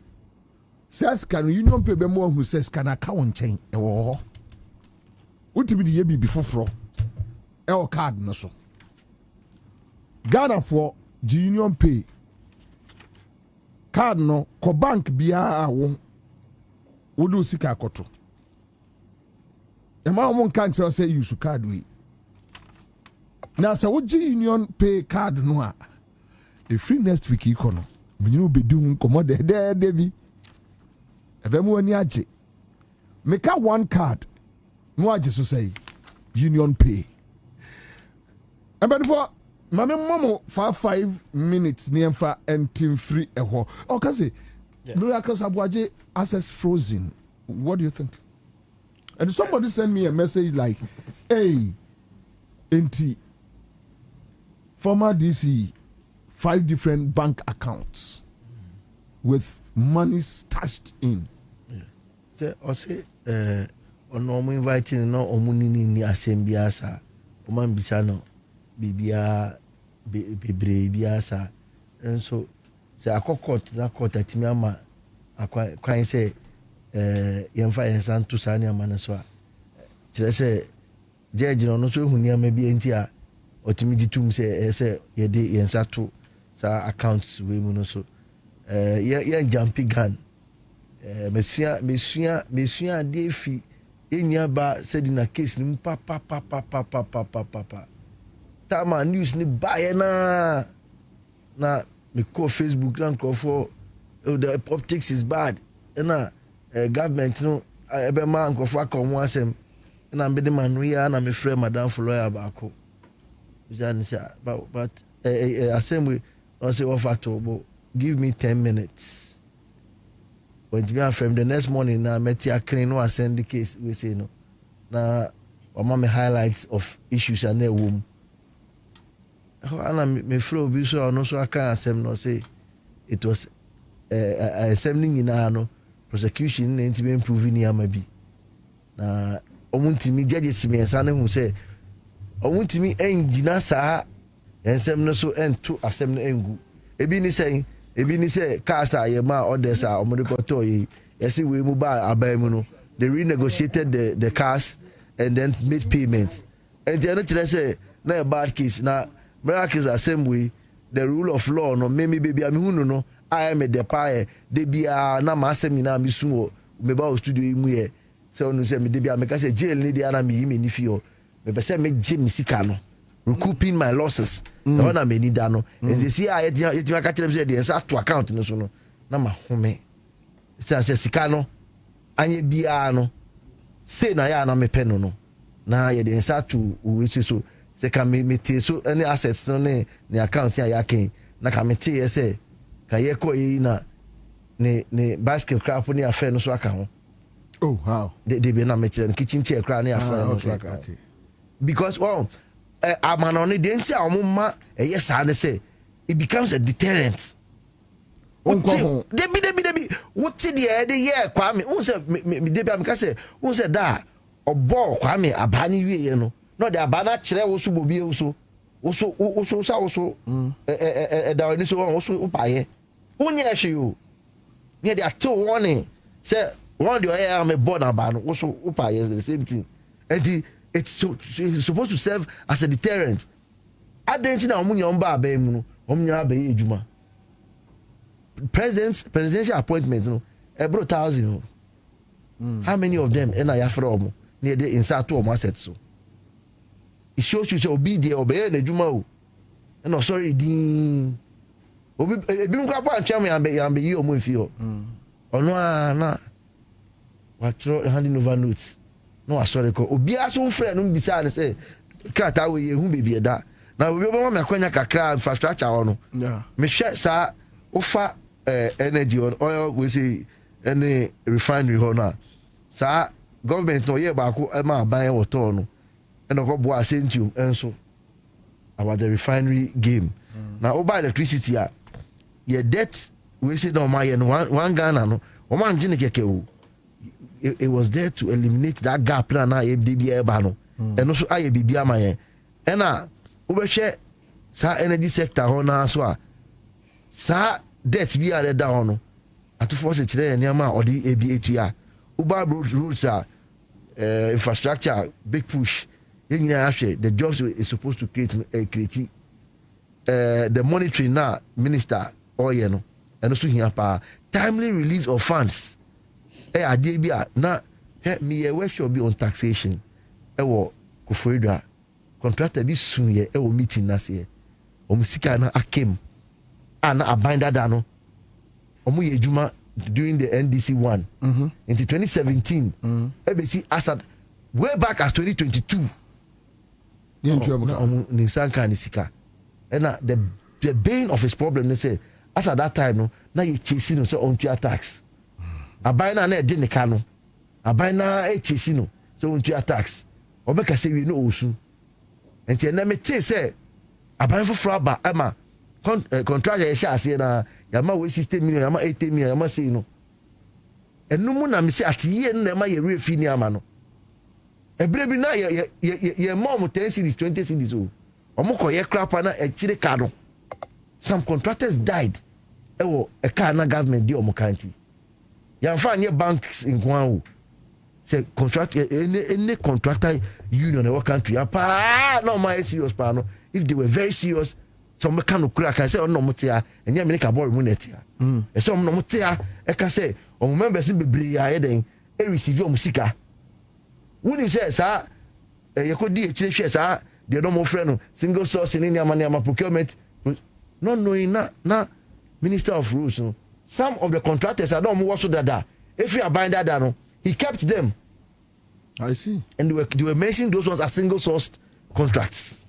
se ska no union pay be mo hu se ska na ka won chen ewo ho utibi de ye bibi foforo ewo card no so Ghana for union pay card no ko bank bia wo do sika akoto e ma mo kan tell say use card we na say wo union pay card no a free next week ikono menyu bedu nkomo de bi e be mo ani age make one card no age so say union pay and before Mame momo 5 minutes near and team free a ho. Okay, say Miracles Abuaje access frozen. What do you think? And somebody sent me a message like, hey, NT former DC 5 different bank accounts with money stashed in. Say or say ono inviting no omunini ni asembiasa. Oman bisano bibia bibia sa enso se akokot na kota timi ama akwan se yemfa yensanto sa ne ama na so a tire se jeje no so ehuni ama bi enti a otimi ditum se ye de yensato sa accounts we mu no so ye jumpy gun mesua de fi enya ba Sedina case ni pa Tama news ni buy na me call Facebook and call for the optics is bad. Na government no ebe man call for come asem na be the man we na me friend madam for lawyer baako. But assembly I say offer to give me 10 minutes. When me from the next morning na meti akren no send the case we say no. Na me highlights of issues and na wom. And me flow be so no so aka asem no say it was assembling in no prosecution na ntimi improving ya mabi na omuntimi judges me ensane hu say omuntimi engina saa ensem no so ento asem no engu ebi ni say kasa ye ma orders a omode koto yi yesi we mu ba abai mu no they renegotiated the cars and then made payments and they no tell say na a bad case na Miracles assembly the rule of law no me baby am hunu no I am the pie de bia na ma seminar mi suo me ba studio mu ye se onu se me de bia me ka se jail ni dia na me yimi ni fio me be se me jim sika no recouping my losses no na me ni da no e see I yet ka tell say the answer to account no so no na ma home se sika no anye bia no se na ya na me pe no na ye the answer to we so se ka me te so any assets no ne account ya yakin na ka me te say ka ye ko yi na ne basket crap ni afa no so aka ho oh how they be na me kitchen chair crap ni afa no so aka because amano ne de nti a omma yes sa say it becomes a deterrent debi what the year kwame un say me debi am ka say un say da obo kwame abani wie no no the abana kire wo so bobi wo so also da ni so also upaye unya hwe o ne dey ato warning say one the air am born about also upaye the same thing, and it's supposed to serve as a deterrent. Identity na omunya omba abai mu no omunya abai ejuma presidential appointment no ebro 1,000. How many of them na ya from near the inside to omo asset so it shows you say obi dey obey na ejuma o no sorry din obi ebi nkwa pa ancha me ambe yi omo nfi o ono na wa throw handing over notes no asori ko obi aso frɛ no bisa ne say krata we ye hu bebi da na obi obo me akwanya kakra infrastructure ono me hwɛ sa ofa energy on oil we say any refinery ho na sa government no ye ba ko ma ban water no e no ko bo asentium enso about the refinery game. Now over electricity your debt we say no my one Ghana no o man gine keke o it was there to eliminate that gap na e DBA ba no and also aye bibia ma yen e na wo be hwe sa energy sector ho na so a sa debt bi are down no at force kire yen ma odi ABHA uba roads infrastructure big push the jobs is supposed to create the monitoring now minister or you know and also here timely release of funds adebia na me a workshop be on taxation wo Koforidua contractor bi sunye wo meeting na se omusika na akem ana abinda da no omu ye adwuma during the NDC one into 2017 ebesi asad way back as 2022 Nisanka Nisika. And the bane of his problem, they say, as at that time, no, now you chasing him so on to your tax. A buy na didn't cano. A buy na chasing so on to your tax. Or make I say we know soon. And tell me, say, a buy for fraba, Emma, contract a shall say, Yama way 60 million, Yama 80 million, Yama say no. And no more, I say at ye and Yama, you real finia mano. E brebi na ye mom 10 cities 20 cities o omo ye crap na e chire card. Some contractors died e wo e car na government di omo kanti ya fa nye banks in Kwan say contract any contractor union in our country pa no my serious pa no if they were very serious some can crack and say oh no motia enya me ka board mu netia e so no motia e ka say omo members bebre ya den e receive omo sika. When you say, sir, you could do a sir, the normal friend, single source in India, procurement, not knowing na Minister of Rules. No. Some of the contractors are not more so that. If you are buying that, no, he kept them. I see. And they were mentioning those ones as single sourced contracts.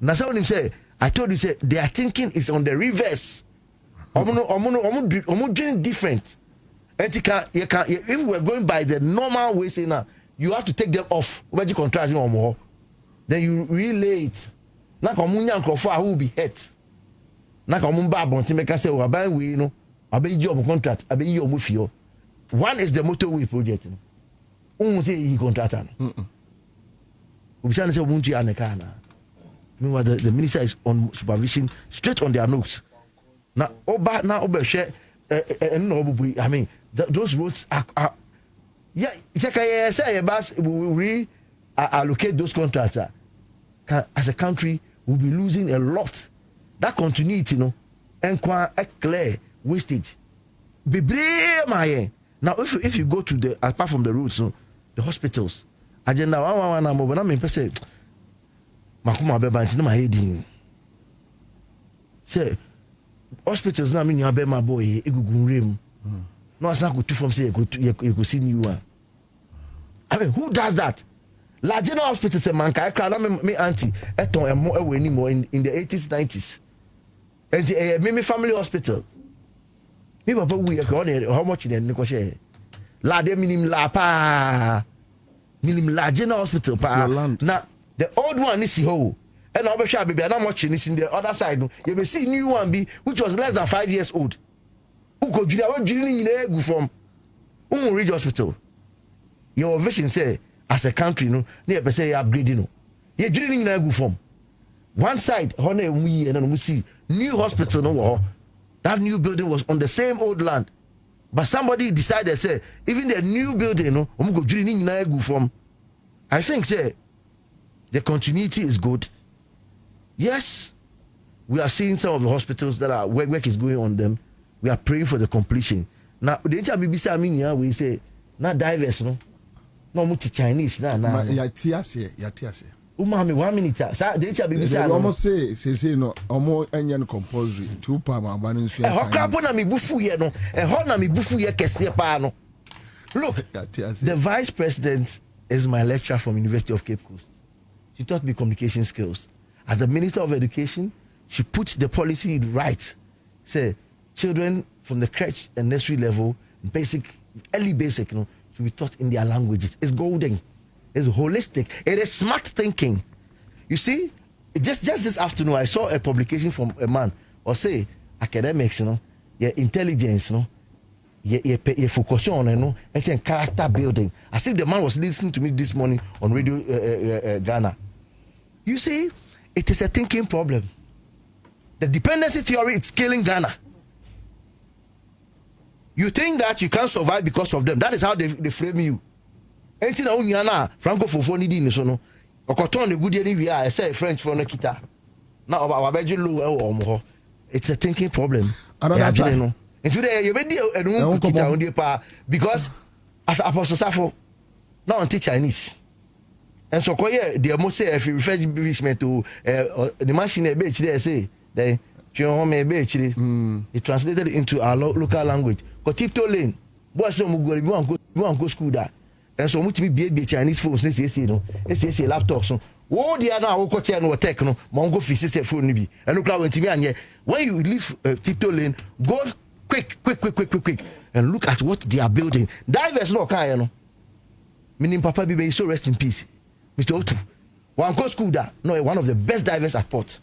Now, someone say, I told you, say, their thinking is on the reverse. Doing different. If we're going by the normal way, say now, you have to take them off. When you contract no more, then you relay it. Na komunya nkofo who will be hurt. Na komumba abonti make say we buy we no, abe job contract, abe yi omufio. One is the motorway project. Say he contractor. Ubisane say omuntu ya neka na. Meanwhile the minister is on supervision straight on their notes. Na oba share I mean those roads are yeah, say bus we allocate those contracts. As a country, we'll be losing a lot. That continuity, you know, and quite clear wastage. Be my now if you go to the apart from the roads, no, the hospitals, agenda one but I mean say makuma beba nti na my heading. Say hospitals na mean you be my boy egugun rem. No asa go to from say you go see new one. I mean who does that? La general hospital say man kai kra na me auntie eton emo ewe ni mo in the 80s 90s. And me family hospital. Me papa we how much in the share. La de minim la pa. Minim la general hospital pa. Now the old one is ho. And I'll be sure baby and how much is in the other side. You may see new one be which was less than 5 years old. Who could you go from Ridge Hospital? Your vision say as a country no near per say upgrading no. Ye drilling na go from. One side, honey, we and we see new hospital no war. That new building was on the same old land. But somebody decided, say, even the new building, no, go drilling na go from. I think, say, the continuity is good. Yes, we are seeing some of the hospitals that are work is going on them. We are praying for the completion. Now, the entire BBC, I mean, we say, not diverse, no. No, multi Chinese, nah. Yatiase. Umami, 1 minute. The entire BBC, I almost say, no, almost any compulsory. 2 pounds, I'm banning. Look, the vice president is my lecturer from University of Cape Coast. She taught me communication skills. As the Minister of Education, she put the policy right. Say, children from the crèche and nursery level, early basic, you know, should be taught in their languages. It's golden. It's holistic. It is smart thinking. You see, just this afternoon, I saw a publication from a man, or say, academics, you know, your intelligence, you know, your focus on, you know, and character building. As if the man was listening to me this morning on Radio Ghana. You see, it is a thinking problem. The dependency theory, it's killing Ghana. You think that you can't survive because of them. That is how they frame you. Anything na unyana Franco Fofo ni di so no. Okoton the good any we are say French for no kita. Na obabeji low e wo. It's a thinking problem. Another no. Into the you be enu kita on the pa because as Apostle Safo now on teach Chinese. And so koye the most say if you refer to the machine e be there say then it translated into our local language. Ko tiptoe lane. Boy so mu go school that. And so much be Chinese phones say no. Say laptops no. Wo dia na wo ko tie no tech no. Mongo fi say phone ni bi. And no when anye. When you leave tiptoe lane, go quick and look at what they are building. Divers no kan no. Meaning Papa Bibe so rest in peace. Mr. Otu. One go school that. No, one of the best divers at port.